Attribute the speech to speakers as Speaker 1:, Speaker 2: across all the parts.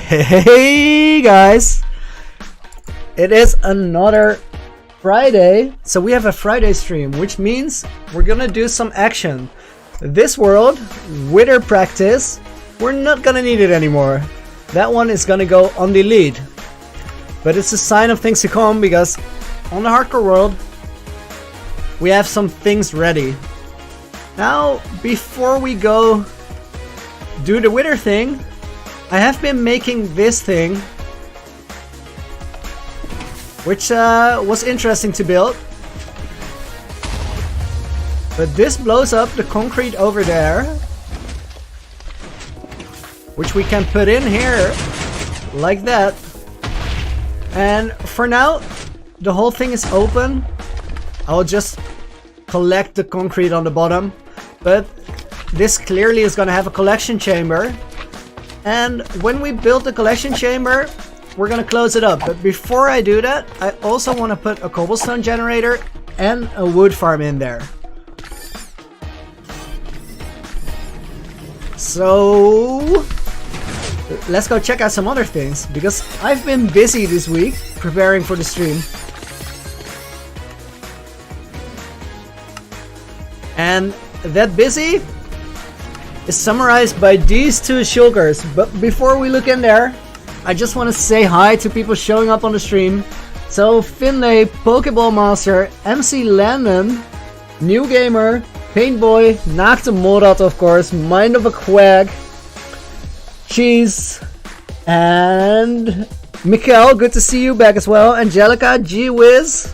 Speaker 1: Hey guys, it is another Friday, so we have a Friday stream, which means we're gonna do some action. This world, Wither practice, we're not gonna need it anymore. That one is gonna go on delete. But it's a sign of things to come, because on the hardcore world, we have some things ready. Now, before we go do the Wither thing, I have been making this thing, which was interesting to build. But this blows up the concrete over there, which we can put in here, like that. And for now, the whole thing is open. I'll just collect the concrete on the bottom. But this clearly is gonna have a collection chamber. And when we build the collection chamber, we're gonna close it up. But before I do that, I also want to put a cobblestone generator and a wood farm in there. So let's go check out some other things, because I've been busy this week preparing for the stream. And that busy is summarized by these two shulkers. But before we look in there, I just want to say hi to people showing up on the stream. So Finlay, Pokeball Master, MC Landon, New Gamer, Paintboy, Naakte Morat of course, Mind of a Quag, Cheese, and Mikkel, good to see you back as well. Angelica, G-Wiz,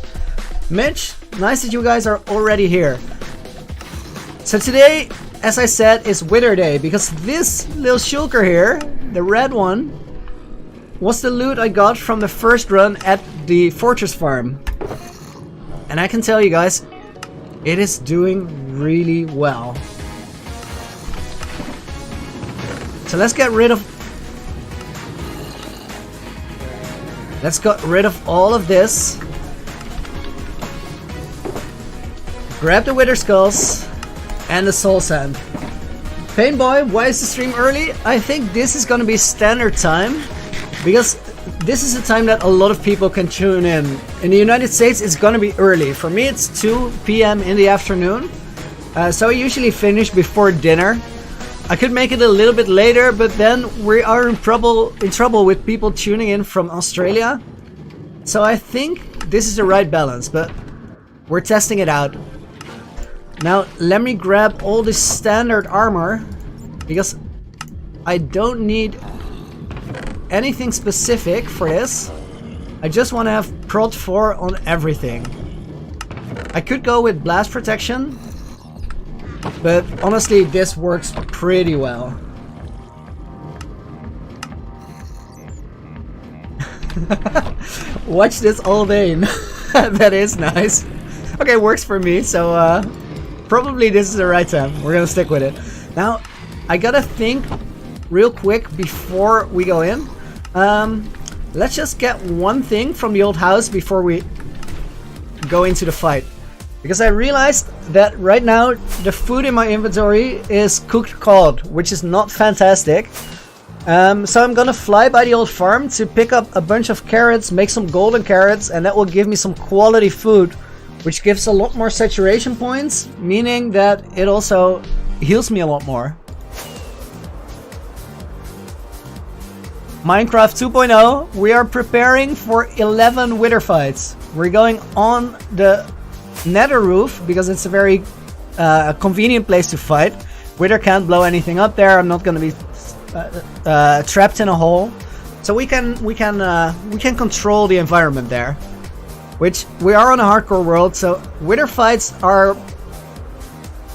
Speaker 1: Mitch, nice that you guys are already here. So today, as I said, is Wither Day, because this little shulker here, the red one, was the loot I got from the first run at the fortress farm. And I can tell you guys, it is doing really well. So let's get rid of all of this. Grab the wither skulls and the soul sand. Paintboy, why is the stream early? I think this is gonna be standard time, because this is the time that a lot of people can tune in. In the United States, it's gonna be early. For me, it's 2 p.m. in the afternoon. So I usually finish before dinner. I could make it a little bit later, but then we are in trouble with people tuning in from Australia. So I think this is the right balance, but we're testing it out. Now, let me grab all this standard armor, because I don't need anything specific for this. I just want to have prot 4 on everything. I could go with blast protection, but honestly, this works pretty well. Watch this all day. That is nice. Okay, works for me, so probably this is the right time. We're gonna stick with it. Now, I gotta think real quick before we go in. Let's just get one thing from the old house before we go into the fight. Because I realized that right now the food in my inventory is cooked cod, which is not fantastic. So I'm gonna fly by the old farm to pick up a bunch of carrots, make some golden carrots, and that will give me some quality food, which gives a lot more saturation points, meaning that it also heals me a lot more. Minecraft 2.0, we are preparing for 11 wither fights. We're going on the nether roof, because it's a very convenient place to fight. Wither can't blow anything up there. I'm not going to be trapped in a hole, so we can control the environment there. Which we are on a hardcore world, so wither fights are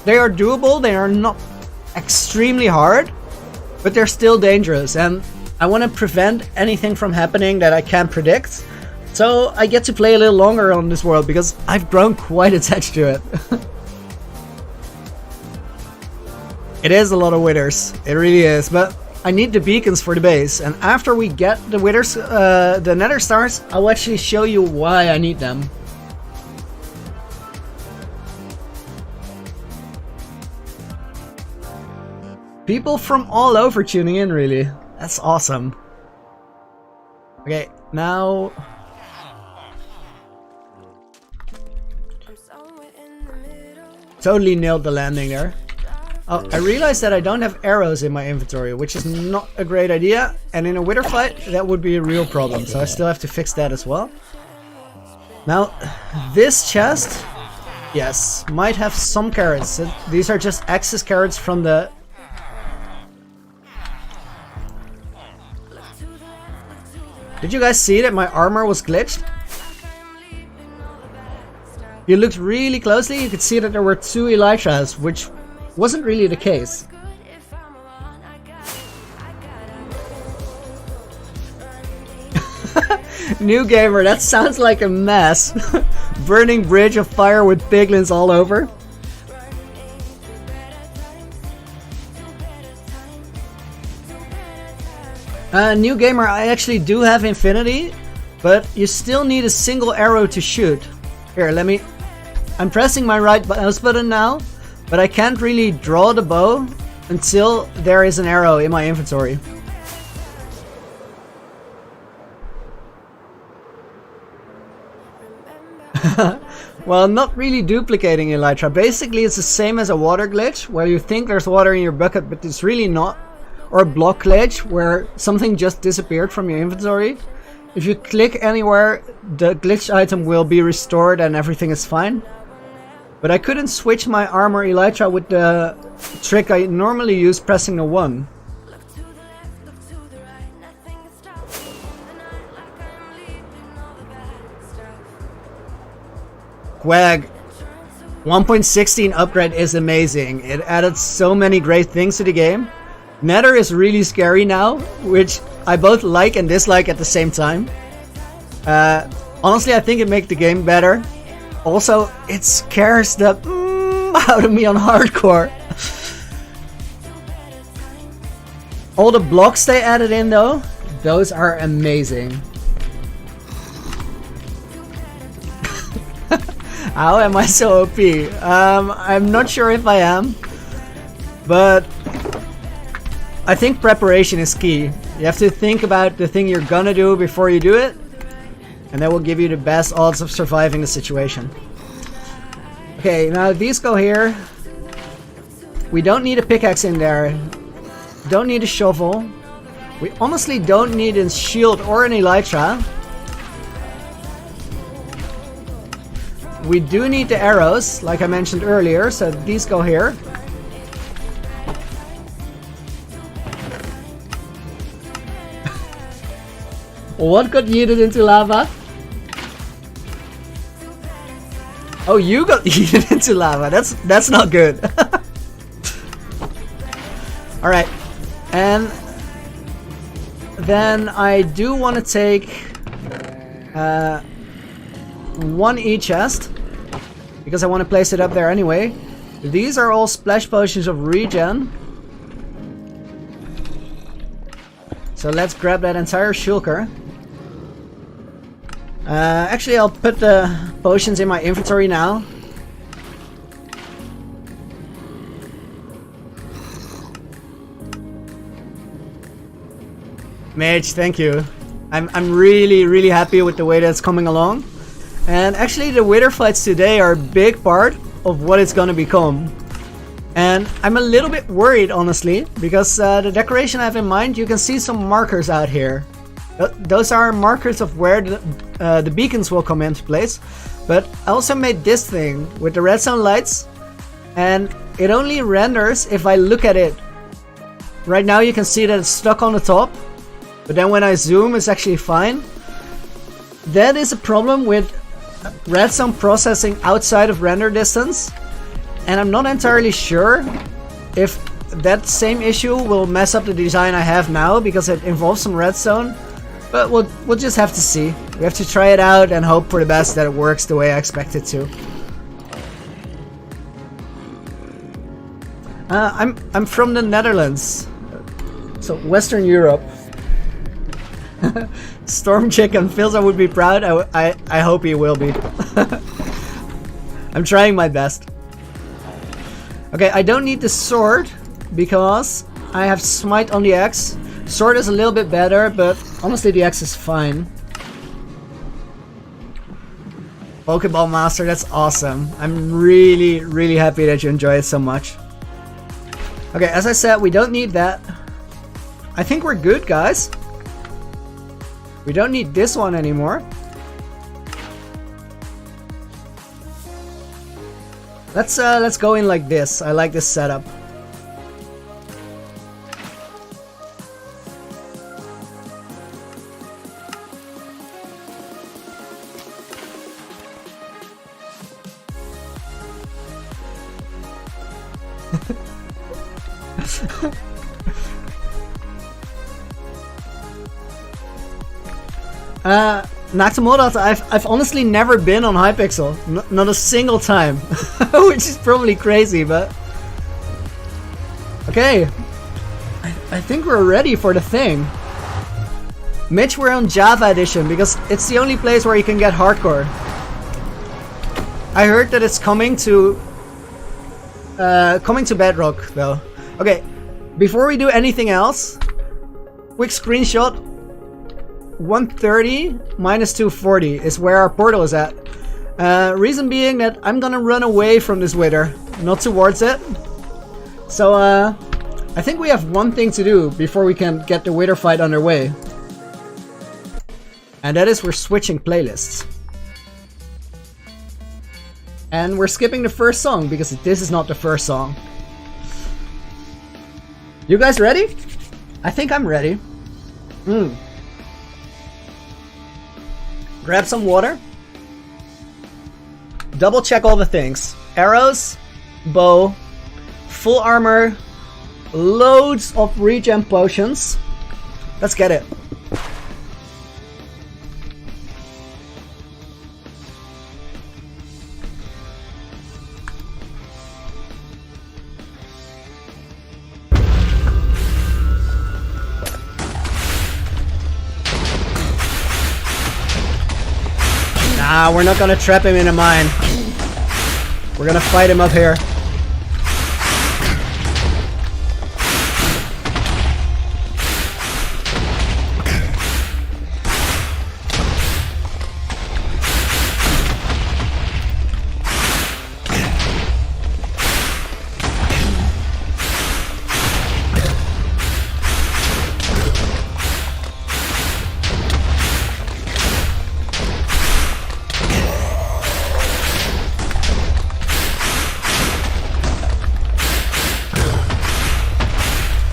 Speaker 1: doable. They are not extremely hard, but they're still dangerous, and I want to prevent anything from happening that I can't predict. So I get to play a little longer on this world, because I've grown quite attached to it. It is a lot of withers, it really is, but I need the beacons for the base, and after we get the withers, the nether stars, I'll actually show you why I need them. People from all over tuning in, really. That's awesome. Okay, now... Totally nailed the landing there. Oh, I realized that I don't have arrows in my inventory, which is not a great idea. And in a wither fight, that would be a real problem. So I still have to fix that as well. Now, this chest, yes, might have some carrots. These are just excess carrots from the... Did you guys see that my armor was glitched? You looked really closely, you could see that there were 2 elytras, which wasn't really the case. New gamer, that sounds like a mess. Burning bridge of fire with piglins all over. New gamer, I actually do have infinity, but you still need a single arrow to shoot. Here, let me... I'm pressing my right mouse button now, but I can't really draw the bow until there is an arrow in my inventory. Well, not really duplicating elytra. Basically, it's the same as a water glitch, where you think there's water in your bucket, but it's really not. Or a block glitch, where something just disappeared from your inventory. If you click anywhere, the glitched item will be restored and everything is fine. But I couldn't switch my armor elytra with the trick I normally use, pressing the 1. Quag 1.16 upgrade is amazing. It added so many great things to the game. Nether is really scary now, which I both like and dislike at the same time. Honestly, I think it makes the game better. Also, it scares the out of me on hardcore. All the blocks they added in though, those are amazing. How am I so OP? I'm not sure if I am, but I think preparation is key. You have to think about the thing you're gonna do before you do it, and that will give you the best odds of surviving the situation. Okay, now these go here. We don't need a pickaxe in there. Don't need a shovel. We honestly don't need a shield or an elytra. We do need the arrows, like I mentioned earlier, so these go here. What got yeeted into lava? Oh, you got yeeted into lava. That's not good. All right, and then I do want to take 1 e-chest because I want to place it up there anyway. These are all splash potions of regen. So let's grab that entire shulker. Actually, I'll put the potions in my inventory now. Mage, thank you. I'm really happy with the way that's coming along. And actually, the wither fights today are a big part of what it's gonna become. And I'm a little bit worried, honestly, because the decoration I have in mind, you can see some markers out here. Those are markers of where the beacons will come into place. But I also made this thing with the redstone lights, and it only renders if I look at it. Right now you can see that it's stuck on the top, but then when I zoom it's actually fine. That is a problem with redstone processing outside of render distance, and I'm not entirely sure if that same issue will mess up the design I have now, because it involves some redstone. But we'll just have to see. We have to try it out and hope for the best that it works the way I expect it to. I'm from the Netherlands, so Western Europe. Storm Chicken feels I would be proud. I hope he will be. I'm trying my best. Okay, I don't need the sword because I have smite on the axe. Sword is a little bit better, but honestly the axe is fine. Pokeball Master, that's awesome. I'm really, really happy that you enjoy it so much. Okay, as I said, we don't need that. I think we're good, guys. We don't need this one anymore. Let's go in like this. I like this setup. Nakamoto, I've honestly never been on Hypixel, not a single time, which is probably crazy, but okay. I think we're ready for the thing. Mitch, we're on Java Edition because it's the only place where you can get hardcore. I heard that it's coming to Bedrock though. Okay, before we do anything else, quick screenshot. 130 minus 240 is where our portal is at. Reason being that I'm gonna run away from this wither, not towards it. So I think we have one thing to do before we can get the wither fight underway. And that is we're switching playlists. And we're skipping the first song because this is not the first song. You guys ready? I think I'm ready. Grab some water. Double check all the things. Arrows, bow, full armor, loads of regen potions. Let's get it. Nah, we're not gonna trap him in a mine. We're gonna fight him up here.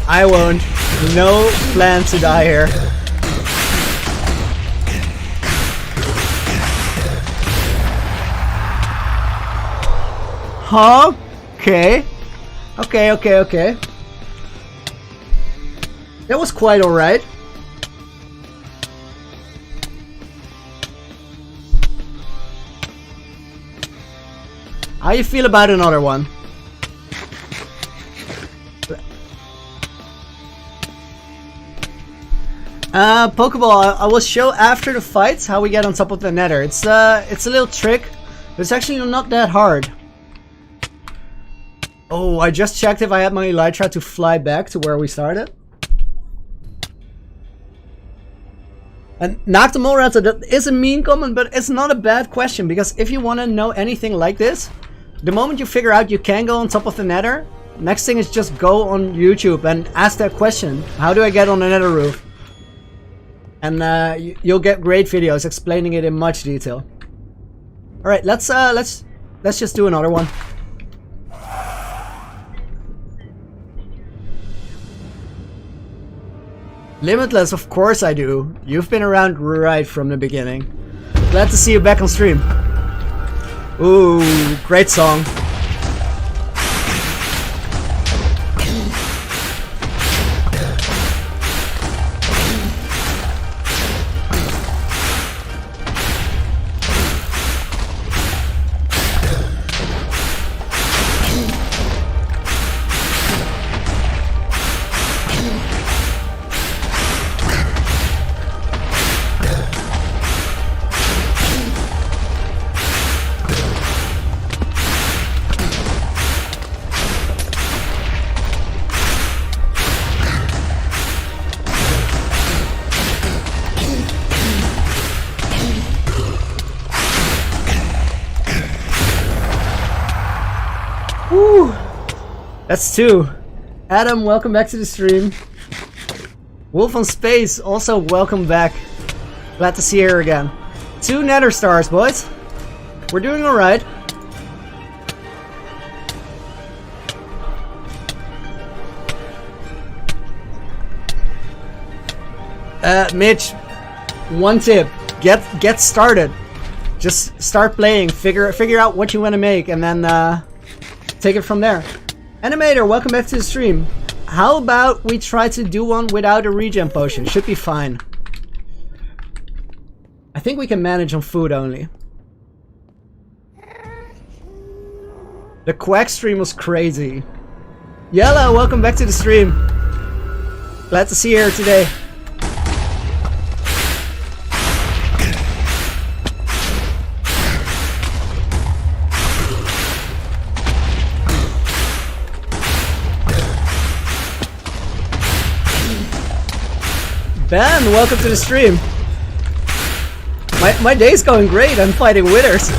Speaker 1: I won't. No plan to die here. Huh? Okay. Okay. That was quite alright. How you feel about another one? Pokeball, I will show after the fights how we get on top of the nether. It's a little trick, but it's actually not that hard. Oh, I just checked if I had my Elytra to fly back to where we started. And Noctamolrata, that is a mean comment, but it's not a bad question, because if you want to know anything like this, the moment you figure out you can go on top of the nether, next thing is just go on YouTube and ask that question. How do I get on the nether roof? And you'll get great videos explaining it in much detail. All right, let's just do another one. Limitless, of course I do. You've been around right from the beginning. Glad to see you back on stream. Ooh, great song. That's 2. Adam, welcome back to the stream. Wolf on Space, also welcome back. Glad to see you here again. 2 nether stars, boys. We're doing alright. Mitch, one tip. Get started. Just start playing. Figure out what you want to make, and then take it from there. Animator, welcome back to the stream. How about we try to do one without a regen potion? Should be fine. I think we can manage on food only. The Quack stream was crazy. Yellow, welcome back to the stream. Glad to see you here today. Ben, welcome to the stream. My day's going great. I'm fighting withers.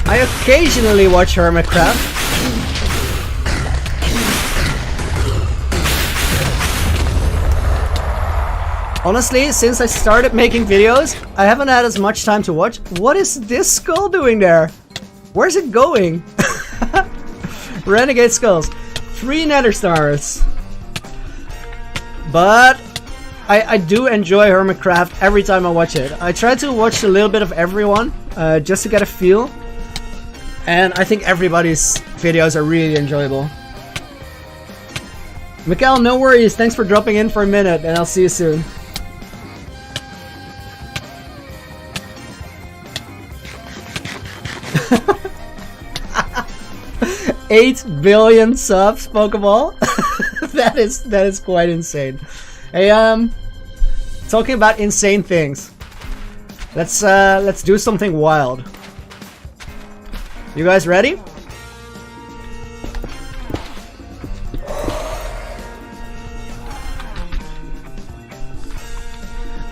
Speaker 1: I occasionally watch Hermitcraft. Honestly, since I started making videos, I haven't had as much time to watch. What is this skull doing there? Where's it going? Renegade skulls. 3 nether stars. But I do enjoy Hermitcraft every time I watch it. I try to watch a little bit of everyone, just to get a feel. And I think everybody's videos are really enjoyable. Mikhail, no worries. Thanks for dropping in for a minute, and I'll see you soon. $8 billion subs, Pokeball. that is quite insane. Hey, talking about insane things. Let's do something wild. You guys ready?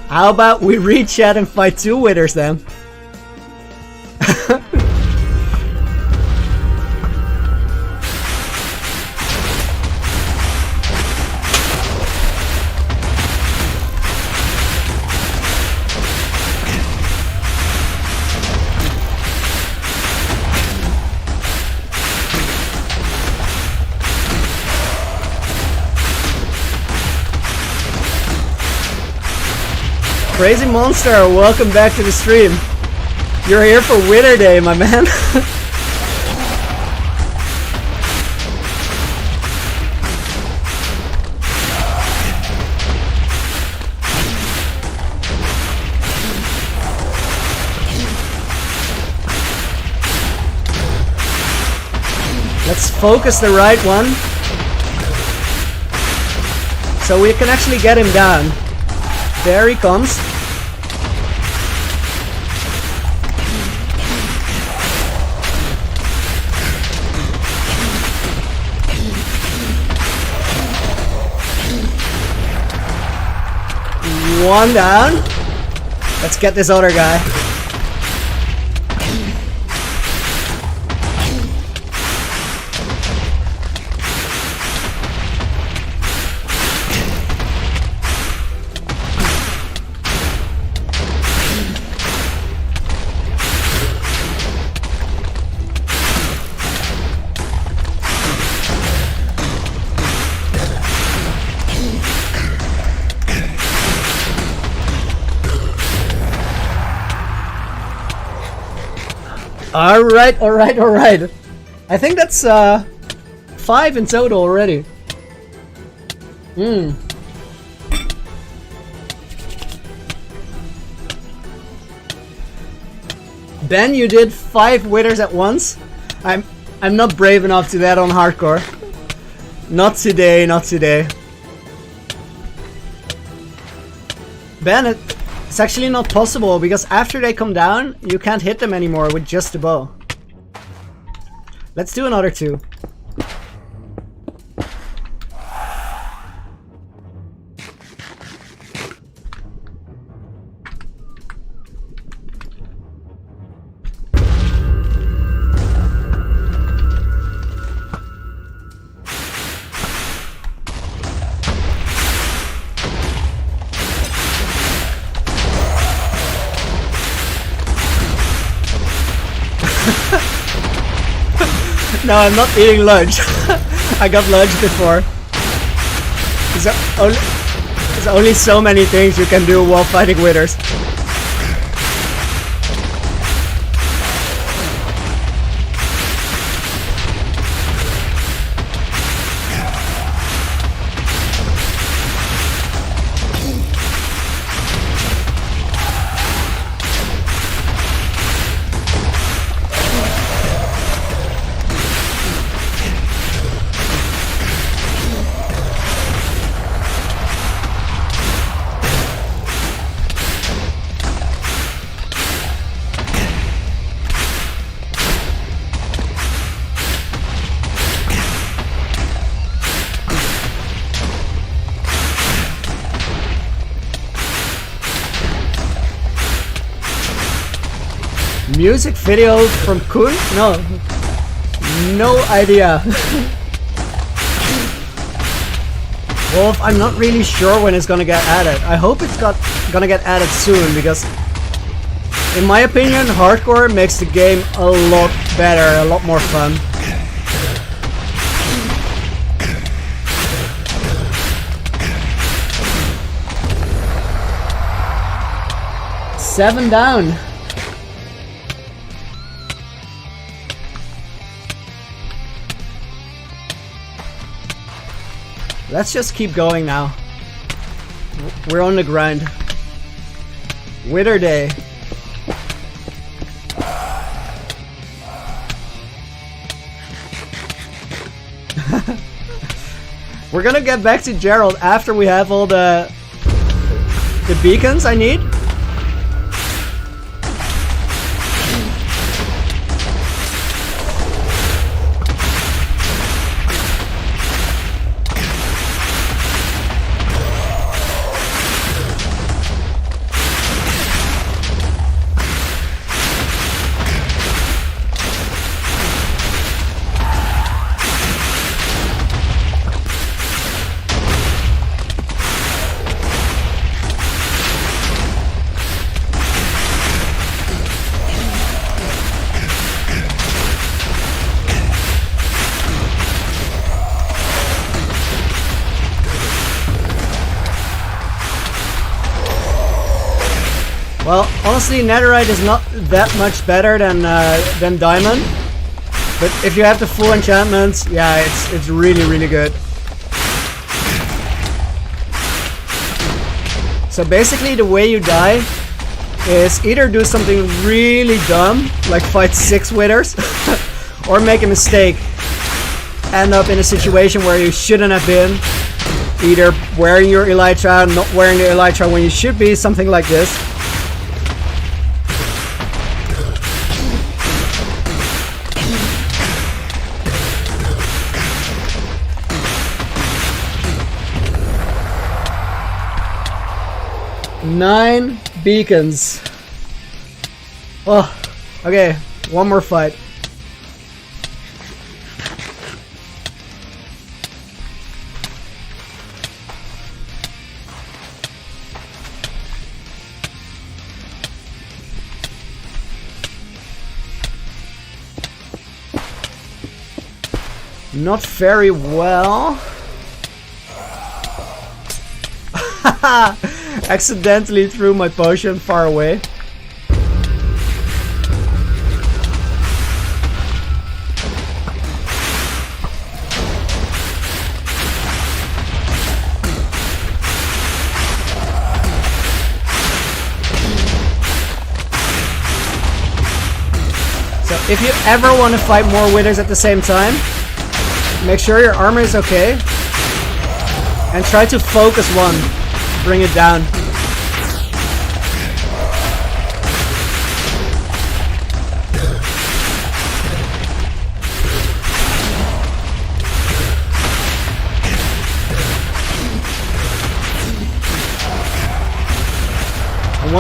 Speaker 1: How about we read chat and fight 2 withers then? Crazy Monster, welcome back to the stream. You're here for Wither Day, my man. Let's focus the right one, so we can actually get him down. There he comes. One down. Let's get this other guy. Alright. I think that's 5 in total already. Ben, you did 5 withers at once? I'm not brave enough to that on hardcore. Not today, not today. Ben, It's actually not possible because after they come down, you can't hit them anymore with just the bow. Let's do another 2. No, I'm not eating lunch. I got lunch before. There's only so many things you can do while fighting withers. Music video from Kun? No idea. Wolf, I'm not really sure when it's gonna get added. I hope it's gonna get added soon because in my opinion, hardcore makes the game a lot better, a lot more fun. Seven down. Let's just keep going now. We're on the grind. Wither day. We're gonna get back to Gerald after we have all the beacons I need. Well, honestly, netherite is not that much better than diamond, but if you have the full enchantments, yeah, it's really good. So basically, the way you die is either do something really dumb, like fight 6 withers, or make a mistake, end up in a situation where you shouldn't have been, either wearing your elytra, not wearing the elytra when you should be, something like this. Nine beacons. Oh, okay, one more fight. Not very well. Accidentally threw my potion far away. So if you ever want to fight more withers at the same time, make sure your armor is okay and try to focus one. Bring it down.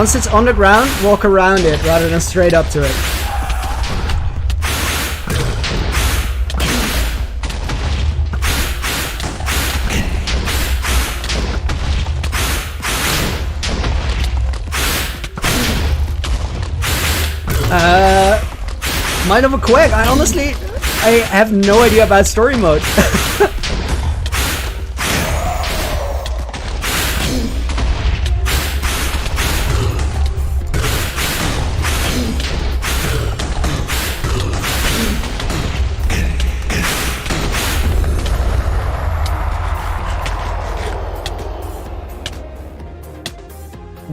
Speaker 1: Once it's on the ground, walk around it rather than straight up to it. Mind of a Quack, I have no idea about story mode.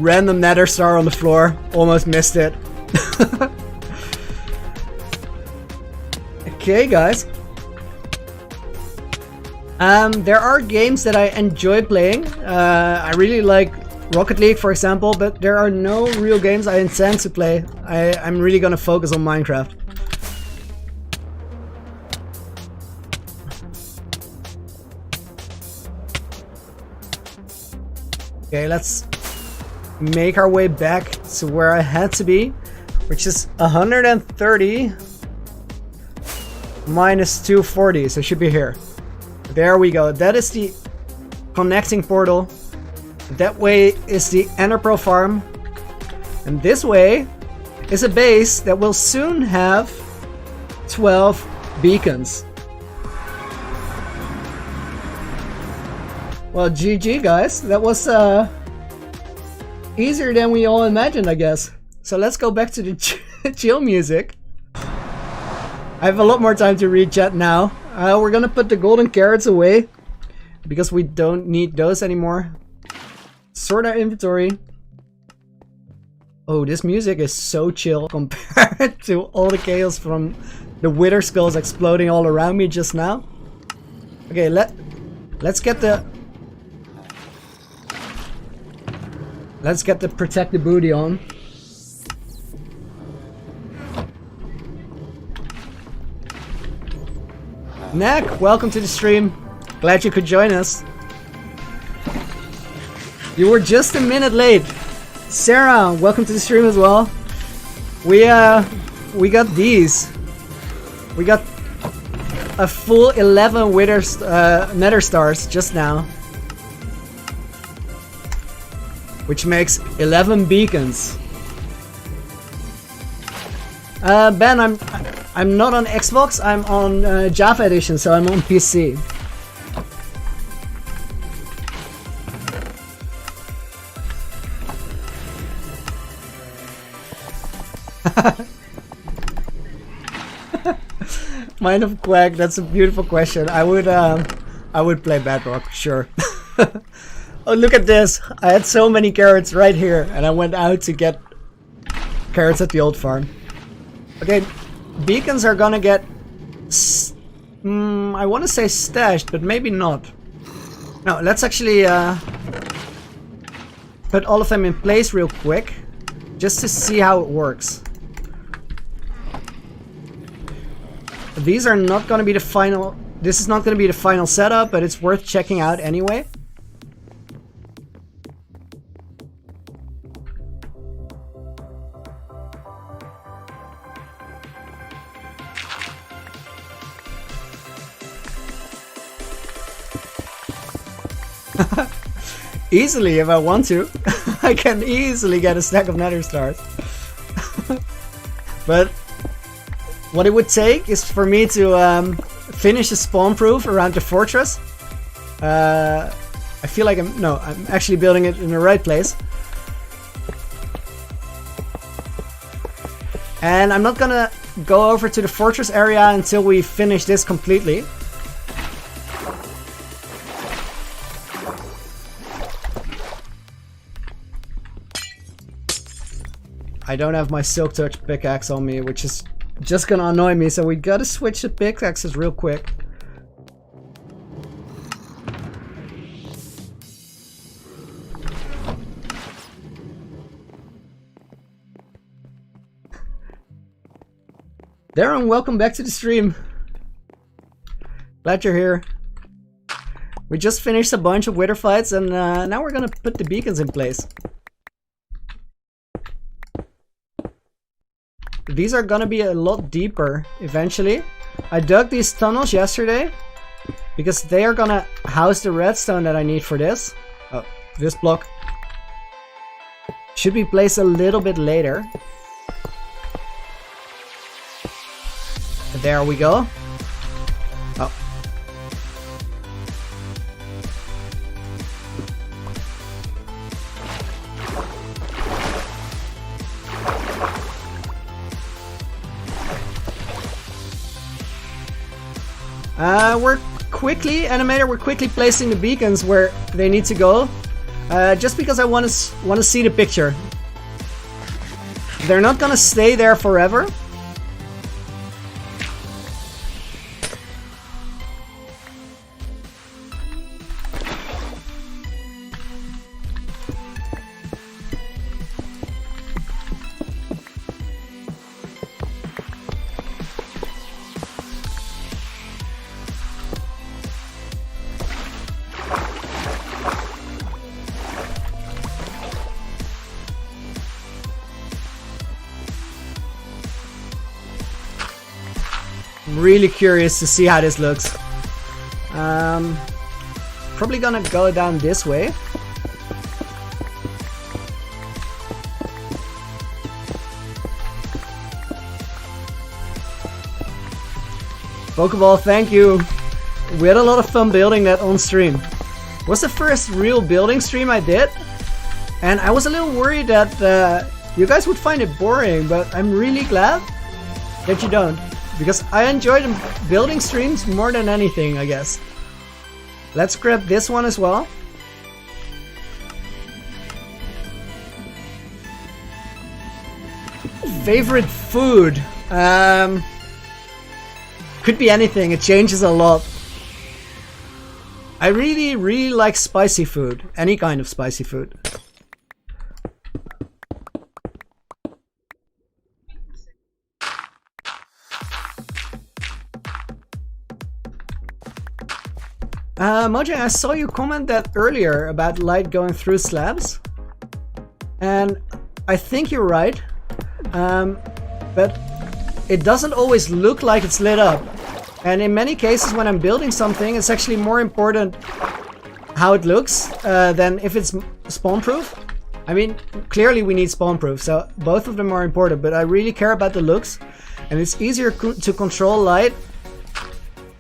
Speaker 1: Random nether star on the floor, almost missed it. Okay, guys. There are games that I enjoy playing. I really like Rocket League, for example, but there are no real games I intend to play. I'm really gonna focus on Minecraft. Okay, let's make our way back to where I had to be, which is 130 minus 240, so it should be here. There we go. That is the connecting portal. That way is the Ender farm, and this way is a base that will soon have 12 beacons. Well, GG guys, that was easier than we all imagined, I guess. So let's go back to the chill music. I have a lot more time to read chat now. We're gonna put the golden carrots away because we don't need those anymore. Sort our inventory. Oh, this music is so chill compared to all the chaos from the wither skulls exploding all around me just now. Okay, let's get the protect the booty on. Knack, welcome to the stream. Glad you could join us. You were just a minute late. Sarah, welcome to the stream as well. We got these. We got a full 11 nether stars just now, which makes 11 beacons. Ben, I'm not on Xbox. I'm on Java Edition, so I'm on PC. Mind of Quack, that's a beautiful question. I would play Bedrock, sure. Oh, look at this. I had so many carrots right here, and I went out to get carrots at the old farm. Okay, beacons are gonna get I want to say stashed, but maybe not. No, let's actually put all of them in place real quick, just to see how it works. These are not going to be the final... This is not going to be the final setup, but it's worth checking out anyway. Easily, if I want to. I can easily get a stack of nether stars. But what it would take is for me to finish the spawn proof around the fortress. I feel like I'm actually building it in the right place. And I'm not gonna go over to the fortress area until we finish this completely. I don't have my Silk Touch pickaxe on me, which is just gonna annoy me, so we gotta switch the pickaxes real quick. Darren, welcome back to the stream. Glad you're here. We just finished a bunch of wither fights, and now we're gonna put the beacons in place. these are gonna be a lot deeper eventually. I dug these tunnels yesterday because they are gonna house the redstone that I need for this. Oh, this block should be placed a little bit later. There we go. Oh. We're quickly placing the beacons where they need to go. Just because I want to see the picture. They're not gonna stay there forever. I'm really curious to see how this looks. Probably gonna go down this way. Pokeball, thank you. We had a lot of fun building that on stream. It was the first real building stream I did, and I was a little worried that you guys would find it boring, but I'm really glad that you don't. Because I enjoy the building streams more than anything, I guess. Let's grab this one as well. Favorite food? Could be anything, it changes a lot. I really like spicy food. Any kind of spicy food. Mojang, I saw you comment that earlier about light going through slabs, and I think you're right, but it doesn't always look like it's lit up, and in many cases when I'm building something, it's actually more important how it looks than if it's spawn proof. I mean, clearly we need spawn proof, so both of them are important, but I really care about the looks, and it's easier to control light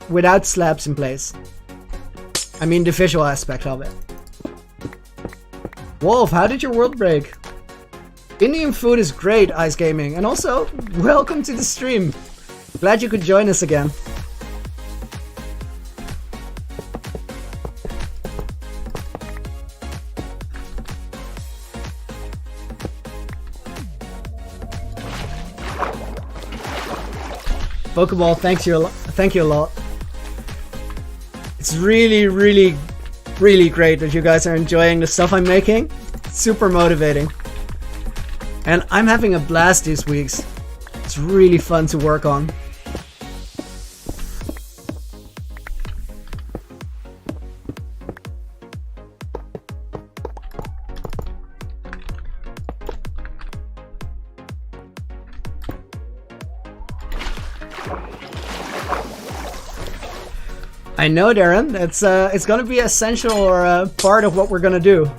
Speaker 1: without slabs in place. I mean the visual aspect of it. Wolf, how did your world break? Indian food is great, Ice Gaming, and also, welcome to the stream. Glad you could join us again. Pokeball, thank you a lot. It's really great that you guys are enjoying the stuff I'm making. Super motivating. And I'm having a blast these weeks. It's really fun to work on. I know, Darren, it's gonna be essential or part of what we're gonna do.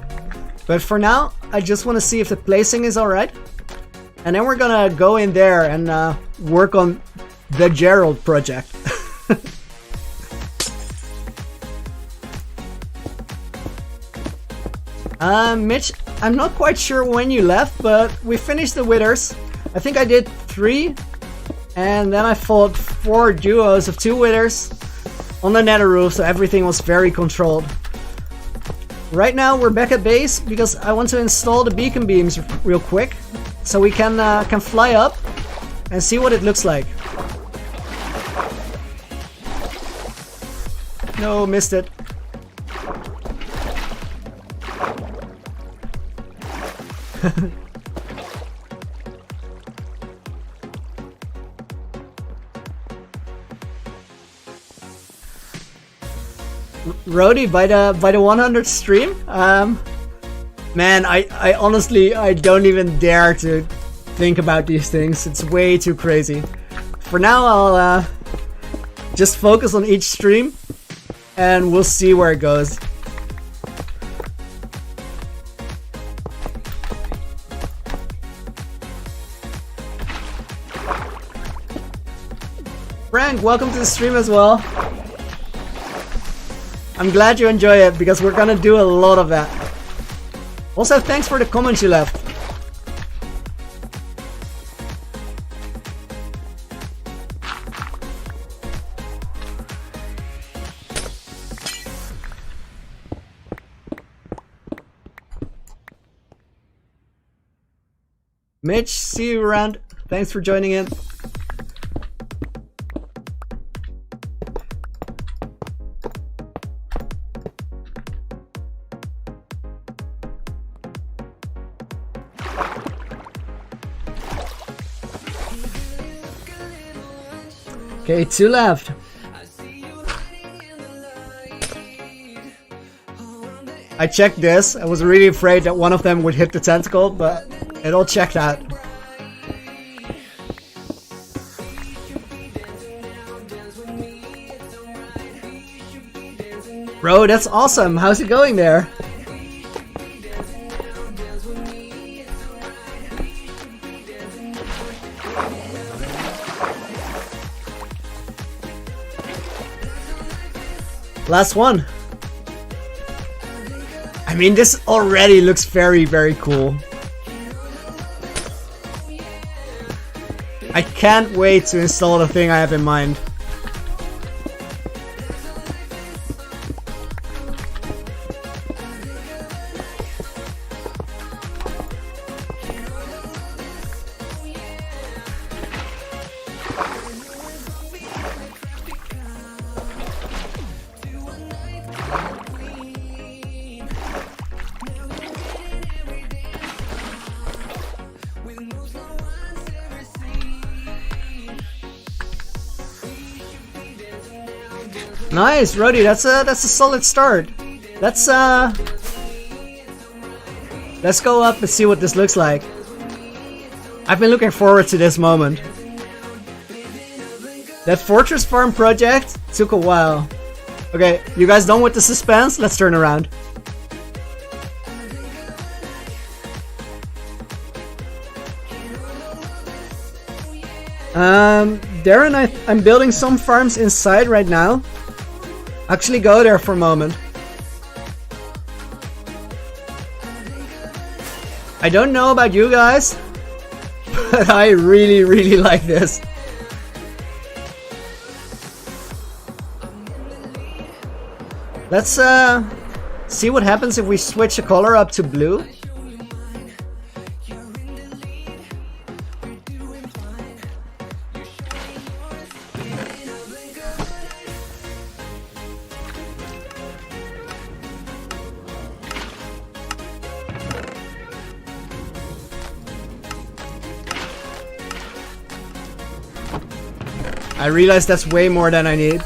Speaker 1: But for now, I just want to see if the placing is alright. And then we're gonna go in there and work on the Gerald project. Mitch, I'm not quite sure when you left, but we finished the withers. I think I did 3, and then I fought 4 duos of 2 withers on the nether roof, so everything was very controlled. Right now we're back at base because I want to install the beacon beams real quick, so we can fly up and see what it looks like. No, missed it. Rody, by the 100th stream, man, I honestly, I don't even dare to think about these things. It's way too crazy. For now, I'll just focus on each stream and we'll see where it goes. Frank, welcome to the stream as well. I'm glad you enjoy it because we're gonna do a lot of that. Also, thanks for the comments you left. Mitch, see you around. Thanks for joining in. Okay, 2 left. I checked this. I was really afraid that one of them would hit the tentacle, but it all checked out. Bro, that's awesome. How's it going there? Last one. I mean, this already looks very, very cool. I can't wait to install the thing I have in mind. Nice, Rody. That's a solid start. Let's go up and see what this looks like. I've been looking forward to this moment. That fortress farm project took a while. Okay, you guys done with the suspense? Let's turn around. Darren, I'm building some farms inside right now. Actually go there for a moment. I don't know about you guys, but I really, really like this. Let's see what happens if we switch the color up to blue. I realize that's way more than I need.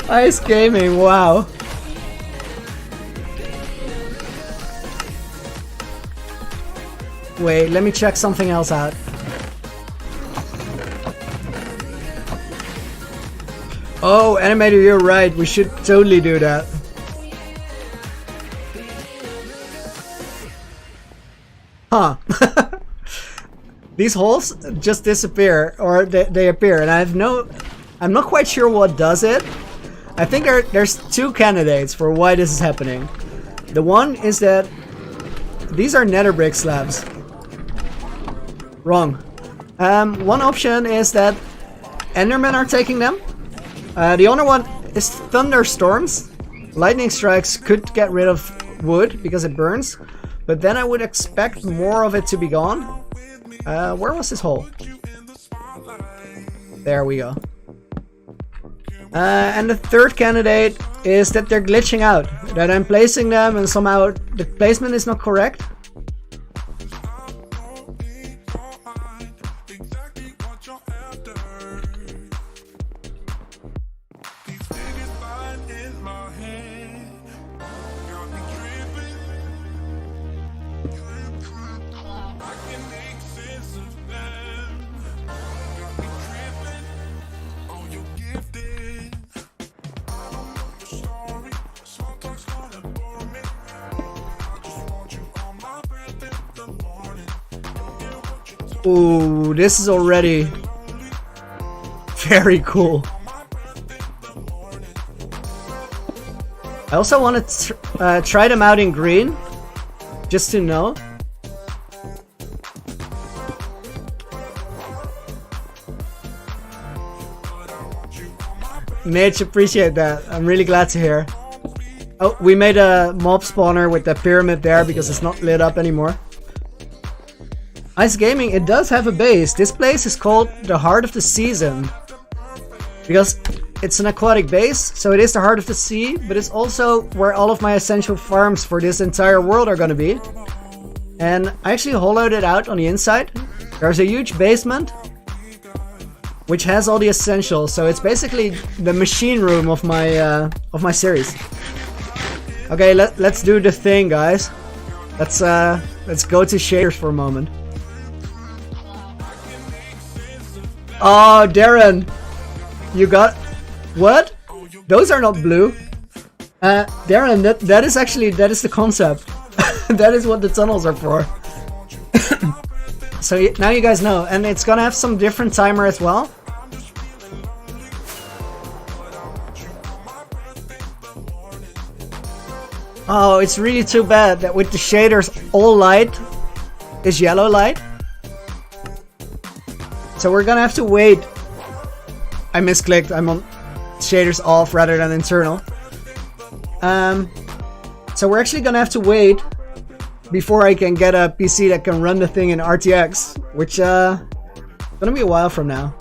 Speaker 1: Ice gaming, wow. Wait, let me check something else out. Oh, animator, you're right. We should totally do that. Huh. These holes just disappear, or they appear, and I'm not quite sure what does it. I think there's 2 candidates for why this is happening. The one is that these are nether brick slabs. Wrong. One option is that endermen are taking them. The other one is thunderstorms. Lightning strikes could get rid of wood because it burns. But then I would expect more of it to be gone. Where was this hole? There we go. And the third candidate is that they're glitching out. That I'm placing them and somehow the placement is not correct. Ooh, this is already very cool. I also want to try them out in green, just to know. Mitch, appreciate that. I'm really glad to hear. Oh, we made a mob spawner with the pyramid there because it's not lit up anymore. Ice Gaming, it does have a base. This place is called the Heart of the Season because it's an aquatic base, so it is the heart of the sea, but it's also where all of my essential farms for this entire world are gonna be. And I actually hollowed it out on the inside. There's a huge basement which has all the essentials, so it's basically the machine room of my series. Okay, let's do the thing, guys. Let's go to shaders for a moment. Oh, Darren, you got what? Those are not blue. Darren, that is the concept. That is what the tunnels are for. So now you guys know, and it's gonna have some different timer as well. Oh, it's really too bad that with the shaders all light is yellow light. So we're gonna have to wait. I misclicked. I'm on shaders off rather than internal. So we're actually gonna have to wait before I can get a PC that can run the thing in RTX, which gonna be a while from now.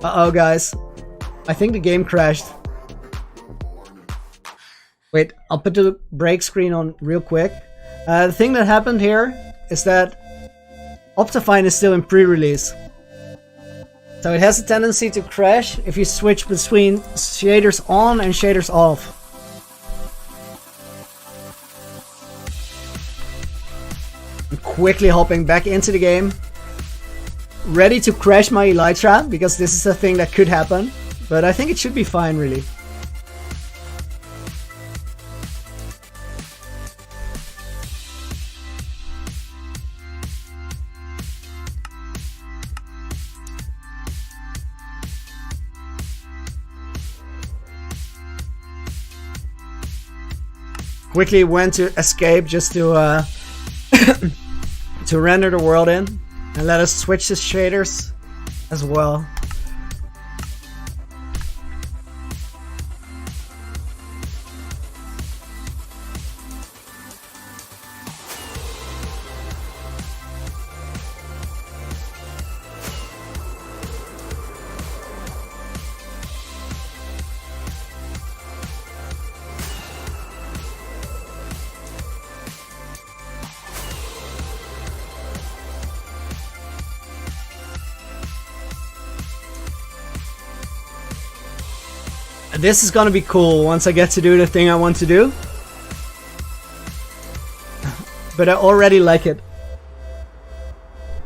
Speaker 1: Uh-oh, guys. I think the game crashed. Wait, I'll put the break screen on real quick. The thing that happened here is that Optifine is still in pre-release. So it has a tendency to crash if you switch between shaders on and shaders off. I'm quickly hopping back into the game. Ready to crash my Elytra, because this is a thing that could happen. But I think it should be fine, really. Quickly went to escape just to to render the world in, and let us switch the shaders as well. This is gonna be cool once I get to do the thing I want to do. But I already like it.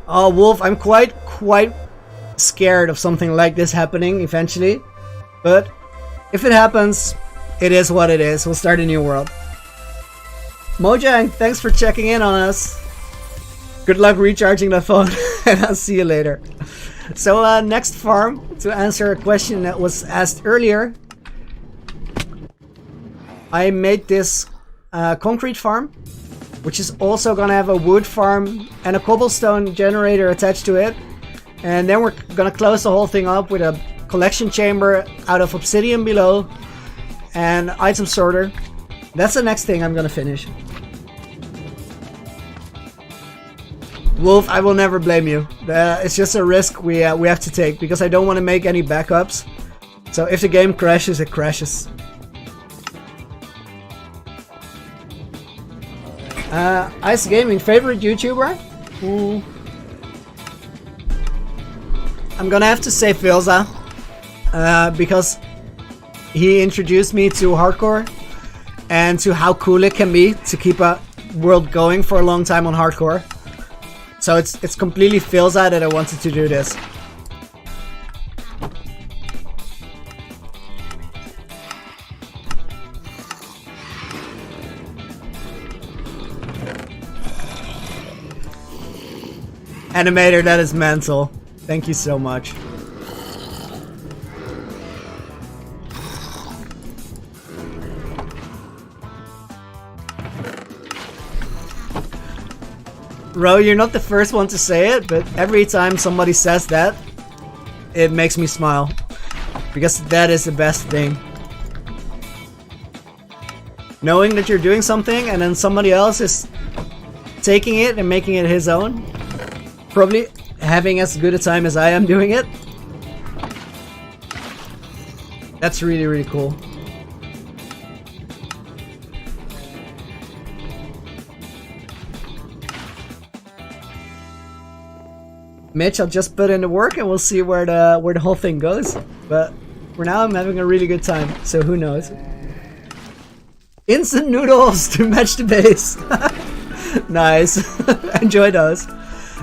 Speaker 1: Oh, Wolf, I'm quite scared of something like this happening eventually. But if it happens, it is what it is. We'll start a new world. Mojang, thanks for checking in on us. Good luck recharging that phone, and I'll see you later. So next farm, to answer a question that was asked earlier. I made this concrete farm, which is also gonna have a wood farm and a cobblestone generator attached to it. And then we're gonna close the whole thing up with a collection chamber out of obsidian below and item sorter. That's the next thing I'm gonna finish. Wolf, I will never blame you. It's just a risk we have to take because I don't want to make any backups. So if the game crashes, it crashes. Ice Gaming, favorite YouTuber? I'm gonna have to say Filza, because he introduced me to hardcore and to how cool it can be to keep a world going for a long time on hardcore. So it's completely Filza that I wanted to do this. Animator, that is mental. Thank you so much. Ro, you're not the first one to say it, but every time somebody says that, it makes me smile. Because that is the best thing. Knowing that you're doing something and then somebody else is taking it and making it his own. Probably having as good a time as I am doing it. That's really, really cool. Mitch, I'll just put in the work and we'll see where the whole thing goes. But for now, I'm having a really good time, so who knows? Instant noodles to match the base. Nice. Enjoy those.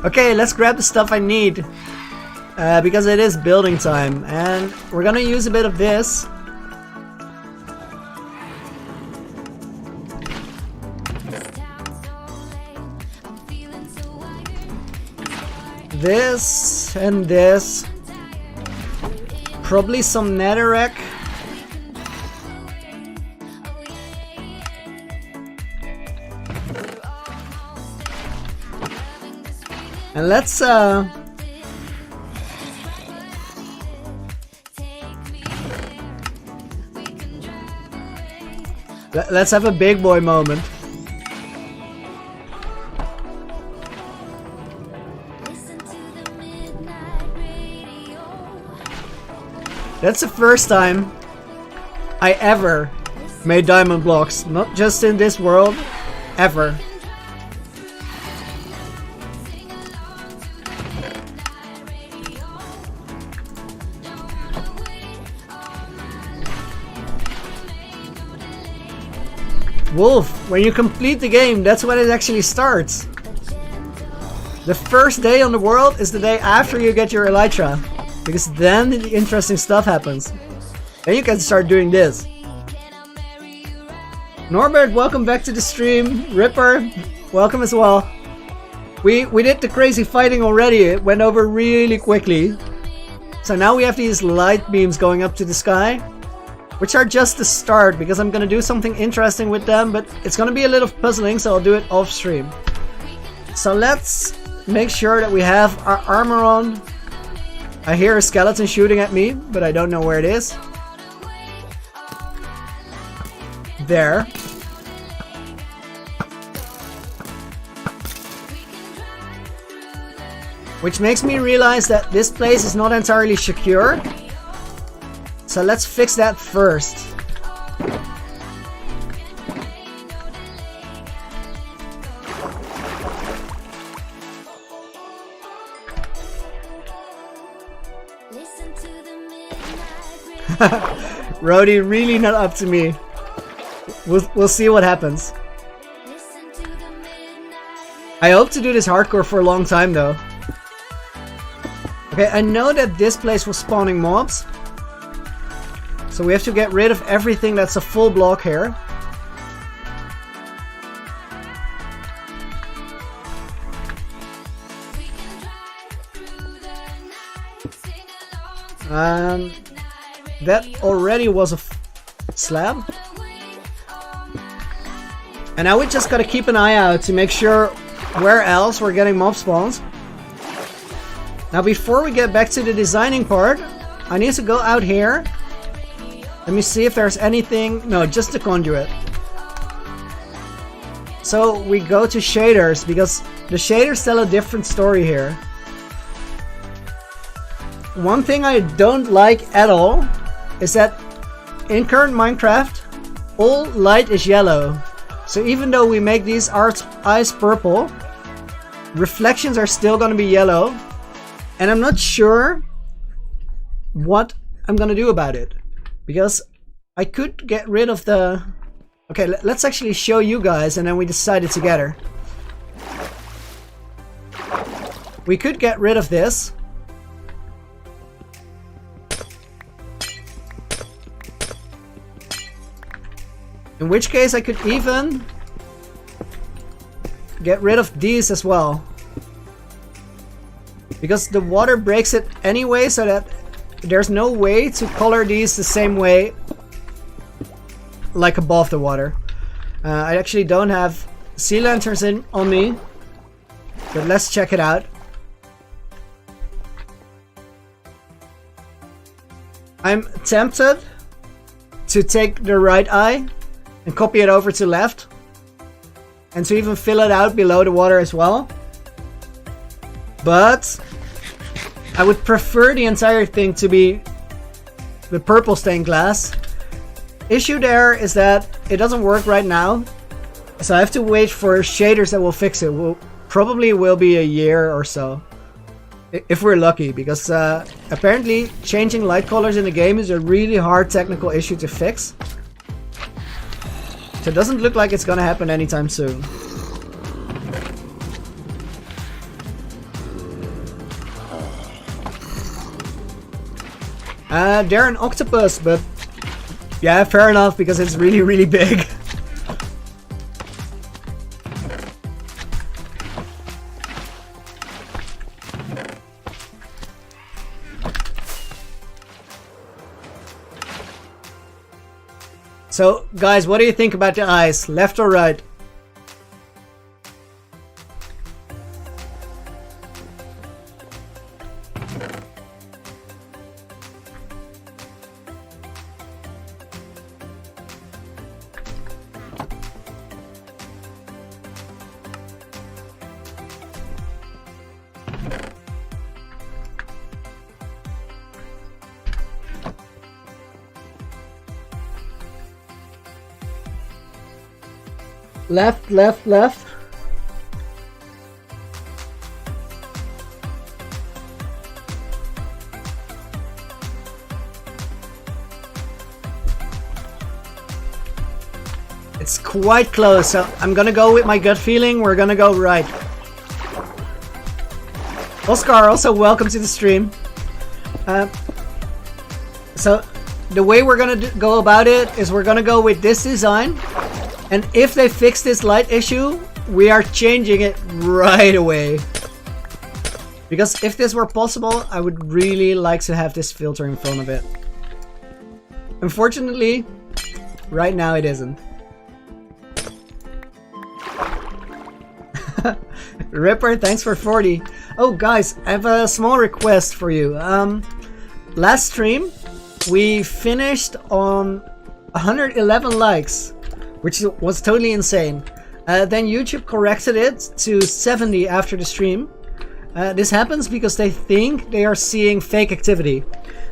Speaker 1: Okay, let's grab the stuff I need. Because it is building time. And we're gonna use a bit of this. This and this. Probably some netherrack. And let's let's have a big boy moment. That's the first time I ever made diamond blocks, not just in this world, ever. Wolf, when you complete the game, that's when it actually starts. The first day on the world is the day after you get your elytra. Because then the interesting stuff happens. Then you can start doing this. Norbert, welcome back to the stream. Ripper, welcome as well. We did the crazy fighting already. It went over really quickly. So now we have these light beams going up to the sky. Which are just the start, because I'm gonna do something interesting with them. But it's gonna be a little puzzling, so I'll do it off stream. So let's make sure that we have our armor on. I hear a skeleton shooting at me, but I don't know where it is. There. Which makes me realize that this place is not entirely secure. So let's fix that first. Rody, really not up to me. We'll see what happens. I hope to do this hardcore for a long time though. Okay, I know that this place was spawning mobs. So we have to get rid of everything that's a full block here. That already was a slab. And now we just gotta keep an eye out to make sure where else we're getting mob spawns. Now before we get back to the designing part, I need to go out here. Let me see if there's anything. No, just the conduit. So we go to shaders, because the shaders tell a different story here. One thing I don't like at all is that in current Minecraft, all light is yellow. So even though we make these eyes purple, reflections are still going to be yellow. And I'm not sure what I'm going to do about it. Because I could get rid of the... Okay, let's actually show you guys and then we decide it together. We could get rid of this. In which case I could even get rid of these as well. because the water breaks it anyway, so that there's no way to color these the same way like above the water. I actually don't have sea lanterns on me, but let's check it out. I'm tempted to take the right eye and copy it over to left, and to even fill it out below the water as well. But I would prefer the entire thing to be the purple stained glass. Issue there is that it doesn't work right now, so I have to wait for shaders that will fix it. Probably will be a year or so, if we're lucky, because apparently changing light colors in the game is a really hard technical issue to fix. So it doesn't look like it's gonna happen anytime soon. They're an octopus, but yeah, fair enough, because it's really, really big. So, guys, what do you think about the eyes? Left or right? Left, left, left. It's quite close, so I'm gonna go with my gut feeling. We're gonna go right. Oscar, also welcome to the stream. So the way we're gonna go about it is we're gonna go with this design. And if they fix this light issue, we are changing it right away. Because if this were possible, I would really like to have this filter in front of it. Unfortunately, right now it isn't. Ripper, thanks for 40. Oh guys, I have a small request for you. Last stream, we finished on 111 likes. Which was totally insane. Then YouTube corrected it to 70 after the stream. This happens because they think they are seeing fake activity.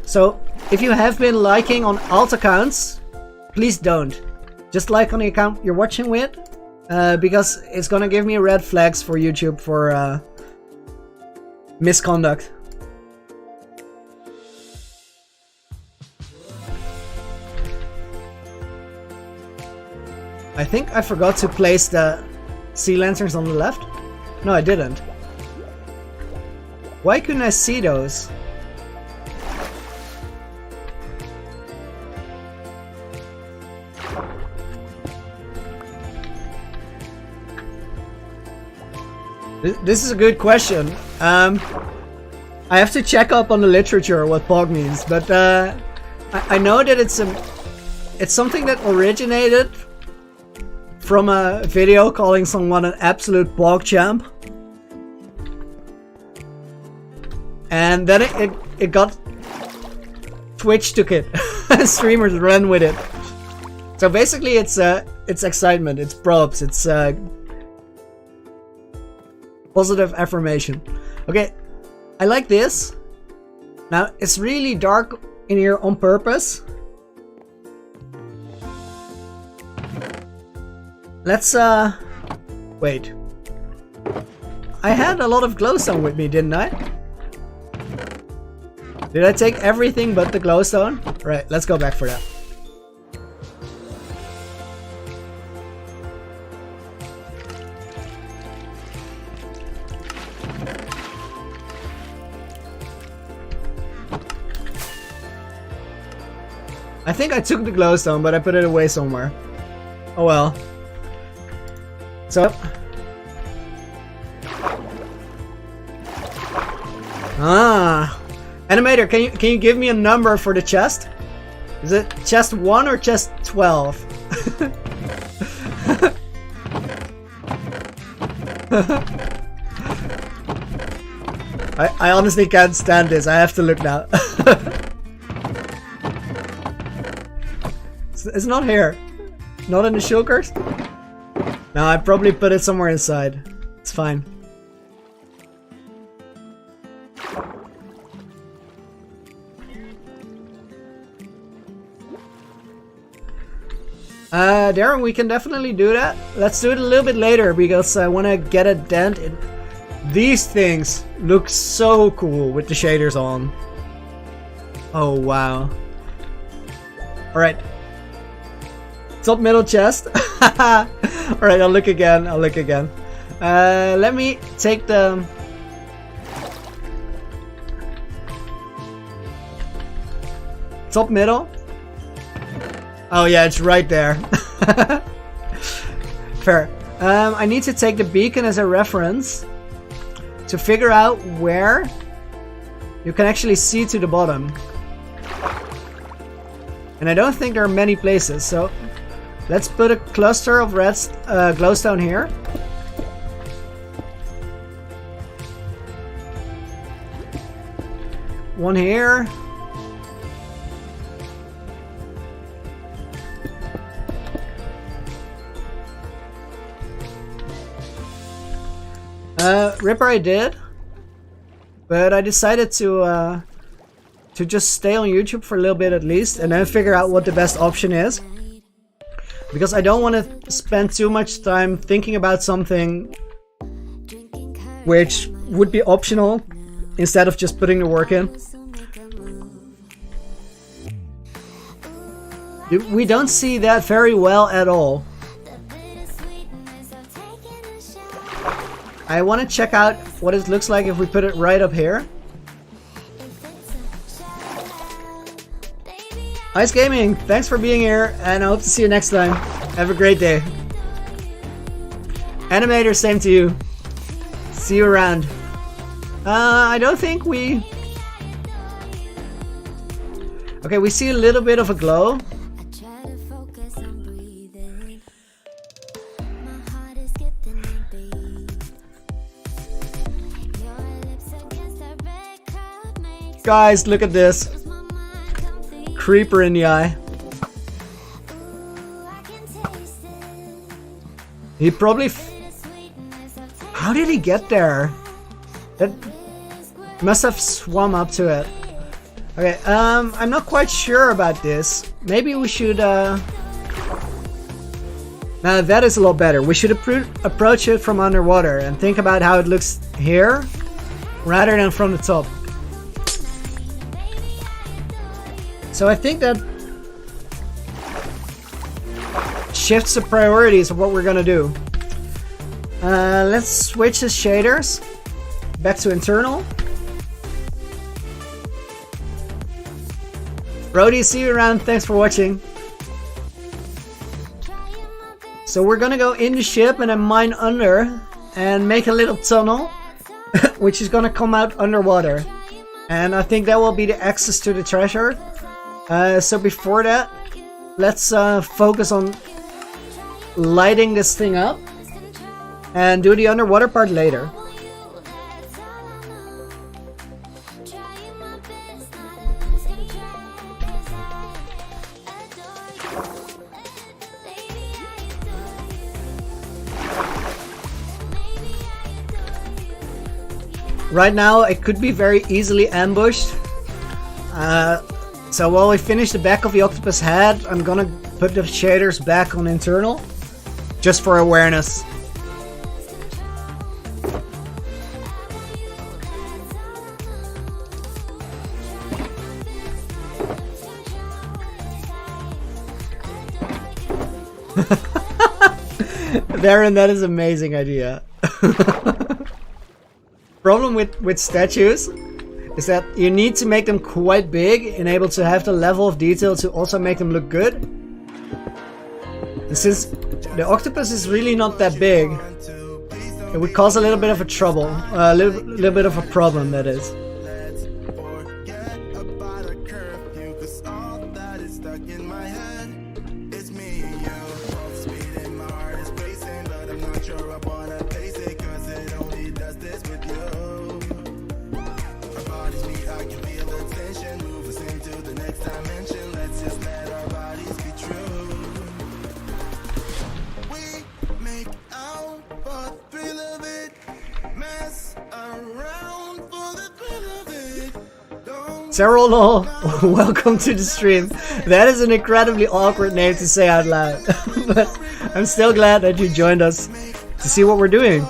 Speaker 1: So if you have been liking on alt accounts, please don't. Just like on the account you're watching with, because it's gonna give me red flags for YouTube for misconduct. I think I forgot to place the sea lanterns on the left. No, I didn't. Why couldn't I see those? This is a good question. I have to check up on the literature what POG means, but I know that it's something that originated from a video calling someone an absolute POG champ. And then it got... Twitch took it. Streamers ran with it. So basically it's excitement, it's props, it's positive affirmation. Okay, I like this. Now, it's really dark in here on purpose. Let's, wait. I had a lot of glowstone with me, didn't I? Did I take everything but the glowstone? Right, let's go back for that. I think I took the glowstone, but I put it away somewhere. Oh well. So Ah, animator, can you give me a number for the chest? Is it chest 1 or chest 12? I honestly can't stand this. I have to look now. It's not here. Not in the shulkers? No, I probably put it somewhere inside. It's fine. Darren, we can definitely do that. Let's do it a little bit later because I want to get a dent in. These things look so cool with the shaders on. Oh, wow. Alright. Top middle chest. Alright, I'll look again. Let me take the... top middle. Oh yeah, it's right there. Fair. I need to take the beacon as a reference to figure out where you can actually see to the bottom. And I don't think there are many places, so let's put a cluster of red glowstone here. One here. Ripper I did, but I decided to just stay on YouTube for a little bit at least, and then figure out what the best option is. Because I don't want to spend too much time thinking about something which would be optional instead of just putting the work in. We don't see that very well at all. I want to check out what it looks like if we put it right up here. Ice Gaming, thanks for being here, and I hope to see you next time. Have a great day. Animator, same to you. See you around. I don't think we... Okay, we see a little bit of a glow. Guys, look at this. Creeper in the eye. He probably... How did he get there? That must have swum up to it. Okay, I'm not quite sure about this. Maybe we should... Now that is a lot better. We should approach it from underwater and think about how it looks here rather than from the top. So I think that shifts the priorities of what we're gonna do. Let's switch the shaders back to internal. Brody, see you around. Thanks for watching. So we're gonna go in the ship and then mine under and make a little tunnel, which is gonna come out underwater. And I think that will be the access to the treasure. So before that, let's focus on lighting this thing up and do the underwater part later. Right now, it could be very easily ambushed. So while we finish the back of the octopus head, I'm gonna put the shaders back on internal, just for awareness. Darren, that is an amazing idea. Problem with statues is that you need to make them quite big and able to have the level of detail to also make them look good. And since the octopus is really not that big, it would cause a little bit of a trouble, a little bit of a problem, that is. Zerolol, welcome to the stream. That is an incredibly awkward name to say out loud. But I'm still glad that you joined us to see what we're doing.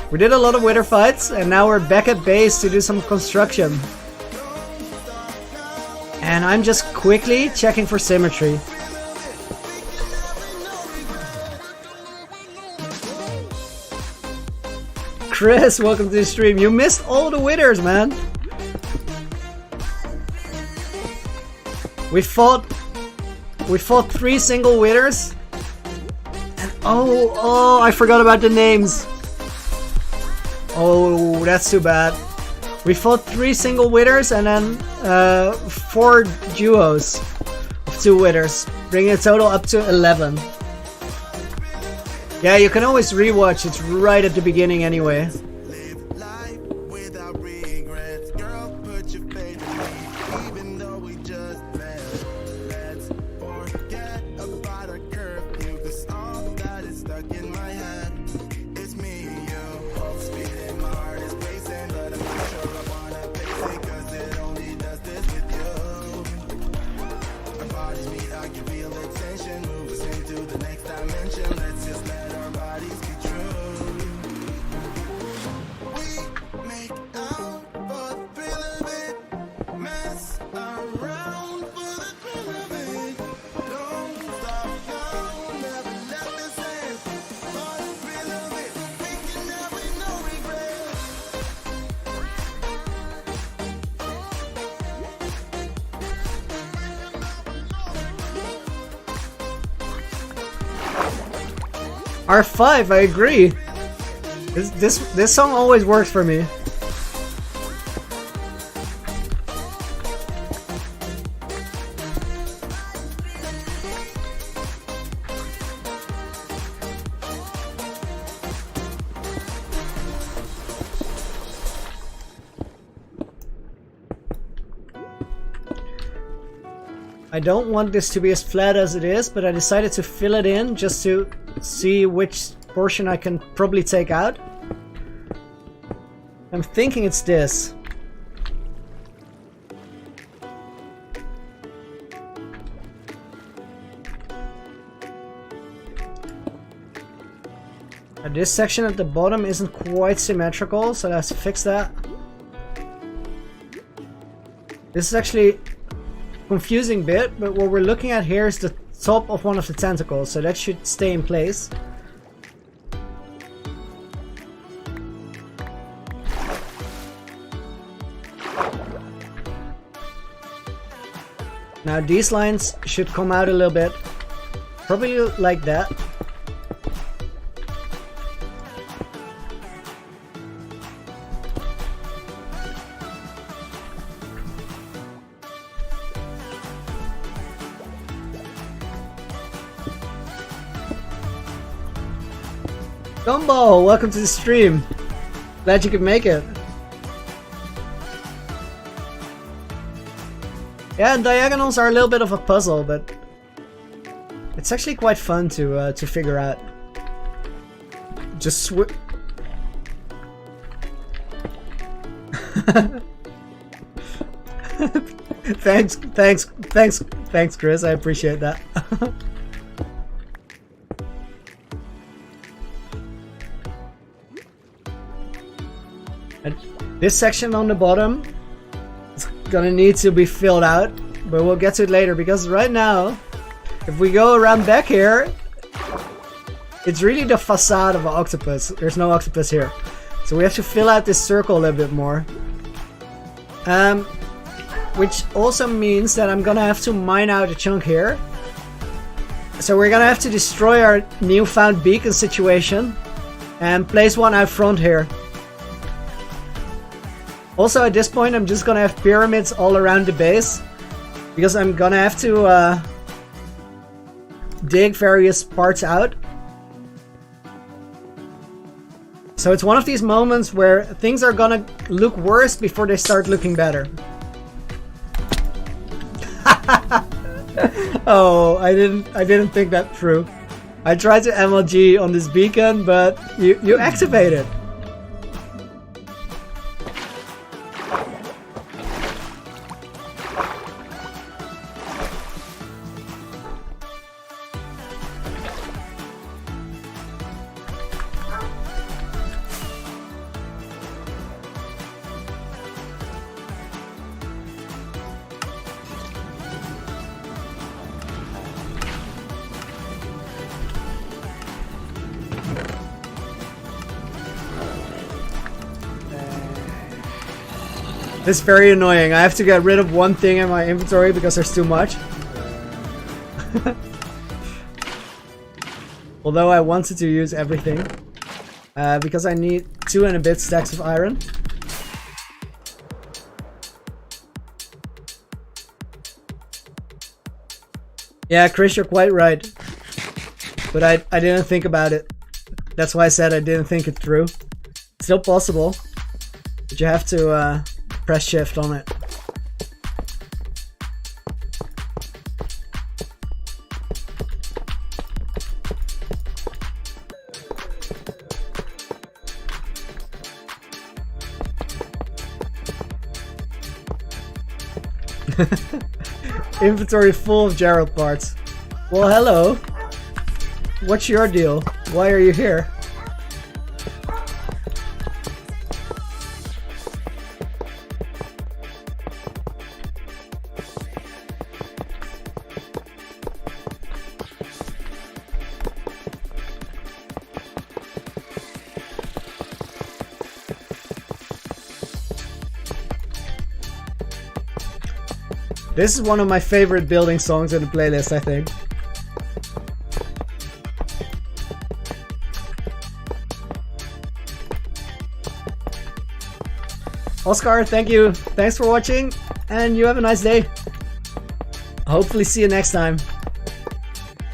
Speaker 1: We did a lot of wither fights and now we're back at base to do some construction. And I'm just quickly checking for symmetry. Chris, welcome to the stream. You missed all the withers, man. We fought 3 single withers. And oh, I forgot about the names. Oh, that's too bad. We fought 3 single withers and then 4 duos of 2 withers, bringing the total up to 11. Yeah, you can always rewatch, it's right at the beginning anyway. R5, I agree. This song always works for me. I don't want this to be as flat as it is, but I decided to fill it in just to see which portion I can probably take out. I'm thinking it's this. This section at the bottom isn't quite symmetrical, so let's fix that. This is actually confusing bit, but what we're looking at here is the top of one of the tentacles, so that should stay in place. Now these lines should come out a little bit, probably like that. Gumbo, welcome to the stream. Glad you could make it. Yeah, diagonals are a little bit of a puzzle, but it's actually quite fun to figure out. Just thanks, Chris. I appreciate that. And this section on the bottom is gonna need to be filled out, but we'll get to it later, because right now, if we go around back here, it's really the facade of an octopus. There's no octopus here. So we have to fill out this circle a little bit more. Which also means that I'm gonna have to mine out a chunk here. So we're gonna have to destroy our newfound beacon situation and place one out front here. Also at this point I'm just gonna have pyramids all around the base, because I'm gonna have to dig various parts out. So it's one of these moments where things are gonna look worse before they start looking better. Oh, I didn't think that through. I tried to MLG on this beacon, but you activate it. This is very annoying. I have to get rid of one thing in my inventory because there's too much. Although I wanted to use everything. Because I need 2 and a bit stacks of iron. Yeah, Chris, you're quite right. But I didn't think about it. That's why I said I didn't think it through. It's still possible. But you have to press shift on it. Inventory full of Gerald parts. Well, hello. What's your deal? Why are you here? This is one of my favorite building songs in the playlist, I think. Oscar, thank you. Thanks for watching, and you have a nice day. Hopefully see you next time.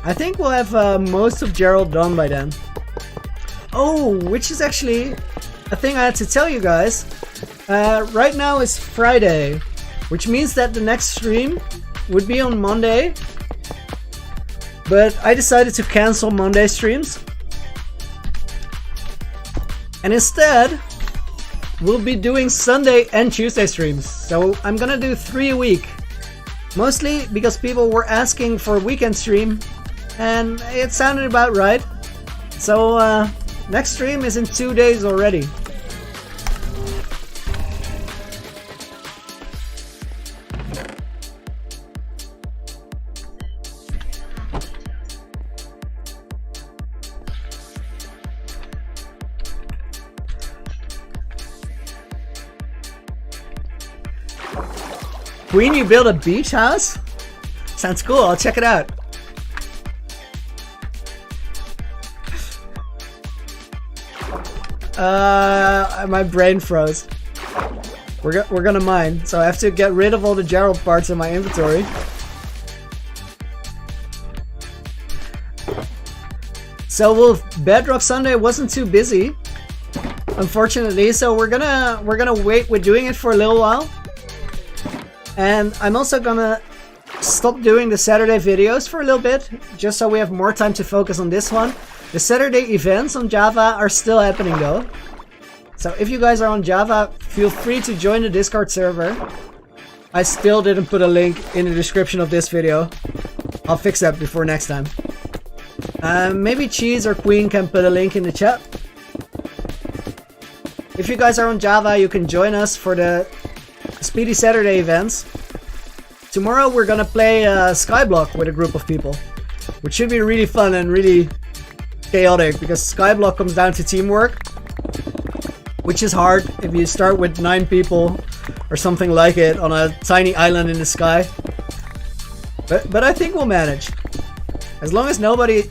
Speaker 1: I think we'll have most of Gerald done by then. Oh, which is actually a thing I had to tell you guys. Right now is Friday, which means that the next stream would be on Monday. But I decided to cancel Monday streams. And instead, we'll be doing Sunday and Tuesday streams. So I'm gonna do 3 a week. Mostly because people were asking for a weekend stream. And it sounded about right. So next stream is in 2 days already. Queen, you build a beach house? Sounds cool, I'll check it out. My brain froze. We're gonna mine, so I have to get rid of all the Gerald parts in my inventory. So Wolf, Bedrock Sunday wasn't too busy, unfortunately, so we're gonna wait with doing it for a little while. And I'm also gonna stop doing the Saturday videos for a little bit, just so we have more time to focus on this one. The Saturday events on Java are still happening though. So if you guys are on Java, feel free to join the Discord server. I still didn't put a link in the description of this video. I'll fix that before next time. Maybe Cheese or Queen can put a link in the chat. If you guys are on Java, you can join us for the Speedy Saturday events. Tomorrow we're gonna play Skyblock with a group of people, which should be really fun and really chaotic because Skyblock comes down to teamwork, which is hard if you start with 9 people or something like it on a tiny island in the sky. But I think we'll manage. As long as nobody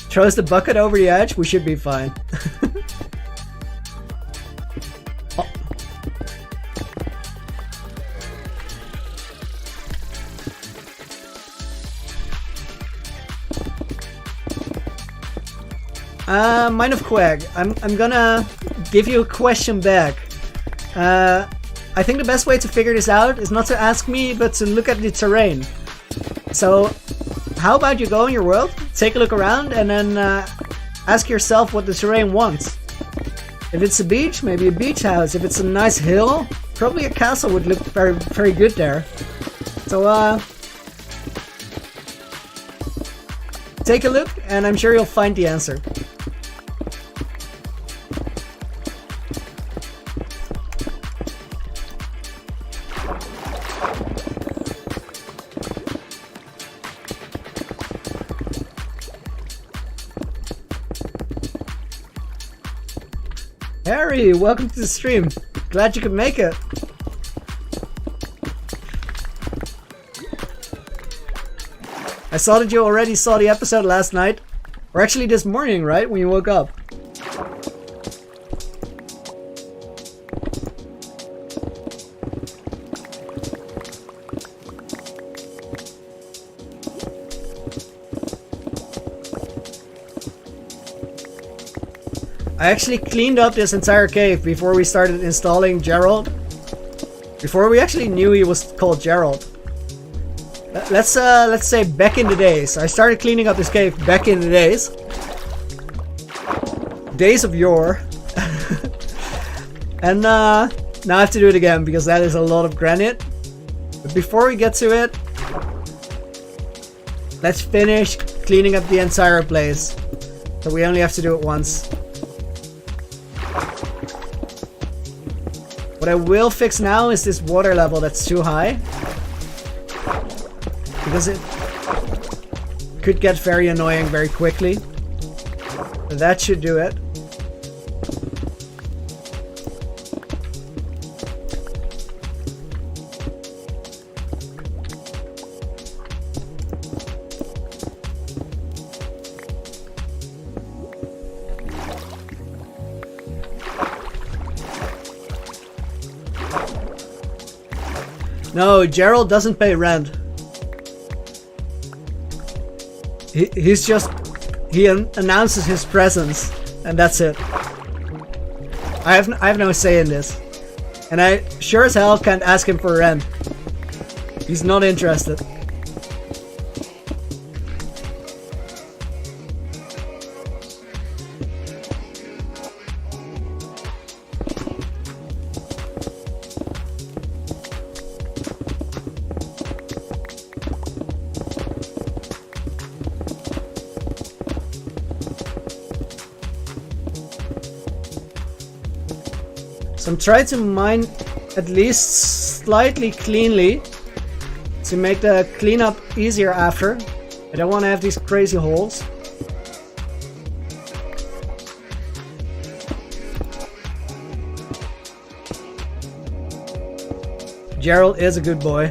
Speaker 1: throws the bucket over the edge, we should be fine. Mind of Quag, I'm gonna give you a question back. I think the best way to figure this out is not to ask me, but to look at the terrain. So, how about you go in your world, take a look around, and then ask yourself what the terrain wants. If it's a beach, maybe a beach house. If it's a nice hill, probably a castle would look very, very good there. So, take a look, and I'm sure you'll find the answer. Harry, welcome to the stream. Glad you could make it. I saw that you already saw the episode last night. Or actually this morning, right? When you woke up. I actually cleaned up this entire cave before we started installing Gerald. Before we actually knew he was called Gerald. Let's say back in the days. I started cleaning up this cave back in the days. Days of yore. And now I have to do it again because that is a lot of granite. But before we get to it, let's finish cleaning up the entire place. So we only have to do it once. What I will fix now is this water level that's too high. Because it could get very annoying very quickly. That should do it. No, Gerald doesn't pay rent. He announces his presence, and that's it. I have no say in this, and I sure as hell can't ask him for rent. He's not interested. So I'm trying to mine at least slightly cleanly to make the cleanup easier after. I don't want to have these crazy holes. Gerald is a good boy.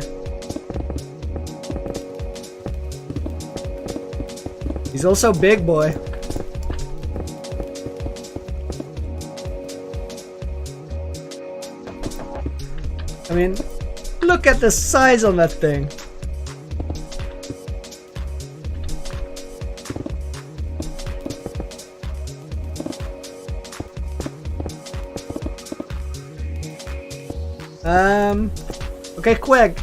Speaker 1: He's also a big boy. I mean, look at the size on that thing. Okay, Quag.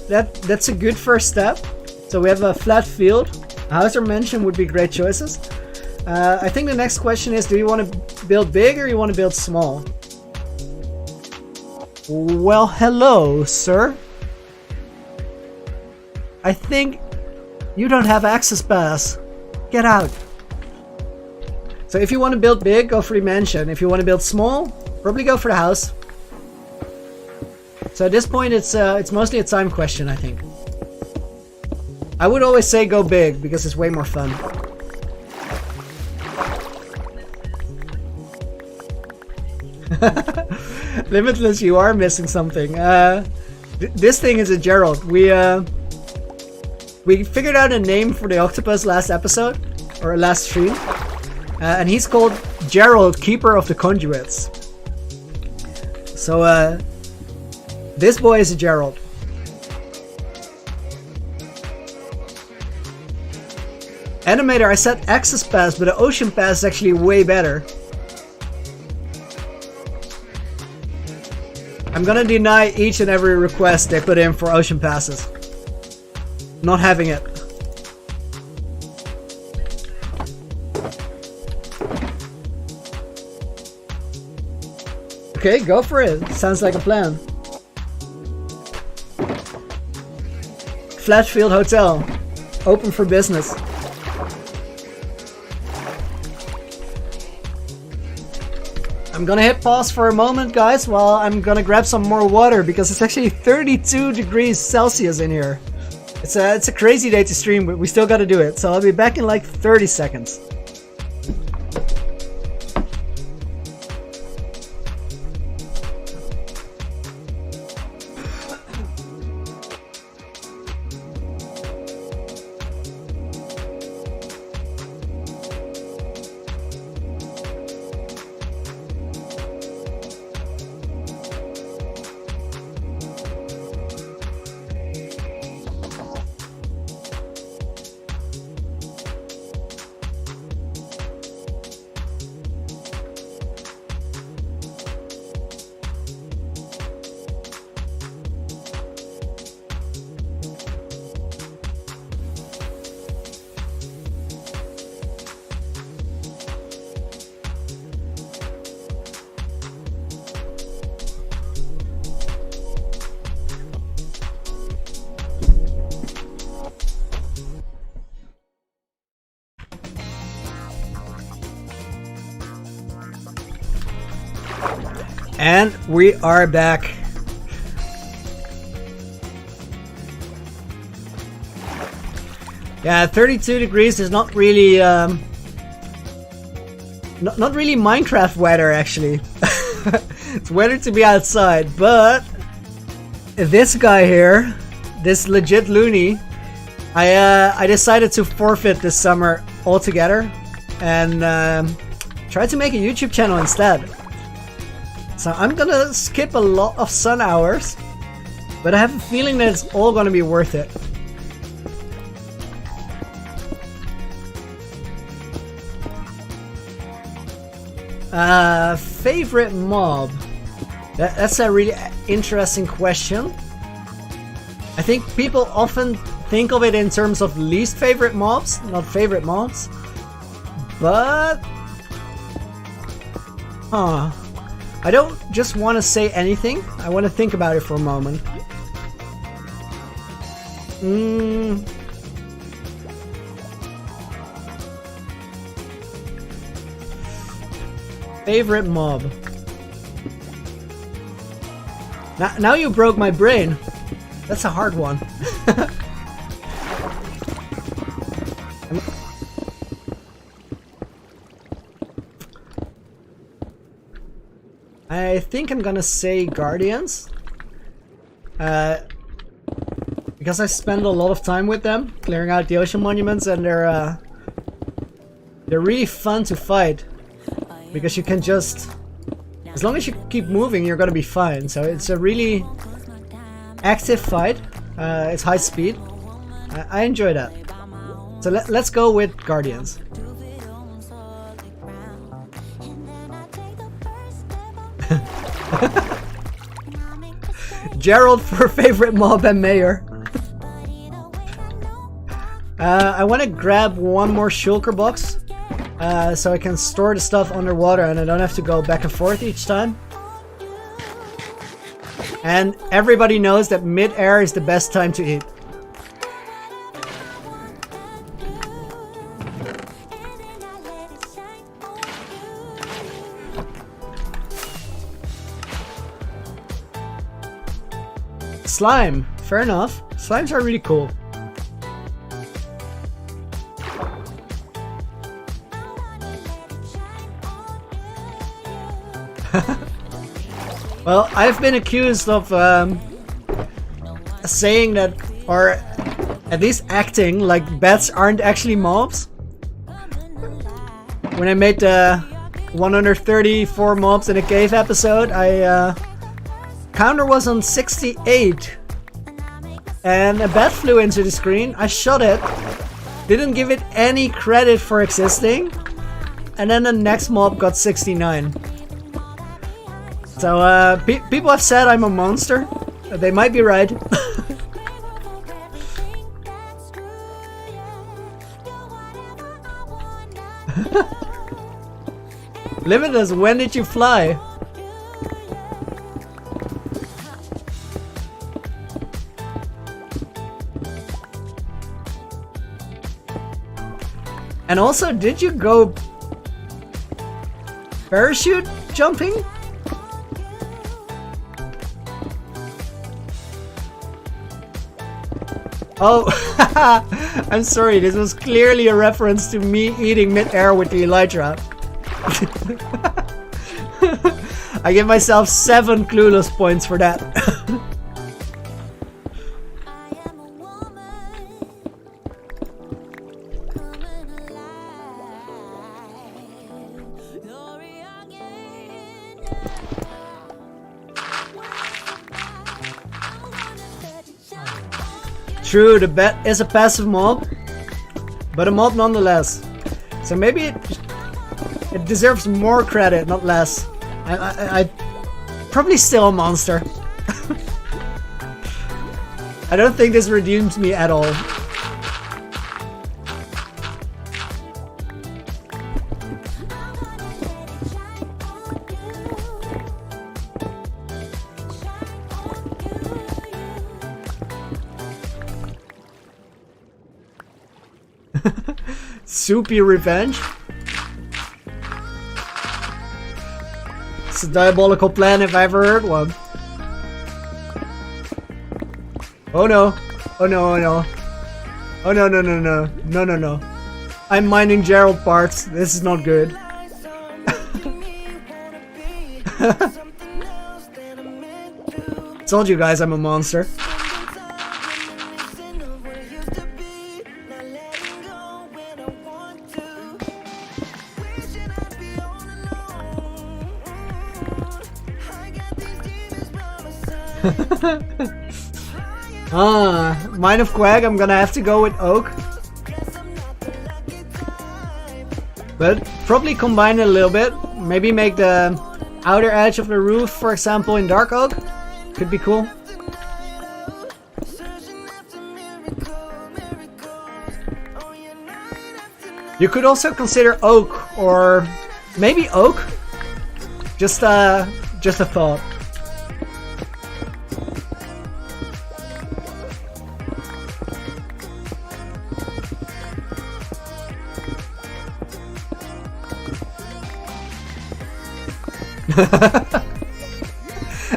Speaker 1: That's a good first step. So we have a flat field. A house or mansion would be great choices. I think the next question is, do you want to build big or you want to build small? Well, hello, sir. I think you don't have access pass. Get out. So if you want to build big, go for the mansion. If you want to build small, probably go for the house. So at this point, it's mostly a time question, I think. I would always say go big because it's way more fun. Limitless, you are missing something. This thing is a Gerald. We figured out a name for the octopus last episode, or last stream, and he's called Gerald, Keeper of the Conduits. So this boy is a Gerald. Animator, I said access pass, but the ocean pass is actually way better. I'm gonna deny each and every request they put in for ocean passes. Not having it. Okay, go for it. Sounds like a plan. Flatfield Hotel. Open for business. I'm gonna hit pause for a moment, guys, while I'm gonna grab some more water because it's actually 32 degrees Celsius in here. It's a crazy day to stream, but we still gotta do it. So I'll be back in like 30 seconds. And we are back. Yeah, 32 degrees is not really not really Minecraft weather actually. It's weather to be outside, but this guy here, this legit Loony, I decided to forfeit this summer altogether and try to make a YouTube channel instead. So I'm gonna skip a lot of sun hours, but I have a feeling that it's all gonna be worth it. Favorite mob? That's a really interesting question. I think people often think of it in terms of least favorite mobs, not favorite mobs. But I don't just want to say anything. I want to think about it for a moment. Favorite mob. Now you broke my brain. That's a hard one. I think I'm gonna say Guardians. Because I spend a lot of time with them, clearing out the ocean monuments, and they're really fun to fight. Because you can just, as long as you keep moving, you're gonna be fine. So it's a really active fight. It's high speed. I enjoy that. So let's go with Guardians. Gerald for favorite mob and mayor. I want to grab one more shulker box. So I can store the stuff underwater and I don't have to go back and forth each time. And everybody knows that mid-air is the best time to eat. Slime, fair enough. Slimes are really cool. Well, I've been accused of saying that, or at least acting like bats aren't actually mobs. When I made the 134 mobs in a cave episode, counter was on 68 and a bat flew into the screen. I shot it, didn't give it any credit for existing, and then the next mob got 69. So people have said I'm a monster. They might be right. Limitless, when did you fly? And also, did you go parachute jumping? Oh, I'm sorry, this was clearly a reference to me eating mid-air with the elytra. I give myself 7 clueless points for that. True, the bat is a passive mob, but a mob nonetheless. So maybe it deserves more credit, not less. I probably still a monster. I don't think this redeems me at all. Soupy revenge. That's a diabolical plan if I ever heard one. Oh no. Oh no, oh no. Oh no, no, no, no. No, no, no. I'm mining Gerald parts. This is not good. Told you guys I'm a monster. Mine of Quag, I'm gonna have to go with oak. But probably combine it a little bit. Maybe make the outer edge of the roof, for example, in dark oak. Could be cool. You could also consider oak, or maybe oak. Just a thought.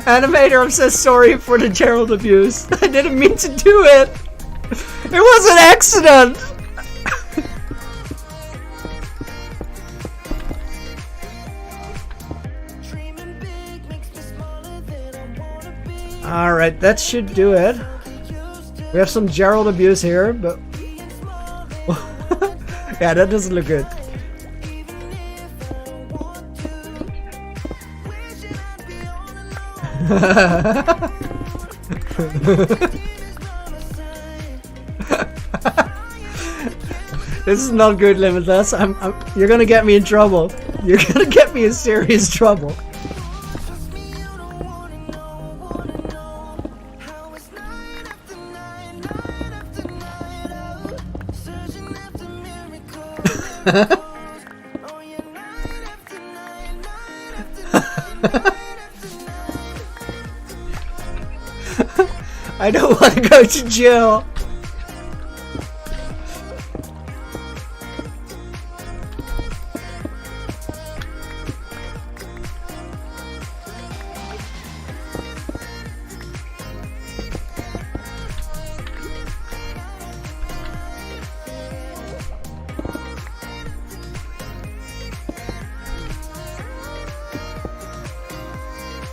Speaker 1: Animator, I'm so sorry for the Gerald abuse. I didn't mean to do it. It was an accident. Alright, that should do it. We have some Gerald abuse here, but... yeah, that doesn't look good. This is not good, Limitless. You're gonna get me in trouble. You're gonna get me in serious trouble. I don't want to go to jail.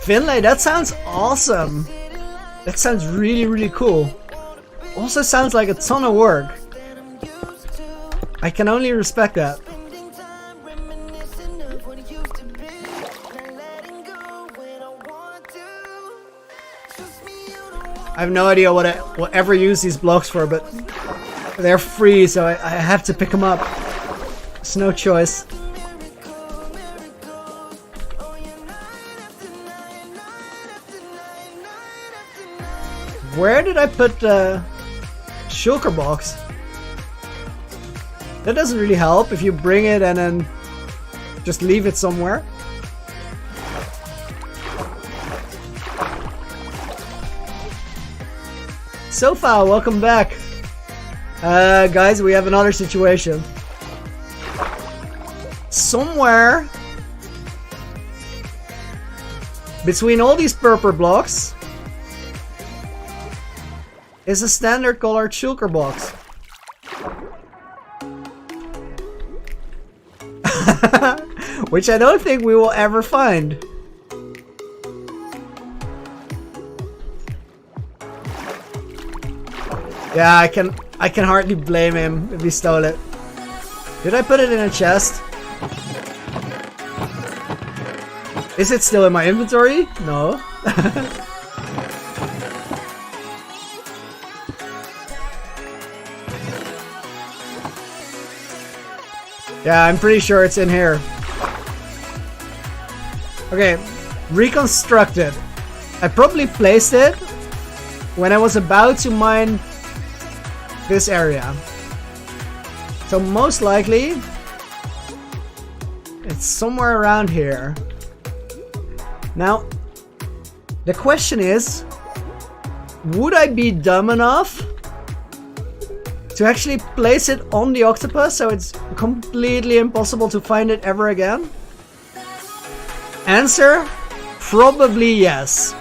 Speaker 1: Finlay, that sounds awesome. That sounds really, really cool. Also sounds like a ton of work. I can only respect that. I have no idea what I will ever use these blocks for, but they're free, so I have to pick them up. There's no choice. Where did I put the shulker box? That doesn't really help if you bring it and then just leave it somewhere. Sofa, welcome back. Guys, we have another situation. Somewhere between all these purple blocks is a standard colored shulker box. Which I don't think we will ever find. Yeah, I can hardly blame him if he stole it. Did I put it in a chest? Is it still in my inventory? No. Yeah, I'm pretty sure it's in here. Okay, reconstructed. I probably placed it when I was about to mine this area. So most likely, it's somewhere around here. Now, the question is, would I be dumb enough to actually place it on the octopus so it's completely impossible to find it ever again? Answer, Probably yes.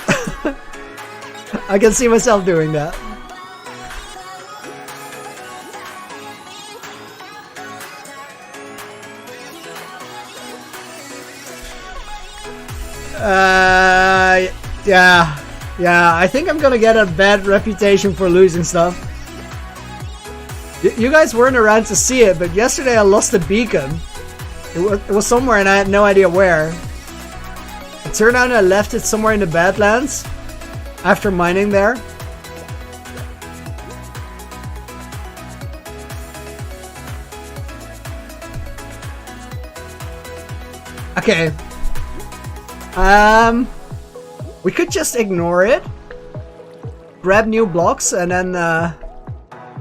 Speaker 1: I can see myself doing that. Yeah, I think I'm gonna get a bad reputation for losing stuff. You guys weren't around to see it, but yesterday I lost a beacon. It was somewhere and I had no idea where. It turned out I left it somewhere in the Badlands after mining there. Okay. We could just ignore it, grab new blocks, and then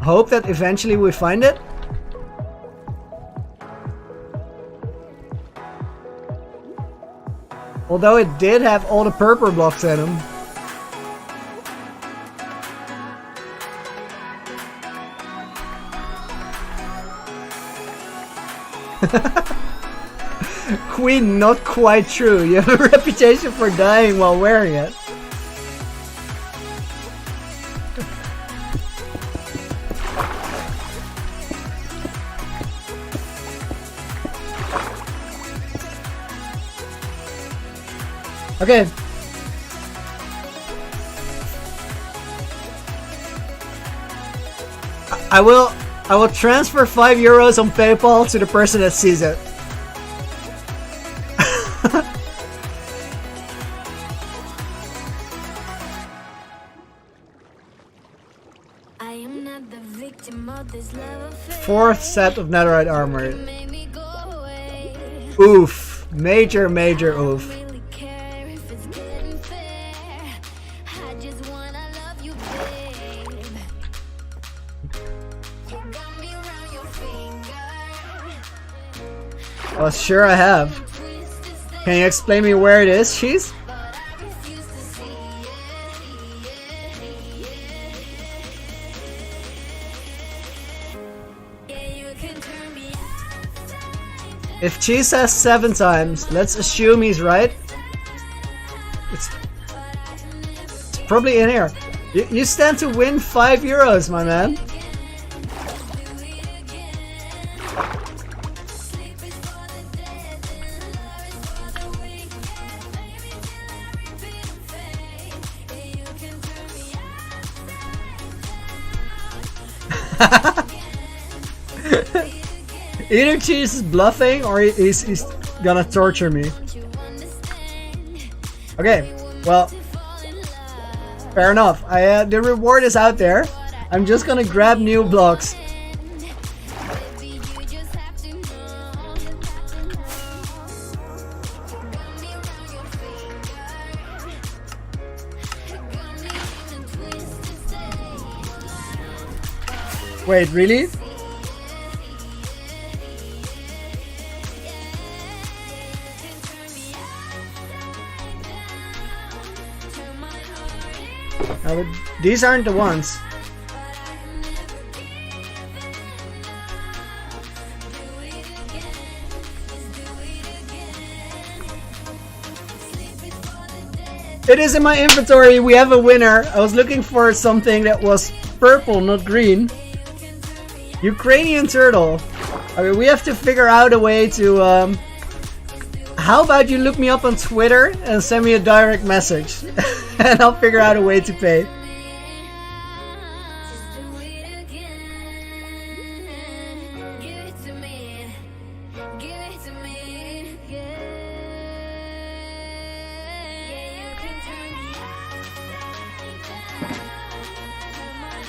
Speaker 1: hope that eventually we find it. Although it did have all the purple blocks in them. Queen, not quite true. You have a reputation for dying while wearing it. Okay. I will transfer €5 on PayPal to the person that sees it. Fourth set of netherite armor. Oof. Major oof. Well, sure I have. Can you explain me where it is, Cheese? If Cheese says 7 times, let's assume he's right. It's probably in here. You stand to win €5, my man. Either Cheese is bluffing or he's gonna torture me. Okay, well, fair enough. The reward is out there. I'm just gonna grab new blocks. Wait, really? No, these aren't the ones. It is in my inventory. We have a winner. I was looking for something that was purple, not green. Ukrainian turtle. I mean, we have to figure out a way to... how about you look me up on Twitter and send me a direct message? And I'll figure out a way to pay.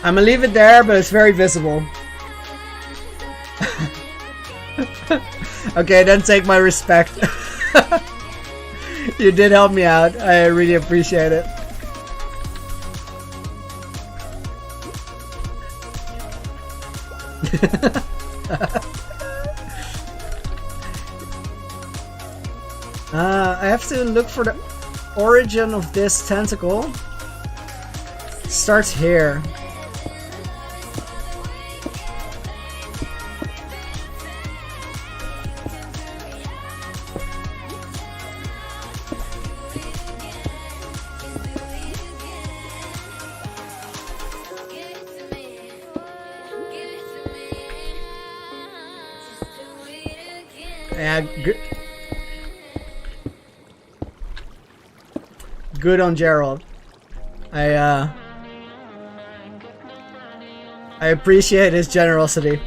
Speaker 1: I'm gonna leave it there, but it's very visible. Okay, then take my respect. You did help me out. I really appreciate it. I have to look for the origin of this tentacle. It starts here. Yeah, good on Gerald. I appreciate his generosity.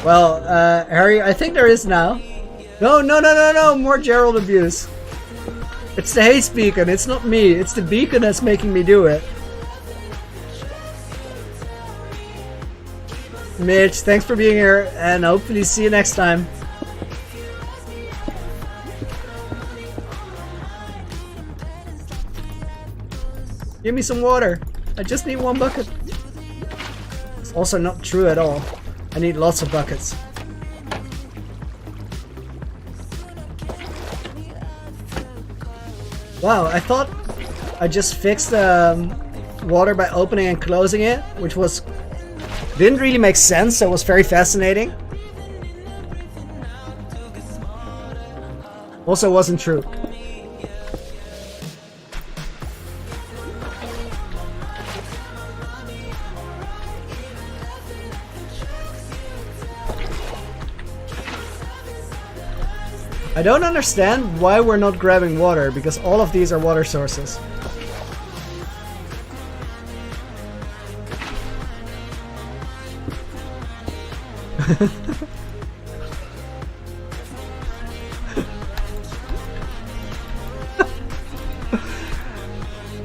Speaker 1: Well, Harry, I think there is now. No, more Gerald abuse. It's the haste beacon, it's not me. It's the beacon that's making me do it. Mitch, thanks for being here, and hopefully see you next time. Give me some water. I just need 1 bucket. It's also not true at all. I need lots of buckets. Wow, I thought I just fixed the water by opening and closing it, which didn't really make sense, so it was very fascinating. Also wasn't true. I don't understand why we're not grabbing water, because all of these are water sources.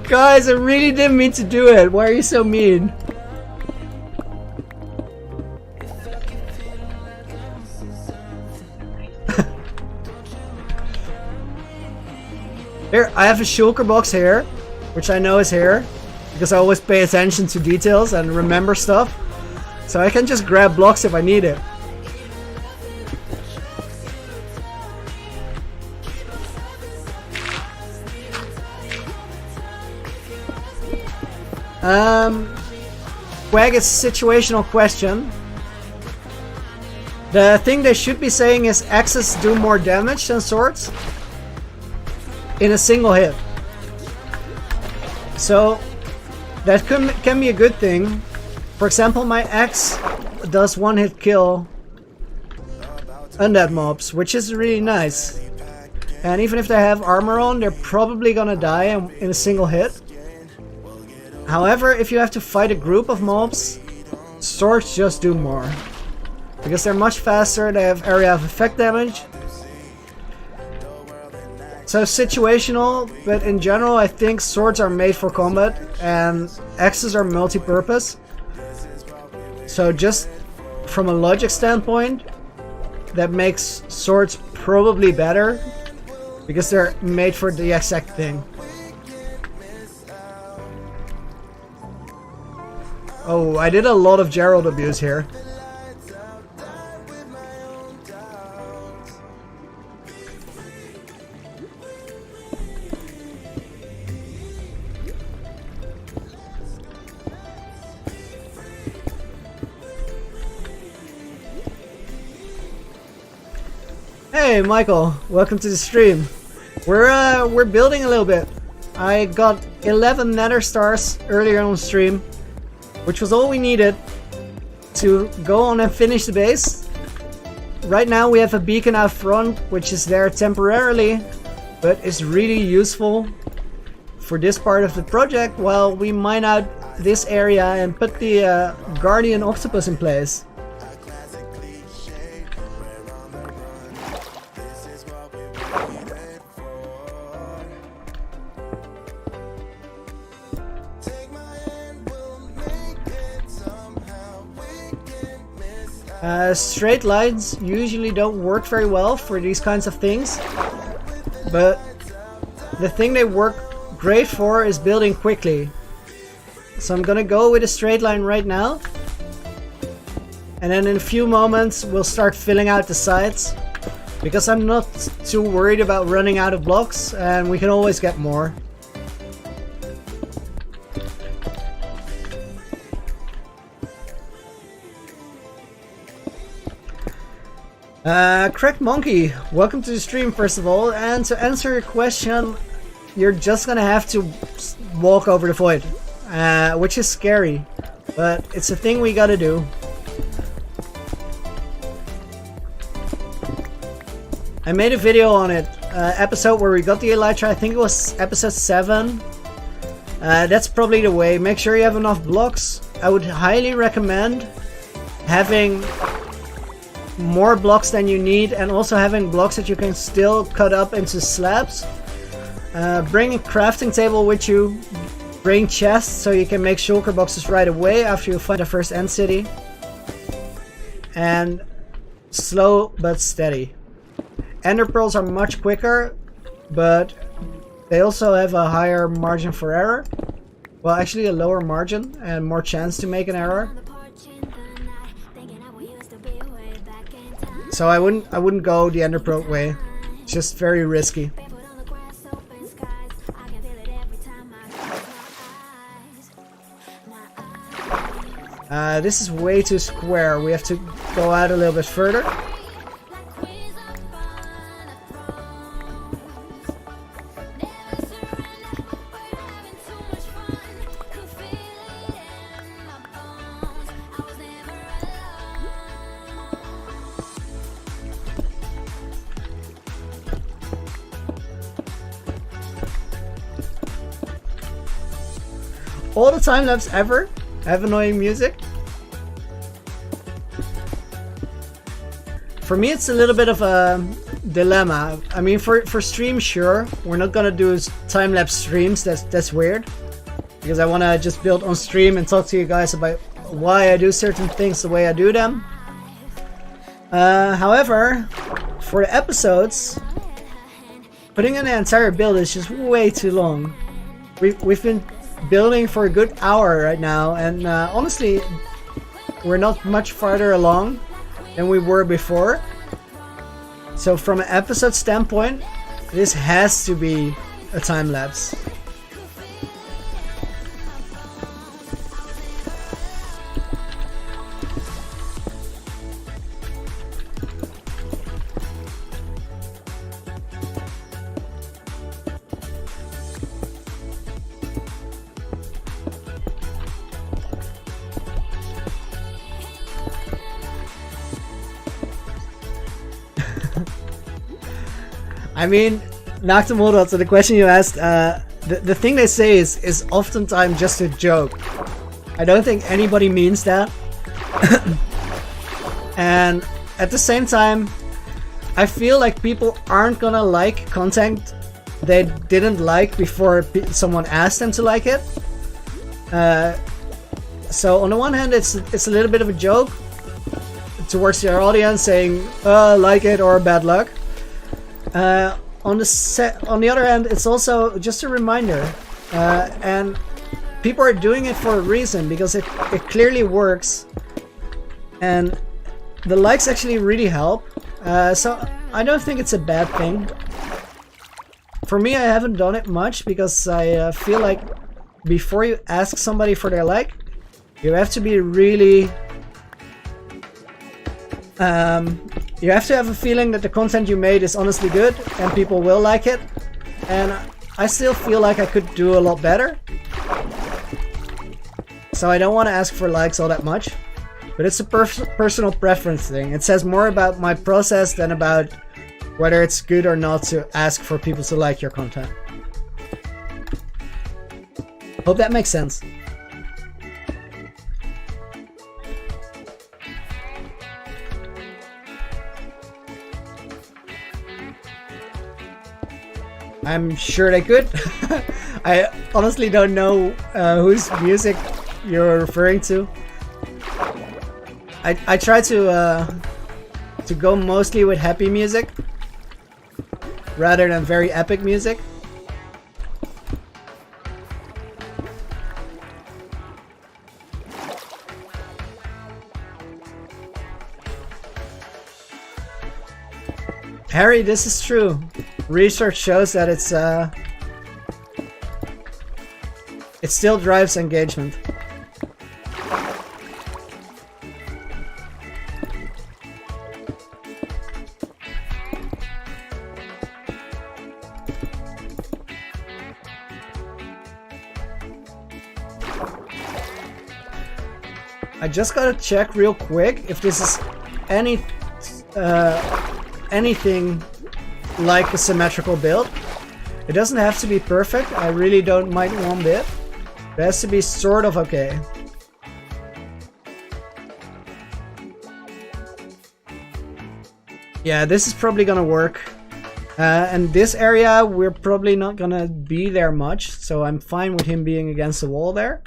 Speaker 1: Guys, I really didn't mean to do it. Why are you so mean? Here, I have a shulker box here, which I know is here, because I always pay attention to details and remember stuff. So I can just grab blocks if I need it. Quag is a situational question. The thing they should be saying is axes do more damage than swords in a single hit. So that can be a good thing. For example, my axe does 1-hit kill undead mobs, which is really nice. And even if they have armor on, they're probably gonna die in a single hit. However, if you have to fight a group of mobs, swords just do more. Because they're much faster, they have area of effect damage. So situational, but in general I think swords are made for combat and axes are multi-purpose. So just from a logic standpoint, that makes swords probably better, because they're made for the exact thing. Oh, I did a lot of Gerald abuse here. Hey Michael, welcome to the stream. We're building a little bit. I got 11 nether stars earlier on stream, which was all we needed to go on and finish the base. Right now we have a beacon out front, which is there temporarily, but is really useful for this part of the project while we mine out this area and put the guardian octopus in place. Straight lines usually don't work very well for these kinds of things, but the thing they work great for is building quickly. So I'm gonna go with a straight line right now, and then in a few moments we'll start filling out the sides because I'm not too worried about running out of blocks, and we can always get more. Cracked Monkey, welcome to the stream first of all, and to answer your question, you're just gonna have to walk over the void, which is scary, but it's a thing we gotta do. I made a video on it, episode where we got the elytra, I think it was episode 7. That's probably the way. Make sure you have enough blocks. I would highly recommend having more blocks than you need, and also having blocks that you can still cut up into slabs. Bring a crafting table with you. Bring chests so you can make shulker boxes right away after you find the first end city. And slow but steady. Ender pearls are much quicker, but they also have a higher margin for error. Well, actually a lower margin and more chance to make an error. So I wouldn't go the ender pearl way. It's just very risky. This is way too square. We have to go out a little bit further. All the time lapse ever have annoying music. For me, it's a little bit of a dilemma. I mean, for stream, sure, we're not gonna do time lapse streams. That's weird, because I want to just build on stream and talk to you guys about why I do certain things the way I do them. However, for the episodes, putting in an entire build is just way too long. We've been building for a good hour right now, and honestly, we're not much farther along than we were before. So from an episode standpoint, this has to be a time lapse. I mean, Noctamodal, to the question you asked, the thing they say is oftentimes just a joke. I don't think anybody means that. And at the same time, I feel like people aren't gonna like content they didn't like before someone asked them to like it. So on the one hand, it's a little bit of a joke towards your audience, saying like it or bad luck. On the other hand, it's also just a reminder, and people are doing it for a reason, because it clearly works, and the likes actually really help. So I don't think it's a bad thing. For me, I haven't done it much because I feel like before you ask somebody for their like, you have to be really you have to have a feeling that the content you made is honestly good and people will like it. And I still feel like I could do a lot better. So I don't want to ask for likes all that much. But it's a personal preference thing. It says more about my process than about whether it's good or not to ask for people to like your content. Hope that makes sense. I'm sure they could. I honestly don't know whose music you're referring to. I try to go mostly with happy music rather than very epic music. Harry, this is true. Research shows that it still drives engagement. I just gotta check real quick if this is anything like a symmetrical build. It doesn't have to be perfect. I really don't mind one bit. It has to be sort of okay. Yeah, this is probably gonna work. And this area, we're probably not gonna be there much, so I'm fine with him being against the wall there.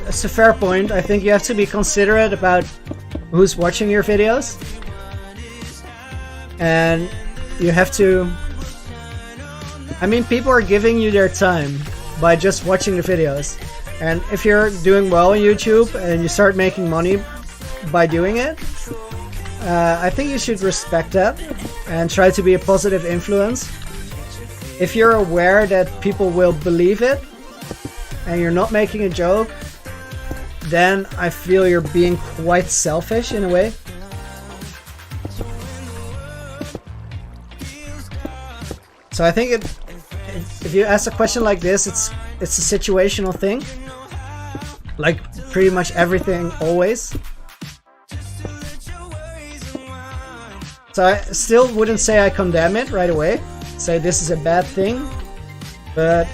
Speaker 1: It's a fair point. I think you have to be considerate about who's watching your videos. And you have to... I mean, people are giving you their time by just watching the videos. And if you're doing well on YouTube and you start making money by doing it, I think you should respect that and try to be a positive influence. If you're aware that people will believe it, and you're not making a joke, then I feel you're being quite selfish in a way. So I think if you ask a question like this, it's a situational thing, like pretty much everything always. So I still wouldn't say I condemn it right away, say this is a bad thing, but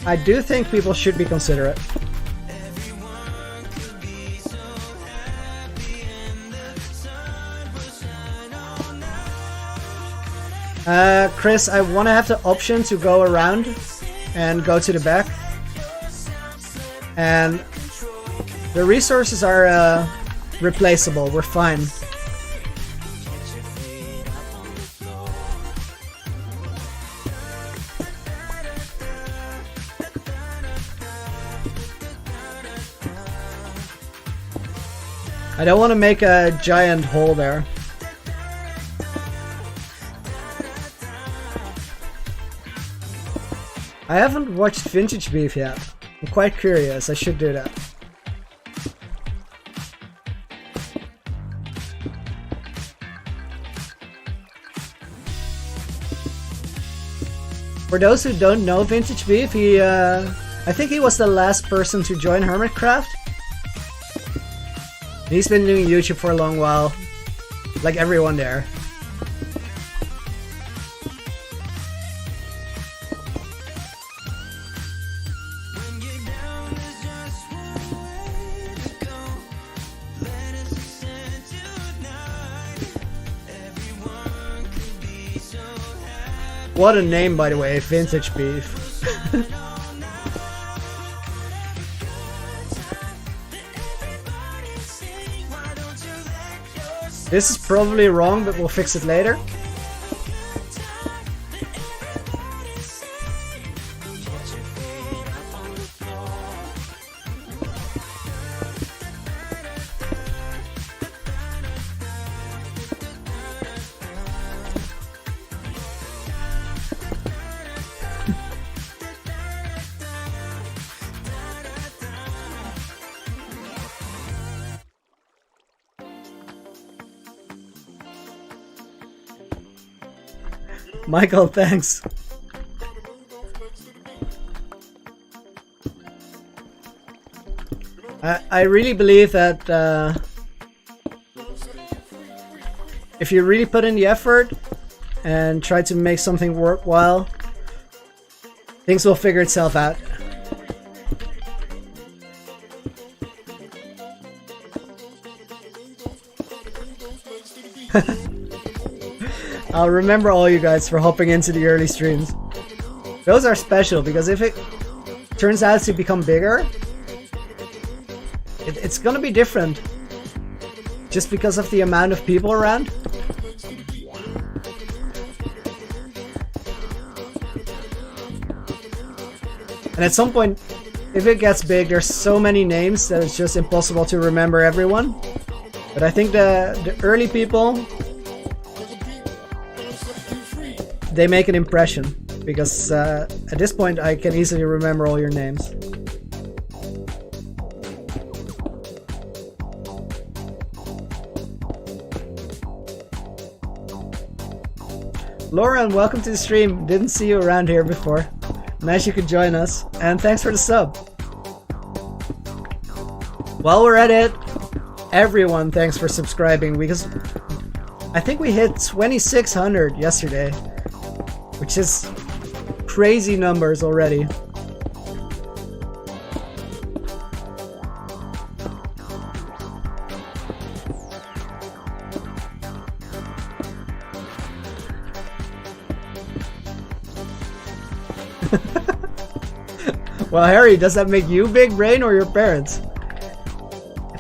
Speaker 1: I do think people should be considerate. Chris, I want to have the option to go around and go to the back. And the resources are replaceable, we're fine. I don't want to make a giant hole there. I haven't watched Vintage Beef yet. I'm quite curious. I should do that. For those who don't know Vintage Beef, I think he was the last person to join Hermitcraft. He's been doing YouTube for a long while, like everyone there. What a name, by the way, Vintage Beef. This is probably wrong, but we'll fix it later. Michael, thanks. I really believe that if you really put in the effort and try to make something worthwhile, things will figure itself out. I'll remember all you guys for hopping into the early streams. Those are special because if it turns out to become bigger, it's gonna be different. Just because of the amount of people around. And at some point, if it gets big, there's so many names that it's just impossible to remember everyone. But I think the early people, they make an impression. Because at this point, I can easily remember all your names. Lauren, welcome to the stream. Didn't see you around here before. Nice you could join us. And thanks for the sub. While we're at it, everyone thanks for subscribing because I think we hit 2,600 yesterday, which is crazy numbers already. Well, Harry, does that make you big brain or your parents?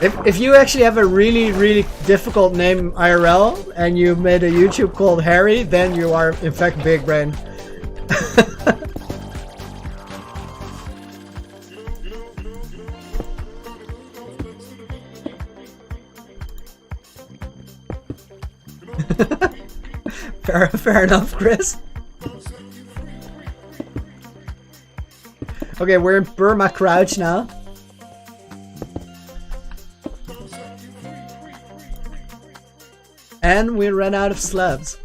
Speaker 1: If you actually have a really, really difficult name IRL and you made a YouTube called Harry, then you are in fact big brain. Fair enough, Chris. Okay, we're in Burma Crouch now. And we ran out of slabs.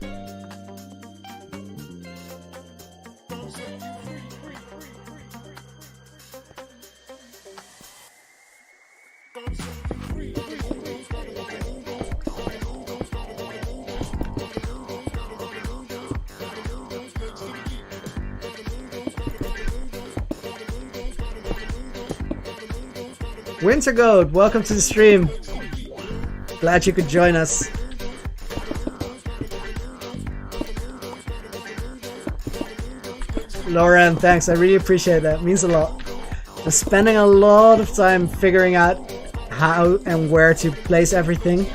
Speaker 1: Winter Goat, welcome to the stream. Glad you could join us. Lauren, thanks. I really appreciate that. It means a lot. I'm spending a lot of time figuring out how and where to place everything.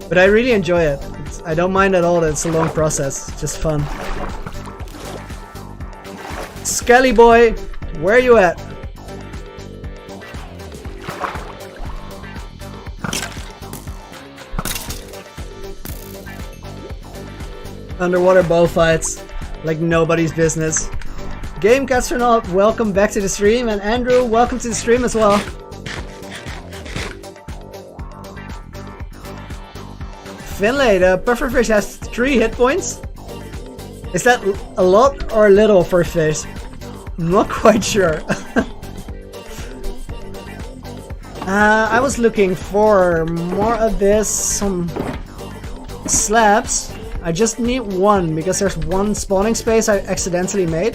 Speaker 1: But I really enjoy it. I don't mind at all that it's a long process. It's just fun. Skelly boy, where are you at? Underwater bow fights, like nobody's business. Gamecastronaut, welcome back to the stream, and Andrew, welcome to the stream as well. Finlay, the pufferfish has 3 hit points. Is that a lot or little for a fish? I'm not quite sure. I was looking for more of this, some slabs. I just need 1 because there's 1 spawning space I accidentally made.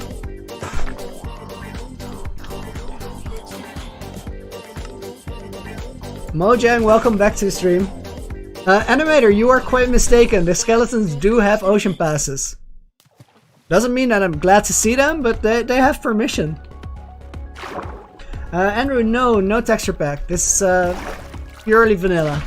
Speaker 1: Mojang, welcome back to the stream. Animator, you are quite mistaken. The skeletons do have ocean passes. Doesn't mean that I'm glad to see them, but they have permission. Andrew, no texture pack. This is purely vanilla.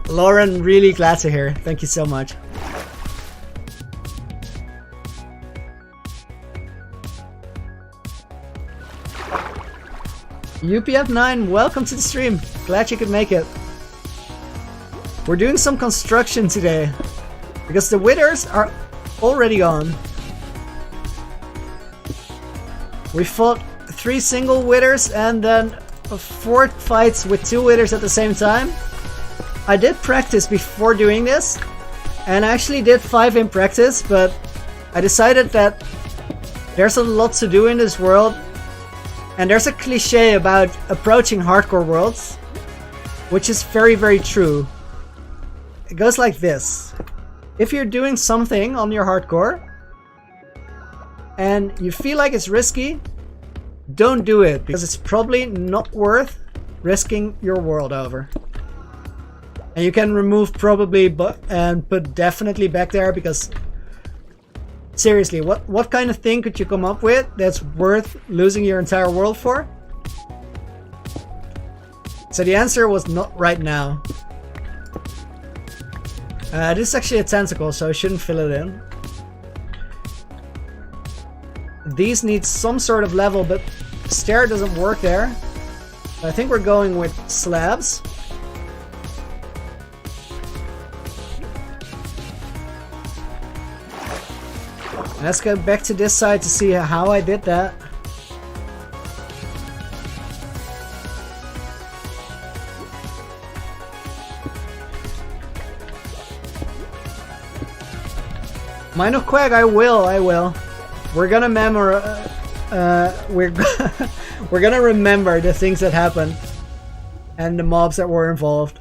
Speaker 1: Lauren, really glad to hear. Thank you so much. UPF9, welcome to the stream. Glad you could make it. We're doing some construction today because the withers are already on. We fought 3 single withers and then 4 fights with 2 withers at the same time. I did practice before doing this, and I actually did 5 in practice, but I decided that There's a lot to do in this world, and there's a cliche about approaching hardcore worlds, which is very, very true. It goes like this. If you're doing something on your hardcore, and you feel like it's risky, don't do it, because it's probably not worth risking your world over. And you can remove probably and put definitely back there, because seriously, what kind of thing could you come up with that's worth losing your entire world for? So the answer was not right now. This is actually a tentacle, so I shouldn't fill it in. These need some sort of level, but stair doesn't work there. I think we're going with slabs. Let's go back to this side to see how I did that. Mine of Quag, I will. We're gonna we're gonna remember the things that happened and the mobs that were involved.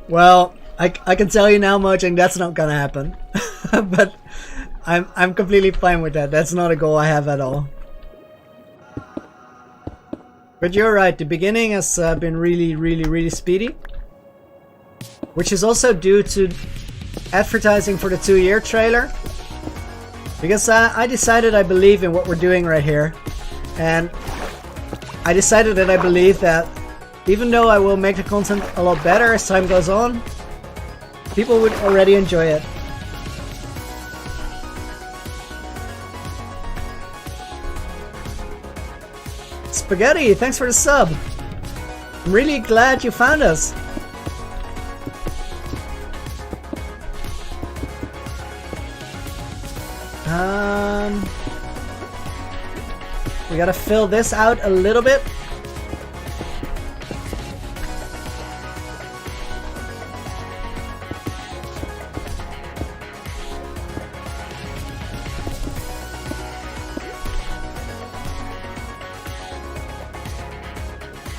Speaker 1: Well, I can tell you now, Mojang, that's not gonna happen. But I'm completely fine with that. That's not a goal I have at all. But you're right, the beginning has been really speedy. Which is also due to advertising for the 2-year trailer. Because I decided I believe in what we're doing right here. And I decided that I believe that even though I will make the content a lot better as time goes on, people would already enjoy it. Spaghetti, thanks for the sub. I'm really glad you found us. We gotta fill this out a little bit.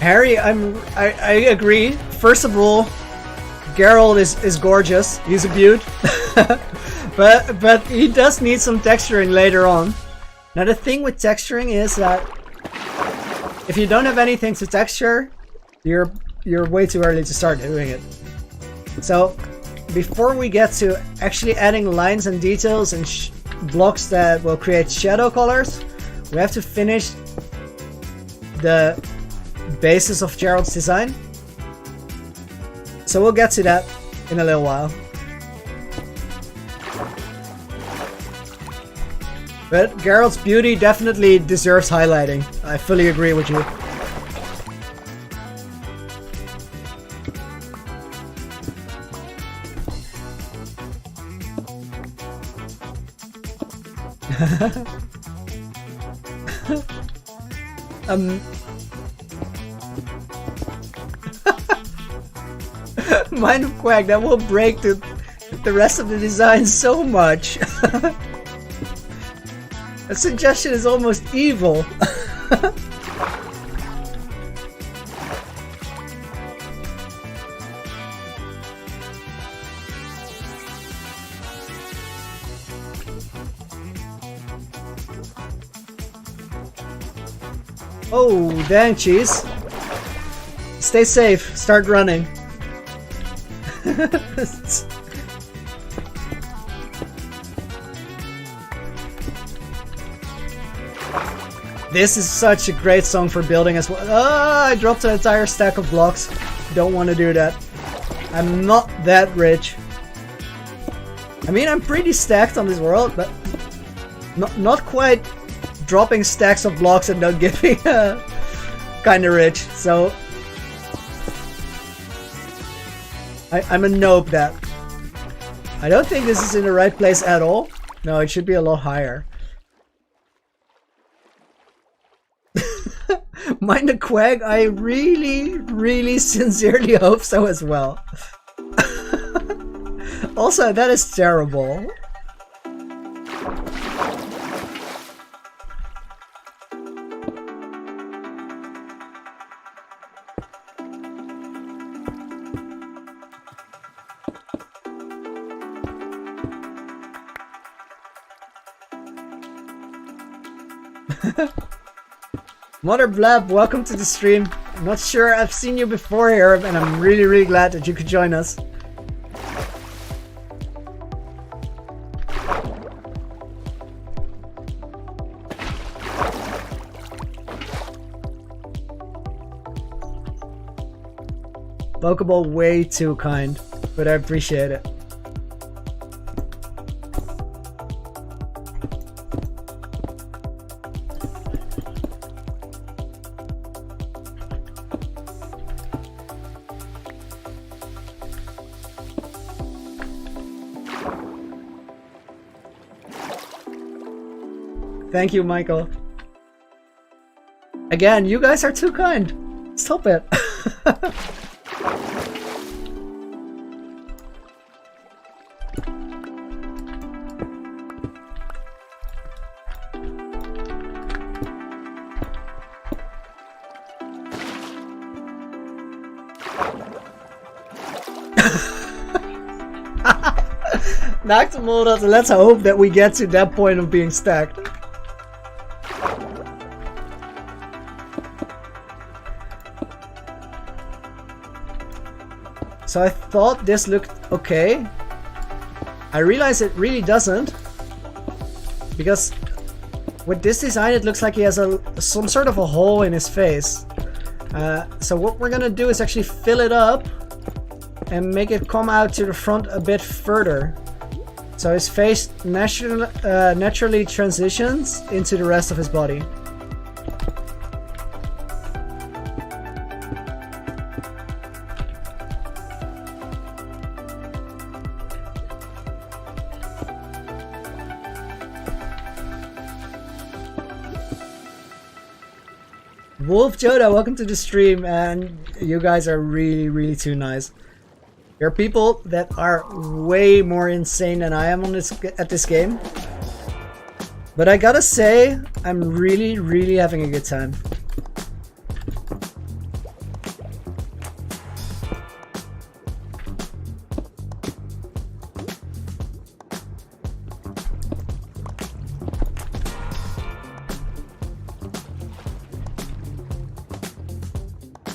Speaker 1: Harry, I agree. First of all, Geralt is gorgeous. He's a beaut. but he does need some texturing later on. Now the thing with texturing is that if you don't have anything to texture, you're way too early to start doing it. So before we get to actually adding lines and details and blocks that will create shadow colors, we have to finish the basis of Geralt's design. So we'll get to that in a little while. But Geralt's beauty definitely deserves highlighting. I fully agree with you. Mind of Quag, that will break the rest of the design so much. That suggestion is almost evil. Oh, dang cheese. Stay safe. Start running. This is such a great song for building as well. Oh, I dropped an entire stack of blocks. Don't want to do that. I'm not that rich. I mean, I'm pretty stacked on this world, but not quite dropping stacks of blocks and not giving kind of rich. So I'm a nope that. I don't think this is in the right place at all. No, it should be a lot higher. Mind the quag, I really sincerely hope so as well. Also, that is terrible. Mother Blab, welcome to the stream. I'm not sure I've seen you before here, and I'm really glad that you could join us. Pokeball way too kind, but I appreciate it. Thank you, Michael. Again, you guys are too kind. Stop it. Noctimodus, let's hope that we get to that point of being stacked. So I thought this looked okay. I realize it really doesn't, because with this design it looks like he has some sort of a hole in his face. So what we're gonna do is actually fill it up and make it come out to the front a bit further. So his face naturally transitions into the rest of his body. Wolf Joda, welcome to the stream, and you guys are really too nice. There are people that are way more insane than I am on at this game. But I gotta say, I'm really having a good time.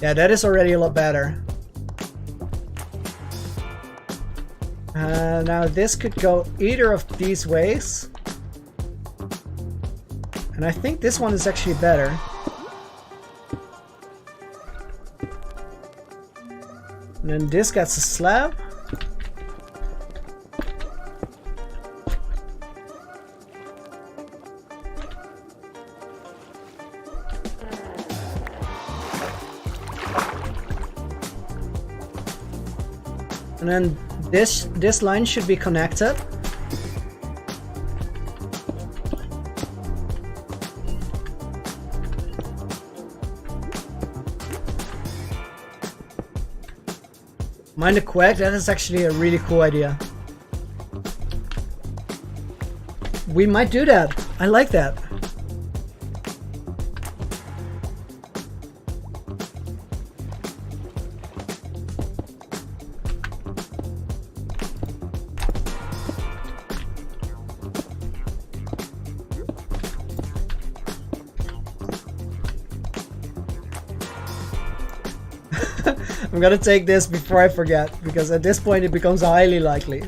Speaker 1: Yeah, that is already a lot better. Now this could go either of these ways. And I think this one is actually better. And then this gets a slab. And then this line should be connected. Mind the quack, that is actually a really cool idea. We might do that. I like that. I'm gonna take this before I forget, because at this point it becomes highly likely.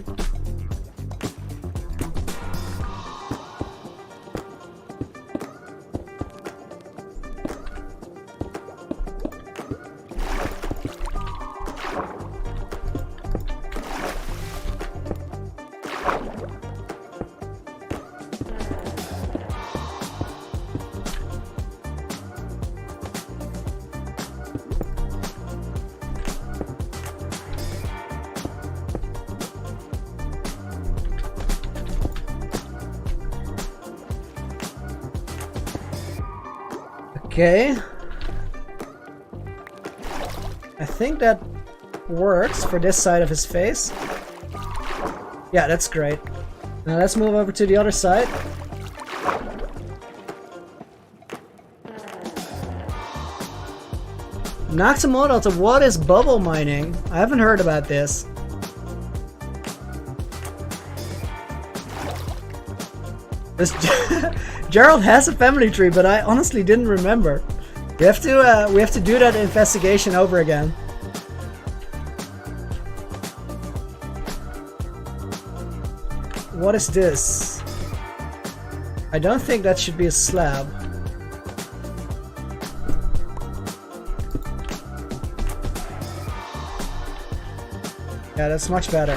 Speaker 1: Okay. I think that works for this side of his face. Yeah, that's great. Now let's move over to the other side. Naxamodota, what is bubble mining? I haven't heard about this. This Gerald has a family tree, but I honestly didn't remember. We have to do that investigation over again. What is this? I don't think that should be a slab. Yeah, that's much better.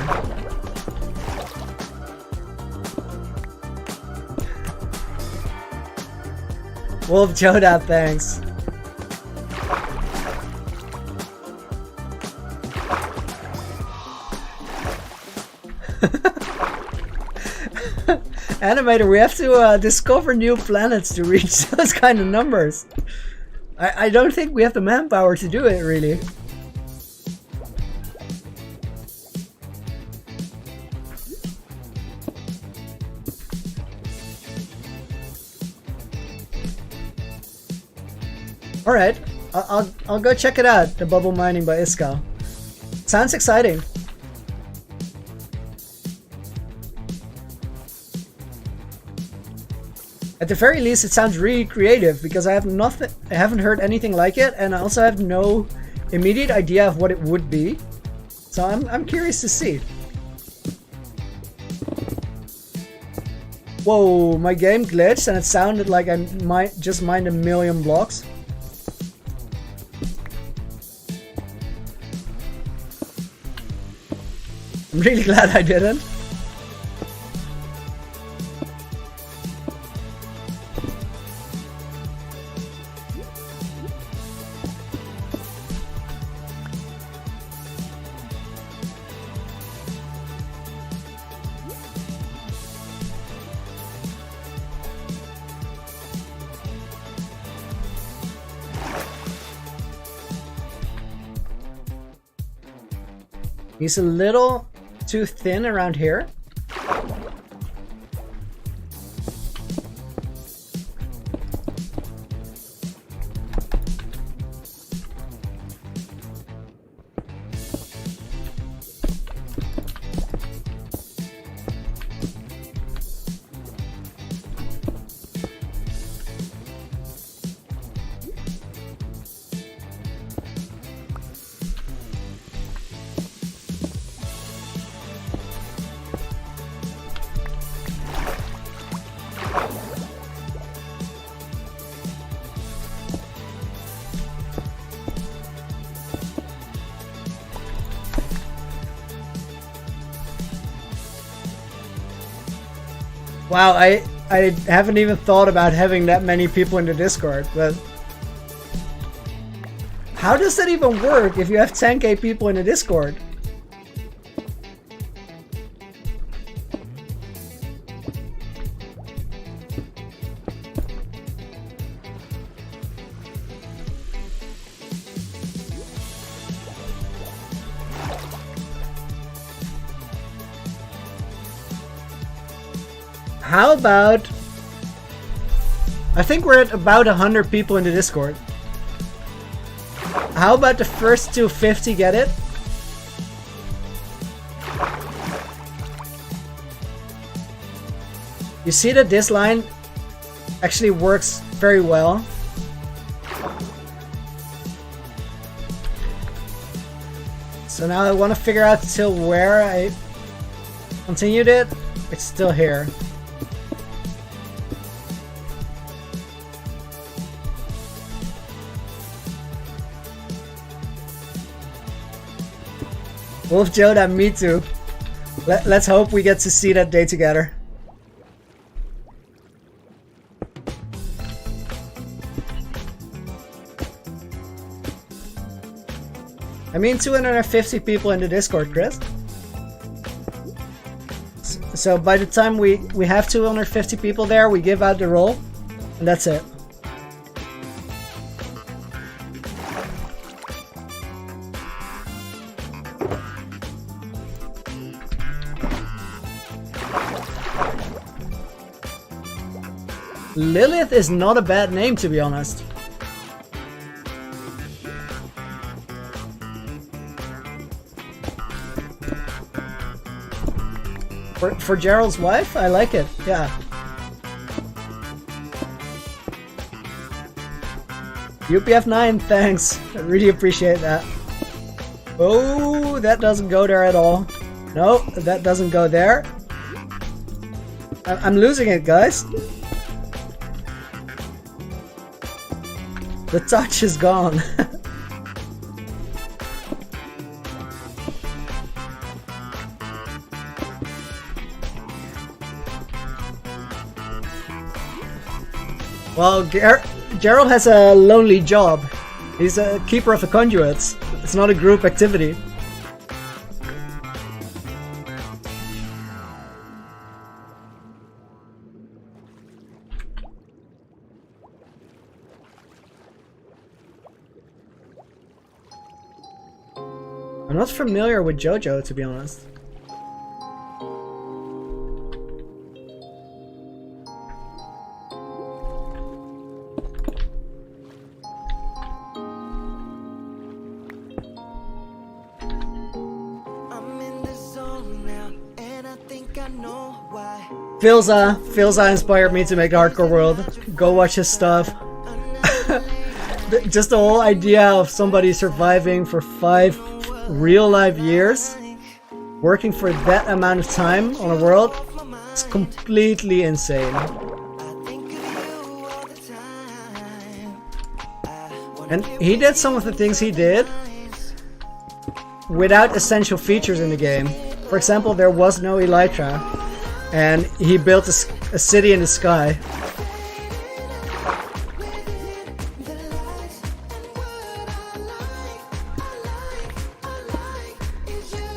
Speaker 1: Wolf Joda, thanks. Animator, we have to discover new planets to reach those kind of numbers. I don't think we have the manpower to do it, really. Alright, I'll go check it out, the bubble mining by Iskal. Sounds exciting. At the very least, it sounds really creative because I haven't heard anything like it, and I also have no immediate idea of what it would be. So I'm curious to see. Whoa, my game glitched and it sounded like I might just mined a million blocks. I'm really glad I didn't. He's a little too thin around here. Wow, I haven't even thought about having that many people in the Discord, but how does that even work if you have 10k people in the Discord? How about... I think we're at about 100 people in the Discord. How about the first 250 get it? You see that this line actually works very well. So now I want to figure out till where I continued it. It's still here. Wolf Joda, me too. Let's hope we get to see that day together. I mean 250 people in the Discord, Chris. So by the time we have 250 people there, we give out the role, and that's it. Lilith is not a bad name, to be honest. For Gerald's wife? I like it, yeah. UPF9, thanks. I really appreciate that. Oh, that doesn't go there at all. No, that doesn't go there. I'm losing it, guys. The touch is gone. Well, Gerald has a lonely job. He's a keeper of the conduits. It's not a group activity. I'm not familiar with JoJo, to be honest. Philza inspired me to make Hardcore World. Go watch his stuff. Just the whole idea of somebody surviving for 5 real-life years, working for that amount of time on a world, is completely insane. And he did some of the things he did without essential features in the game. For example, there was no Elytra, and he built a city in the sky.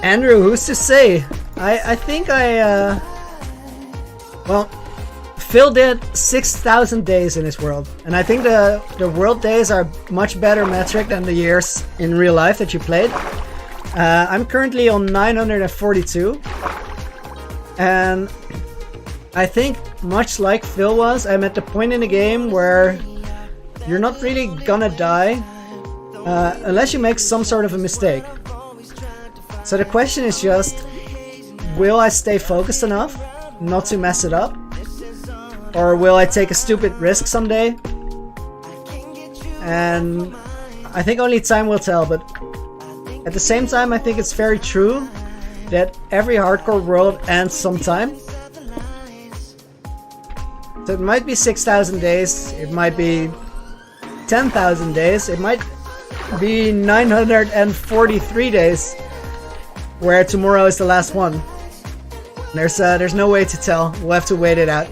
Speaker 1: Andrew, who's to say? I think well, Phil did 6,000 days in his world, and I think the world days are much better metric than the years in real life that you played. I'm currently on 942, and I think much like Phil was, I'm at the point in the game where you're not really gonna die unless you make some sort of a mistake. So the question is just, will I stay focused enough not to mess it up? Or will I take a stupid risk someday? And I think only time will tell, but at the same time I think it's very true that every hardcore world ends sometime. So it might be 6,000 days, it might be 10,000 days, it might be 943 days, where tomorrow is the last one. There's no way to tell. We'll have to wait it out.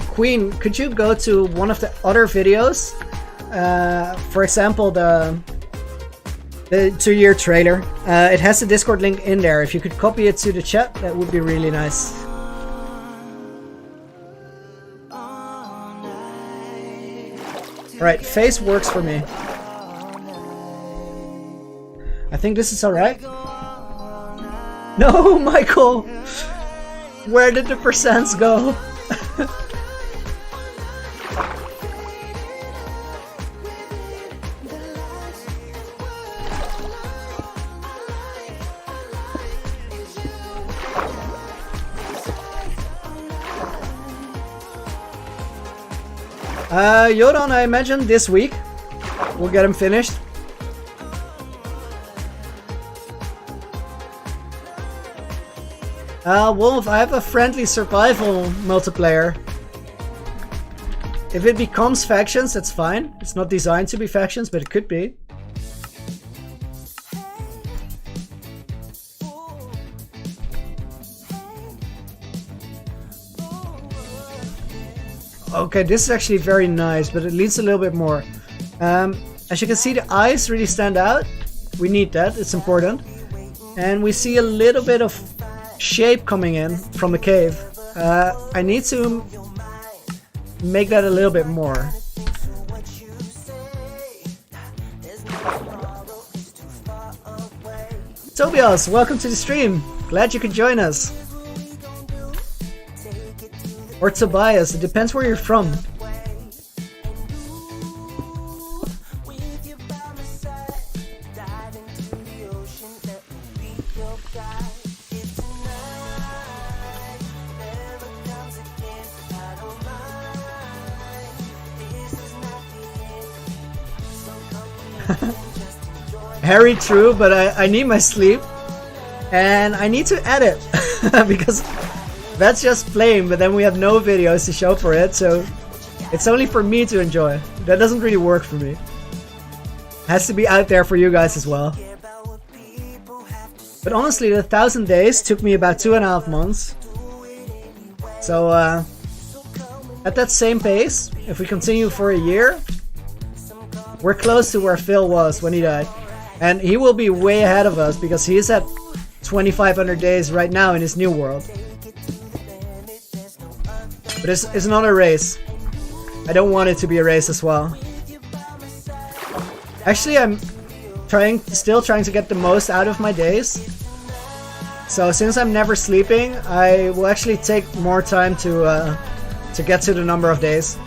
Speaker 1: Queen, could you go to one of the other videos? For example, the 2-year trailer. It has the Discord link in there. If you could copy it to the chat, that would be really nice. Right, face works for me. I think this is alright. No, Michael! Where did the percents go? Yodon, I imagine this week we'll get him finished. Wolf, I have a friendly survival multiplayer. If it becomes factions, that's fine. It's not designed to be factions, but it could be. Okay, this is actually very nice, but it needs a little bit more. As you can see, the eyes really stand out. We need that, it's important. And we see a little bit of shape coming in from the cave. I need to make that a little bit more. Tobias, welcome to the stream. Glad you could join us. Or Tobias, it depends where you're from. Very true, but I need my sleep and I need to edit because that's just playing, but then we have no videos to show for it, so it's only for me to enjoy. That doesn't really work for me. Has to be out there for you guys as well. But honestly, the 1,000 days took me about 2.5 months. So at that same pace, if we continue for a year, we're close to where Phil was when he died. And he will be way ahead of us because he's at 2,500 days right now in his new world. But it's not a race. I don't want it to be a race as well. Actually, I'm still trying to get the most out of my days. So since I'm never sleeping, I will actually take more time to get to the number of days.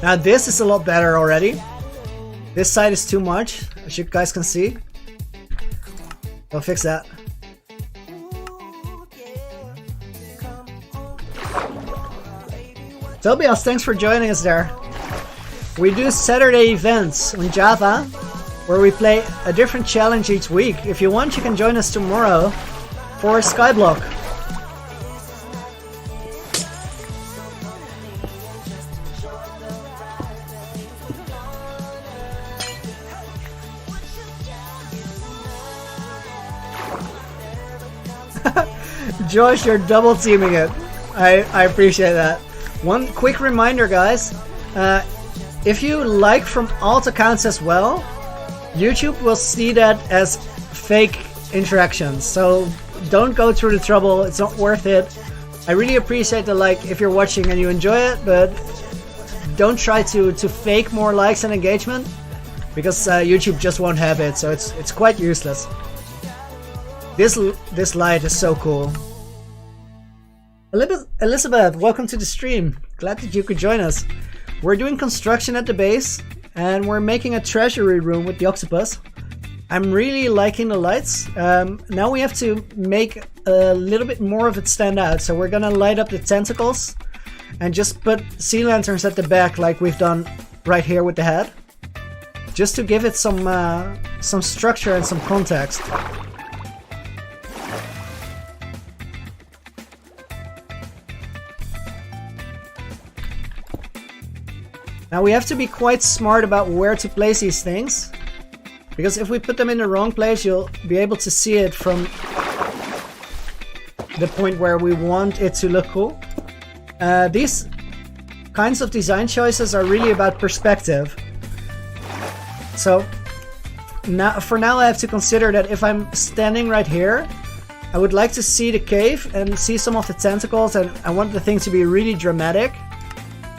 Speaker 1: Now this is a lot better already. This side is too much, as you guys can see. I'll fix that. Tobias, thanks for joining us there. We do Saturday events on Java, where we play a different challenge each week. If you want, you can join us tomorrow for Skyblock. Josh, you're double teaming it. I appreciate that. One quick reminder, guys. If you like from alt accounts as well, YouTube will see that as fake interactions. So don't go through the trouble. It's not worth it. I really appreciate the like if you're watching and you enjoy it, but don't try to fake more likes and engagement because YouTube just won't have it. So it's quite useless. This light is so cool. Elizabeth, welcome to the stream. Glad that you could join us. We're doing construction at the base, and we're making a treasury room with the octopus. I'm really liking the lights. Now we have to make a little bit more of it stand out, so we're gonna light up the tentacles and just put sea lanterns at the back like we've done right here with the head, just to give it some structure and some context. Now we have to be quite smart about where to place these things, because if we put them in the wrong place, you'll be able to see it from the point where we want it to look cool. These kinds of design choices are really about perspective. So for now I have to consider that if I'm standing right here, I would like to see the cave and see some of the tentacles, and I want the thing to be really dramatic.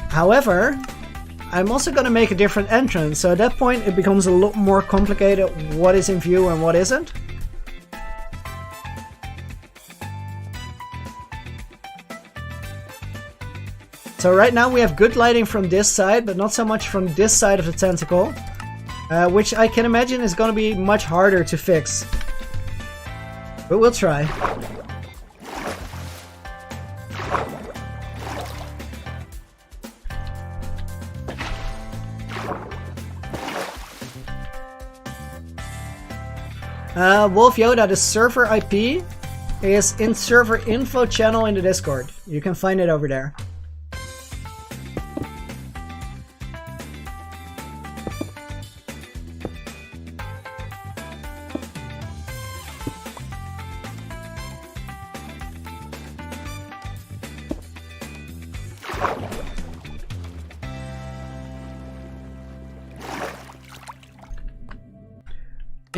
Speaker 1: However, I'm also going to make a different entrance, so at that point it becomes a lot more complicated what is in view and what isn't. So right now we have good lighting from this side, but not so much from this side of the tentacle, which I can imagine is going to be much harder to fix. But we'll try. Wolf Yoda, the server IP is in server info channel in the Discord. You can find it over there.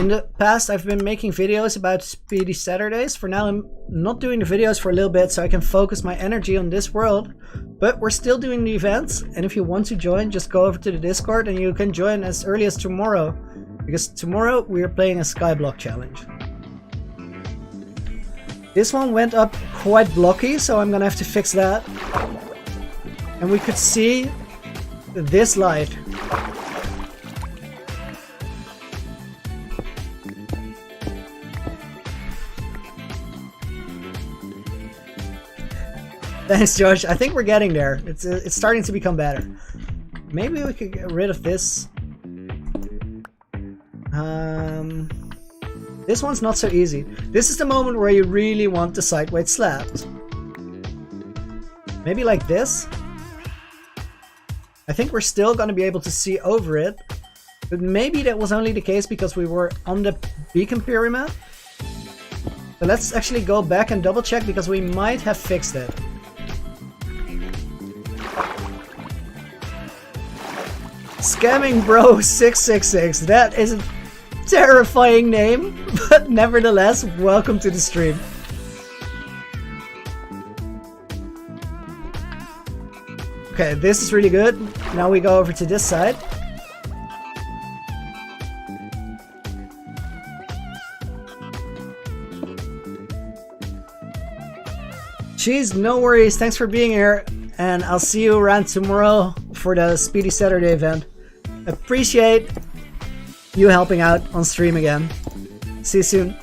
Speaker 1: In the past, I've been making videos about Speedy Saturdays. For now, I'm not doing the videos for a little bit so I can focus my energy on this world. But we're still doing the events, and if you want to join, just go over to the Discord and you can join as early as tomorrow. Because tomorrow we are playing a Skyblock challenge. This one went up quite blocky, so I'm gonna have to fix that. And we could see this light. Thanks, Josh. I think we're getting there. It's starting to become better. Maybe we could get rid of this. This one's not so easy. This is the moment where you really want the side weight slabs. Maybe like this. I think we're still going to be able to see over it. But maybe that was only the case because we were on the beacon pyramid. But let's actually go back and double check because we might have fixed it. Scamming Bro 666. That is a terrifying name, but nevertheless, welcome to the stream. Okay, this is really good. Now we go over to this side. Jeez, no worries. Thanks for being here, and I'll see you around tomorrow for the Speedy Saturday event. Appreciate you helping out on stream again. See you soon.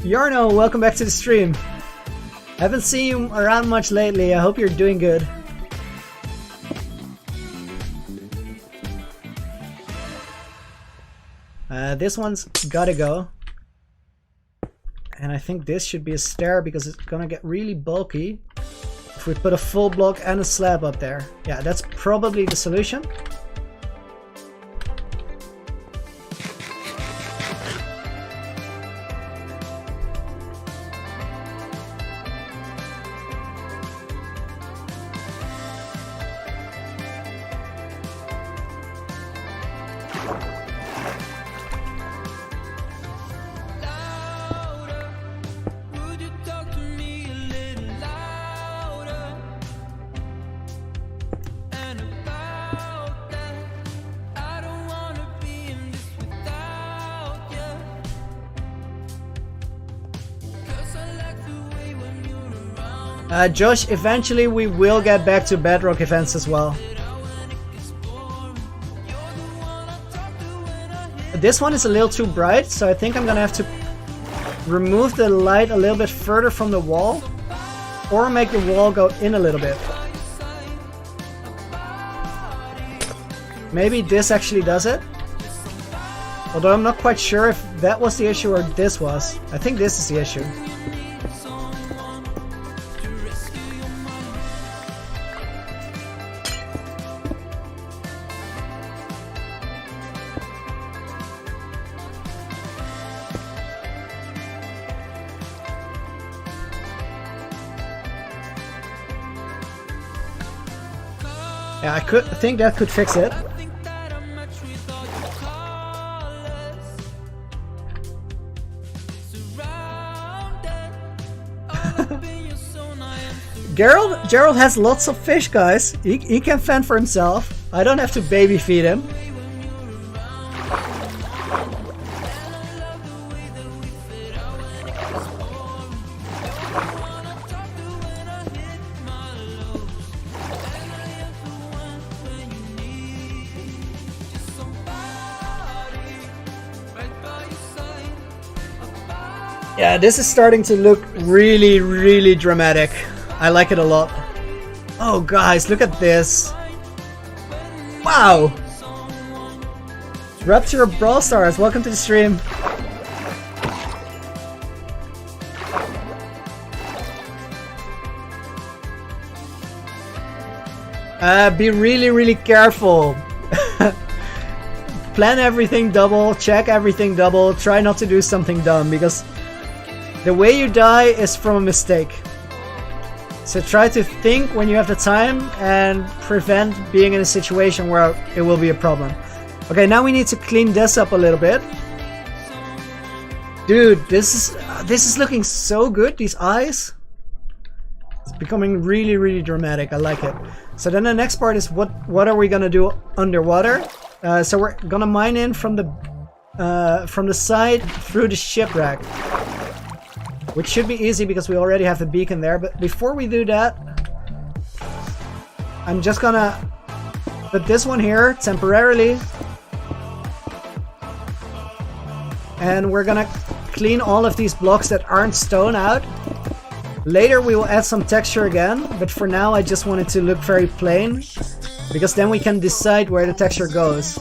Speaker 1: Yarno, welcome back to the stream. Haven't seen you around much lately. I hope you're doing good. This one's gotta go. And I think this should be a stair because it's gonna get really bulky if we put a full block and a slab up there. Yeah, that's probably the solution. Josh, eventually we will get back to Bedrock events as well. This one is a little too bright, so I think I'm gonna have to remove the light a little bit further from the wall, or make the wall go in a little bit. Maybe this actually does it. Although I'm not quite sure if that was the issue or this was. I think this is the issue. Yeah, I think that could fix it. Gerald has lots of fish, guys. He can fend for himself. I don't have to baby feed him. Yeah, this is starting to look really, really dramatic. I like it a lot. Oh, guys, look at this. Wow! Rapture of Brawl Stars, welcome to the stream. Be really, really careful. Plan everything double, check everything double, try not to do something dumb, because the way you die is from a mistake. So try to think when you have the time and prevent being in a situation where it will be a problem. Okay, now we need to clean this up a little bit. Dude, this is looking so good, these eyes. It's becoming really, really dramatic. I like it. So then the next part is what are we gonna do underwater? So we're gonna mine in from the side through the shipwreck, which should be easy because we already have the beacon there. But before we do that, I'm just gonna put this one here temporarily, and we're gonna clean all of these blocks that aren't stone out. Later we will add some texture again, but for now I just want it to look very plain, because then we can decide where the texture goes.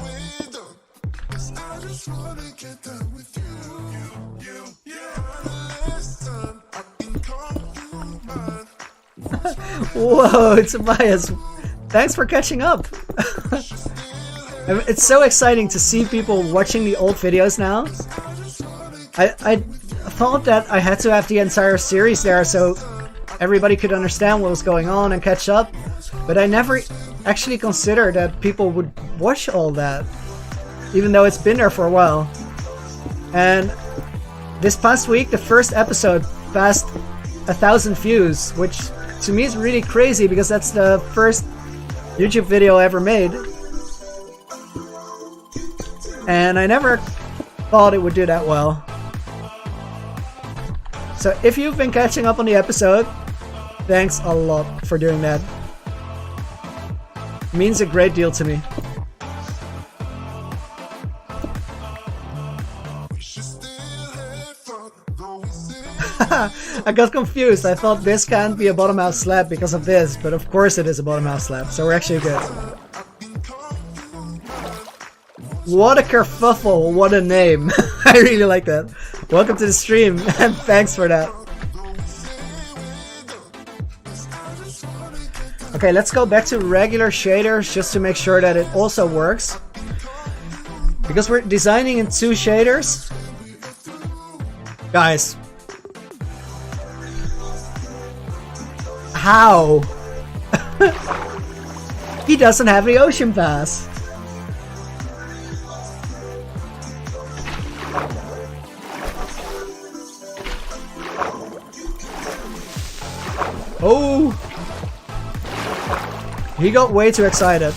Speaker 1: Whoa, it's Tobias. Thanks for catching up. It's so exciting to see people watching the old videos now. I thought that I had to have the entire series there so everybody could understand what was going on and catch up, but I never actually considered that people would watch all that, even though it's been there for a while. And this past week, the first episode passed 1,000 views, which to me is really crazy because that's the first YouTube video I ever made. And I never thought it would do that well. So if you've been catching up on the episode, thanks a lot for doing that. It means a great deal to me. I got confused. I thought this can't be a bottom half slab because of this, but of course it is a bottom half slab, so we're actually good. What a kerfuffle, what a name. I really like that. Welcome to the stream, and thanks for that. Okay, let's go back to regular shaders just to make sure that it also works. Because we're designing in 2 shaders. Guys. How? He doesn't have the ocean pass. Oh! He got way too excited.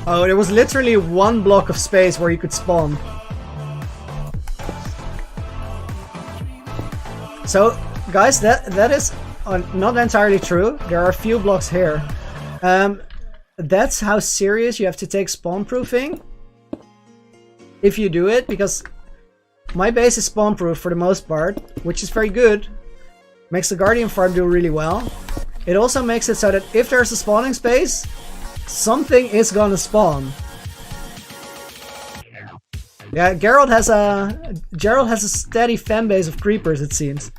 Speaker 1: Oh, there was literally 1 block of space where you could spawn. So, guys, that is not entirely true. There are a few blocks here. That's how serious you have to take spawn proofing if you do it, because my base is spawn proof for the most part, which is very good. Makes the Guardian farm do really well. It also makes it so that if there's a spawning space, something is gonna spawn. Yeah, Gerald has a steady fan base of creepers, it seems.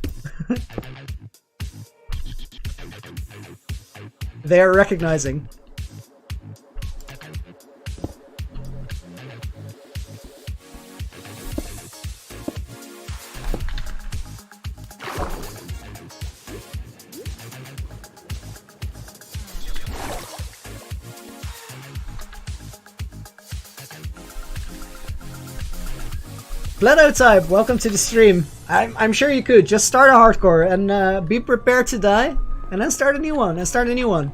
Speaker 1: They are recognizing. Plateau type, welcome to the stream. I'm sure you could just start a hardcore and be prepared to die, and then start a new one,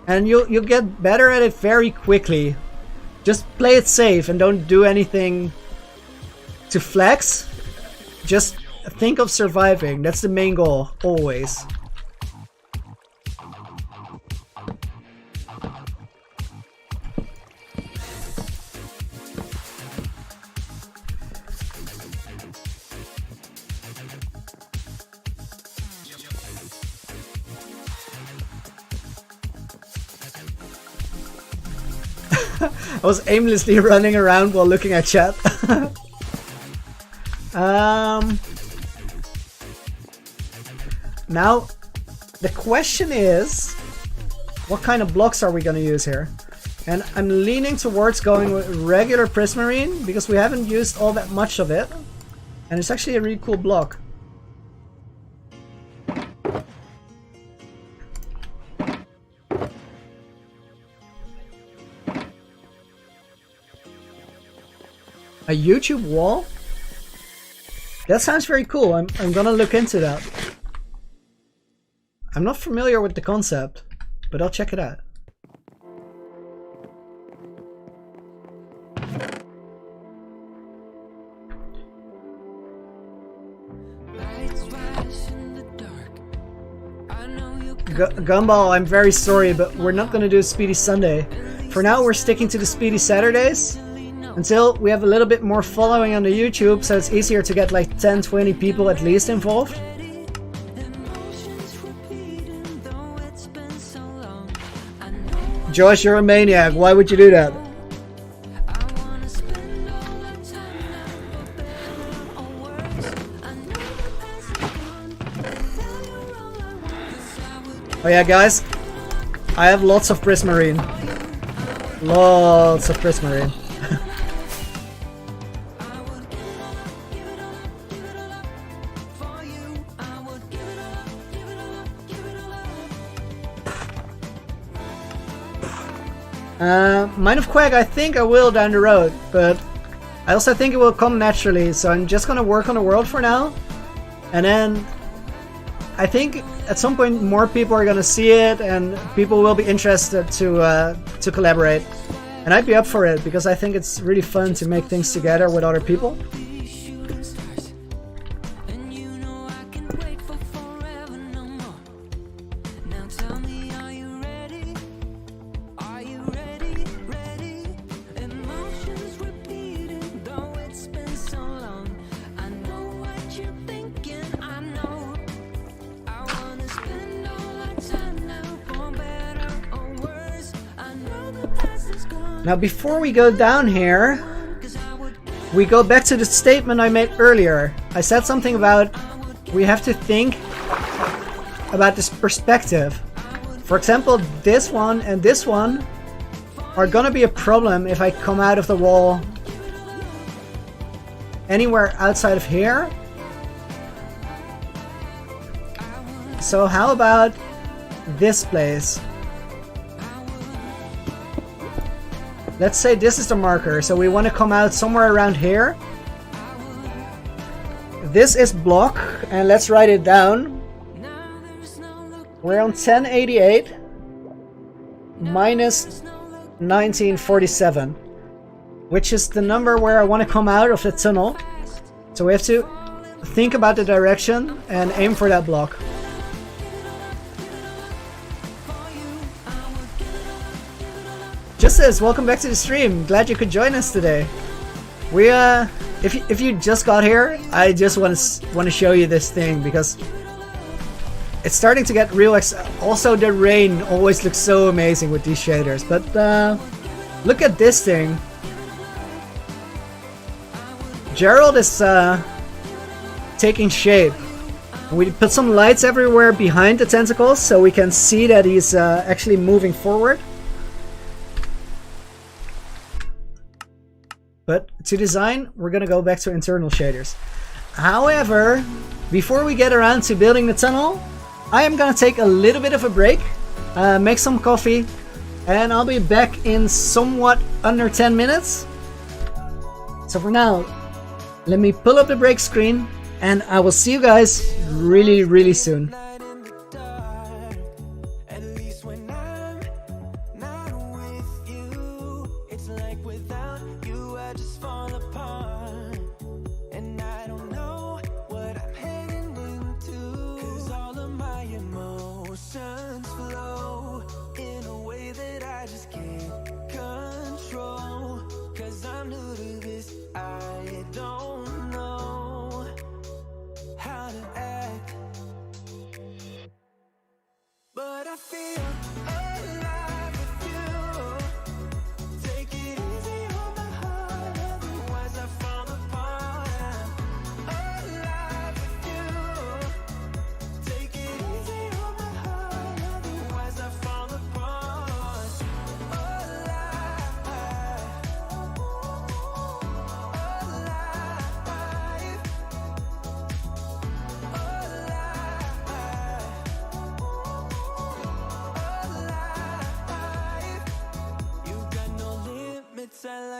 Speaker 1: and you'll get better at it very quickly. Just play it safe and don't do anything to flex. Just think of surviving. That's the main goal, always. I was aimlessly running around while looking at chat. Now, the question is, what kind of blocks are we going to use here? And I'm leaning towards going with regular prismarine because we haven't used all that much of it. And it's actually a really cool block. A YouTube wall? That sounds very cool. I'm gonna look into that. I'm not familiar with the concept, but I'll check it out. Gumball, I'm very sorry, but we're not gonna do a Speedy Sunday. For now, we're sticking to the Speedy Saturdays until we have a little bit more following on the YouTube, so it's easier to get like 10-20 people at least involved. Josh, you're a maniac. Why would you do that? Oh yeah, guys, I have lots of prismarine. Lots of prismarine. Mine of Quag, I think I will down the road, but I also think it will come naturally, so I'm just gonna work on the world for now, and then I think at some point more people are gonna see it and people will be interested to collaborate, and I'd be up for it because I think it's really fun to make things together with other people. Now before we go down here, we go back to the statement I made earlier. I said something about we have to think about this perspective. For example, this one and this one are gonna be a problem if I come out of the wall anywhere outside of here. So how about this place? Let's say this is the marker, so we want to come out somewhere around here. This is block, and let's write it down. We're on 1088 minus 1947, which is the number where I want to come out of the tunnel. So we have to think about the direction and aim for that block. Justice, welcome back to the stream. Glad you could join us today. We if you just got here, I just want to show you this thing because it's starting to get real. Also, the rain always looks so amazing with these shaders. But look at this thing. Gerald is taking shape. We put some lights everywhere behind the tentacles so we can see that he's actually moving forward. But to design, we're gonna go back to internal shaders. However, before we get around to building the tunnel, I am gonna take a little bit of a break, make some coffee, and I'll be back in somewhat under 10 minutes. So for now, let me pull up the break screen, and I will see you guys really, really soon.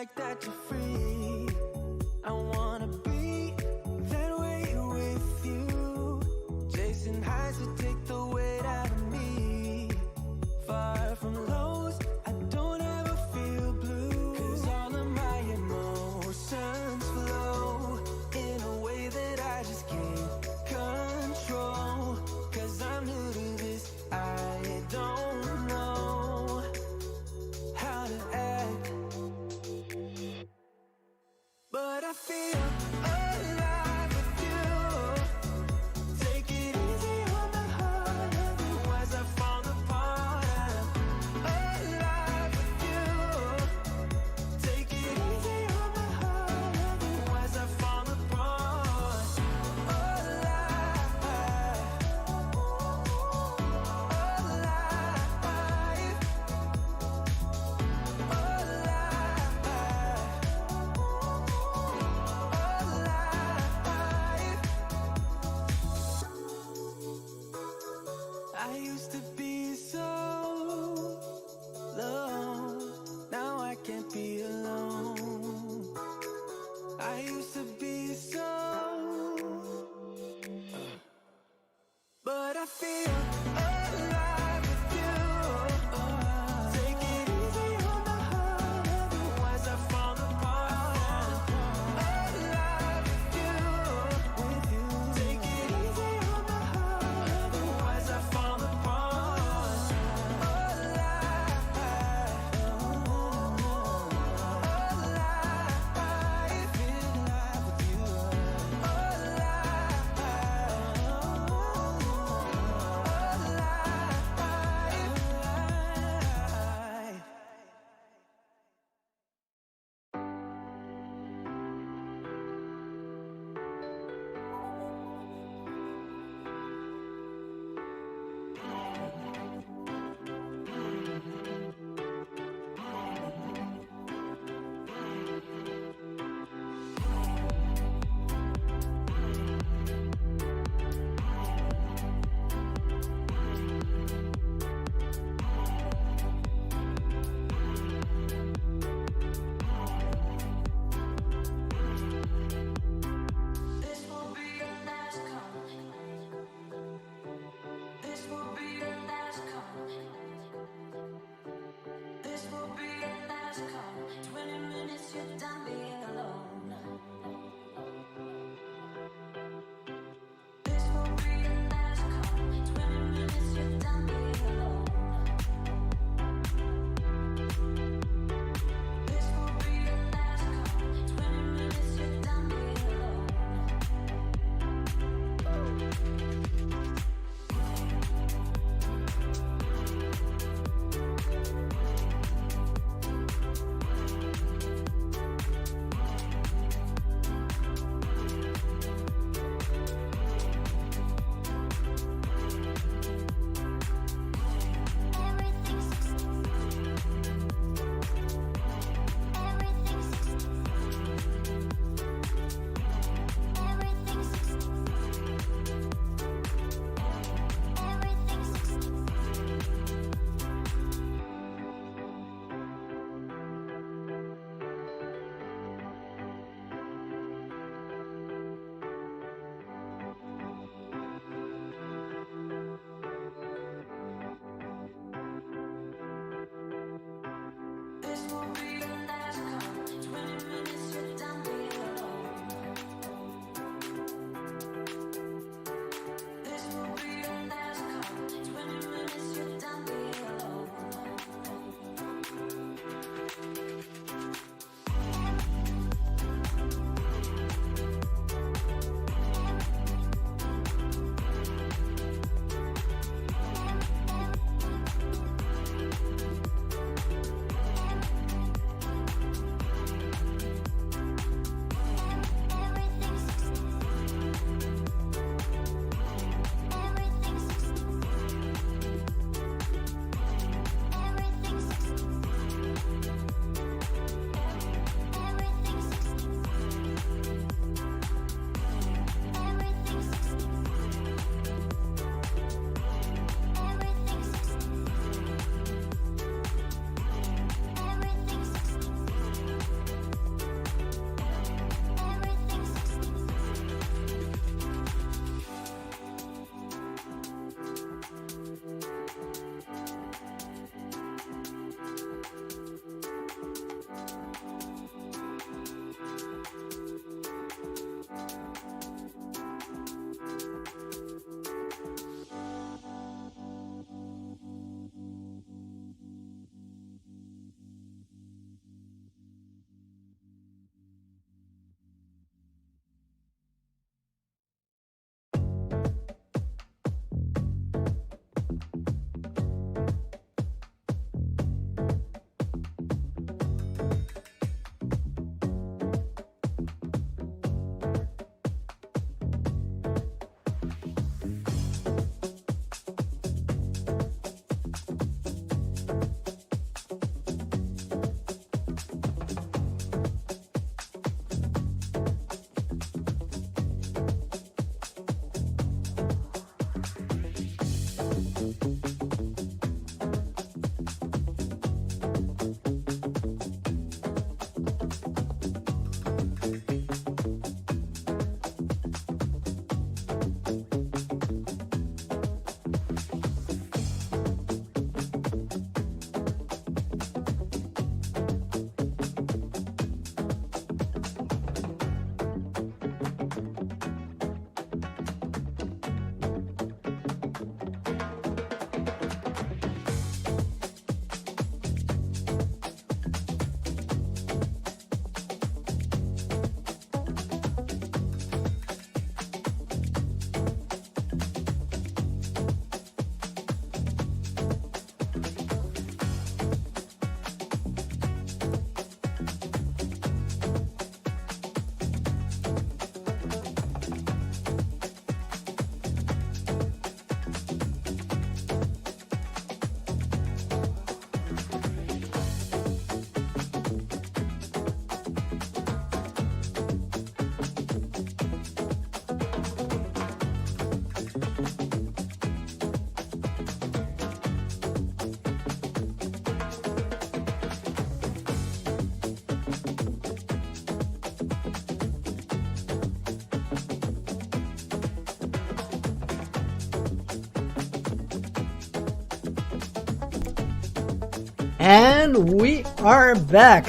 Speaker 2: like that you're free. I wanna be that way with you. Chasing highs to take the weight out of me. Far from lows, I don't ever feel blue. Cause all of my emotions flow in a way that I just can't control. Cause I'm new to this, I don't know how to act, but I feel alive with you. Take it easy on my heart, otherwise I fall apart. I'm alive with you. Take it easy on my heart, otherwise I fall apart. Alive, I used to be so low, now I can't be alone. I used to be so, but I feel alive with you. Take it easy on my heart, otherwise I fall apart. Alive with you. Take it easy on my heart, otherwise I fall apart. Alive, feel alive with you.
Speaker 1: And we are back.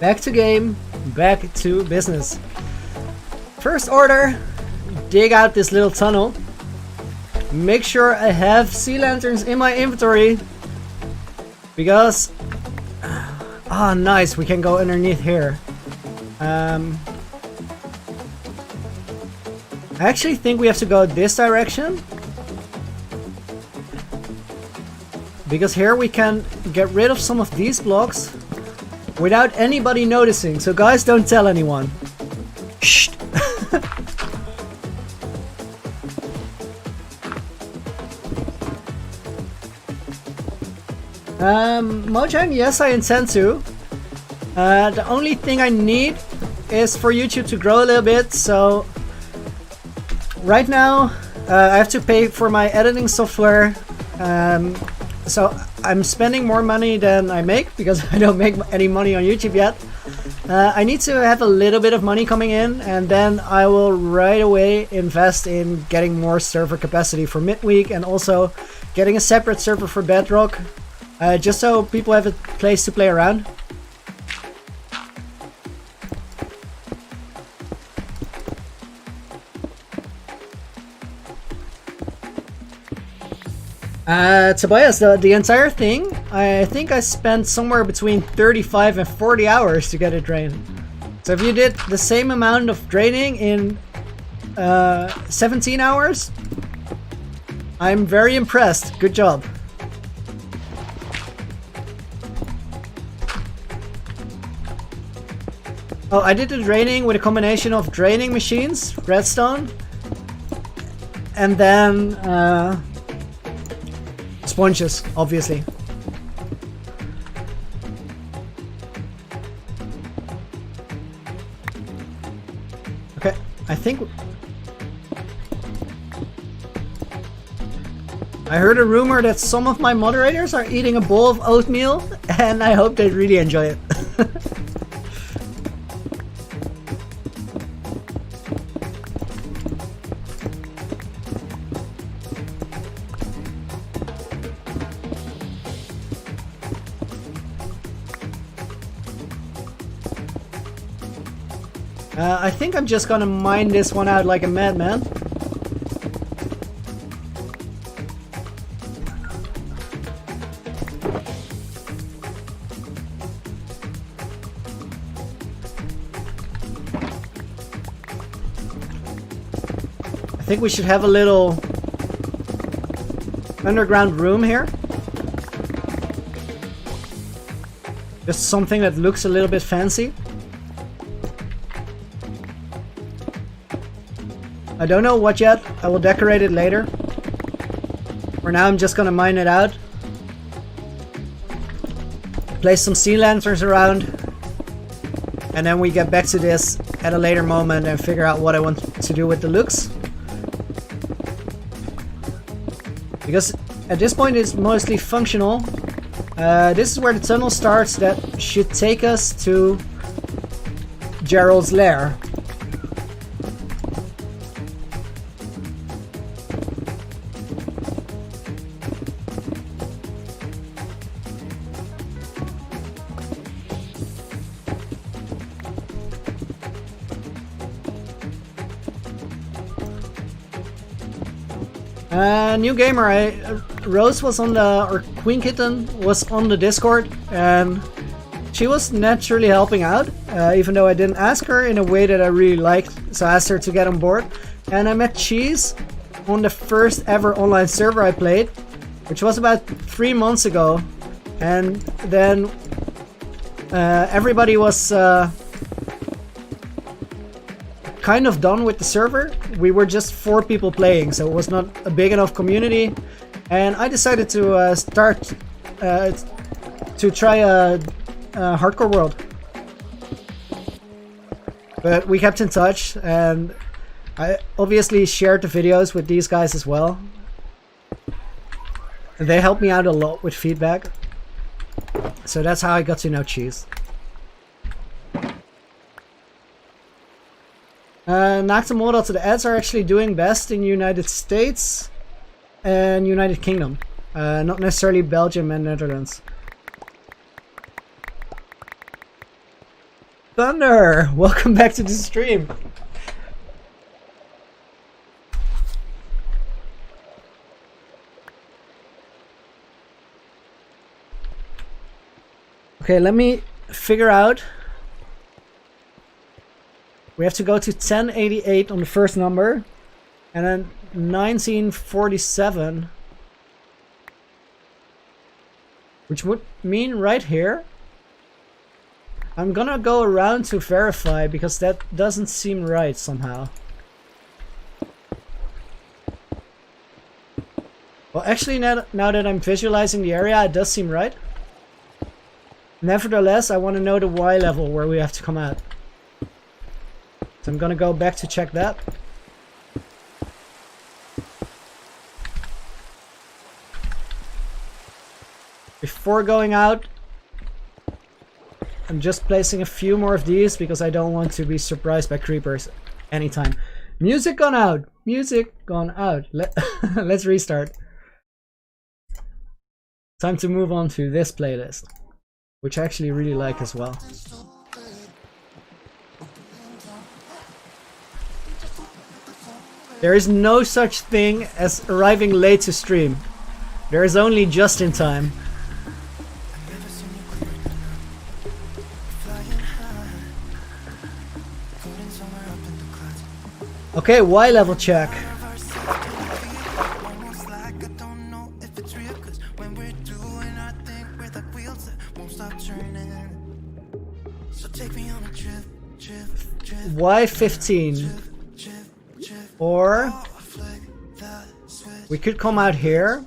Speaker 1: Back to game, back to business. First order, dig out this little tunnel. Make sure I have sea lanterns in my inventory. Because... ah, nice, we can go underneath here. I actually think we have to go this direction. Because here we can get rid of some of these blocks without anybody noticing. So guys, don't tell anyone. Shh. Mojang, yes, I intend to. The only thing I need is for YouTube to grow a little bit. So right now I have to pay for my editing software. So I'm spending more money than I make because I don't make any money on YouTube yet. I need to have a little bit of money coming in, and then I will right away invest in getting more server capacity for midweek and also getting a separate server for Bedrock, just so people have a place to play around. Tobias, the entire thing, I think I spent somewhere between 35 and 40 hours to get it drained. So if you did the same amount of draining in 17 hours, I'm very impressed. Good job. Oh, I did the draining with a combination of draining machines, redstone, and then sponges, obviously. Okay, I think I heard a rumor that some of my moderators are eating a bowl of oatmeal, and I hope they really enjoy it. I think I'm just gonna mine this one out like a madman. I think we should have a little underground room here. Just something that looks a little bit fancy. I don't know what yet. I will decorate it later. For now, I'm just gonna mine it out. Place some sea lanterns around. And then we get back to this at a later moment and figure out what I want to do with the looks. Because at this point it's mostly functional. This is where the tunnel starts that should take us to Gerald's lair. New gamer, Rose was on the, or Queen Kitten was on the Discord, and she was naturally helping out, even though I didn't ask her in a way that I really liked, so I asked her to get on board. And I met Cheese on the first ever online server I played, which was about 3 months ago, and then everybody was kind of done with the server. We were just 4 people playing, so it was not a big enough community, and I decided to start to try a hardcore world. But we kept in touch, and I obviously shared the videos with these guys as well. They helped me out a lot with feedback, so that's how I got to know Cheese. Nakamura to the ads are actually doing best in United States and United Kingdom. Not necessarily Belgium and Netherlands. Thunder! Welcome back to the stream. Okay, let me figure out. We have to go to 1088 on the first number, and then 1947, which would mean right here. I'm gonna go around to verify because that doesn't seem right somehow. Well, actually, now that I'm visualizing the area, it does seem right. Nevertheless, I want to know the Y level where we have to come out. So I'm gonna go back to check that. Before going out, I'm just placing a few more of these because I don't want to be surprised by creepers anytime. Music gone out! Music gone out. Let's restart. Time to move on to this playlist, which I actually really like as well. There is no such thing as arriving late to stream. There is only just in time. Okay, Y level check. Y15. Or we could come out here.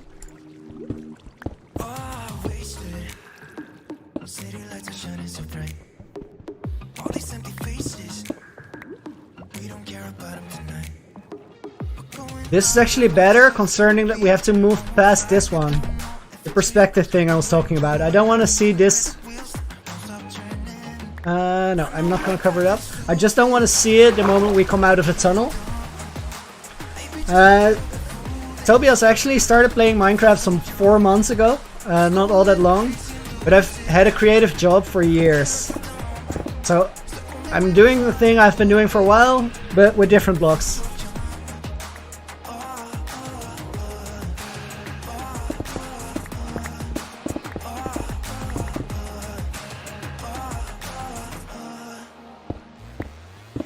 Speaker 1: This is actually better, concerning that we have to move past this one. The perspective thing I was talking about. I don't want to see this. No, I'm not going to cover it up. I just don't want to see it the moment we come out of the tunnel. Tobias actually started playing Minecraft some 4 months ago. Not all that long. But I've had a creative job for years. So I'm doing the thing I've been doing for a while, but with different blocks.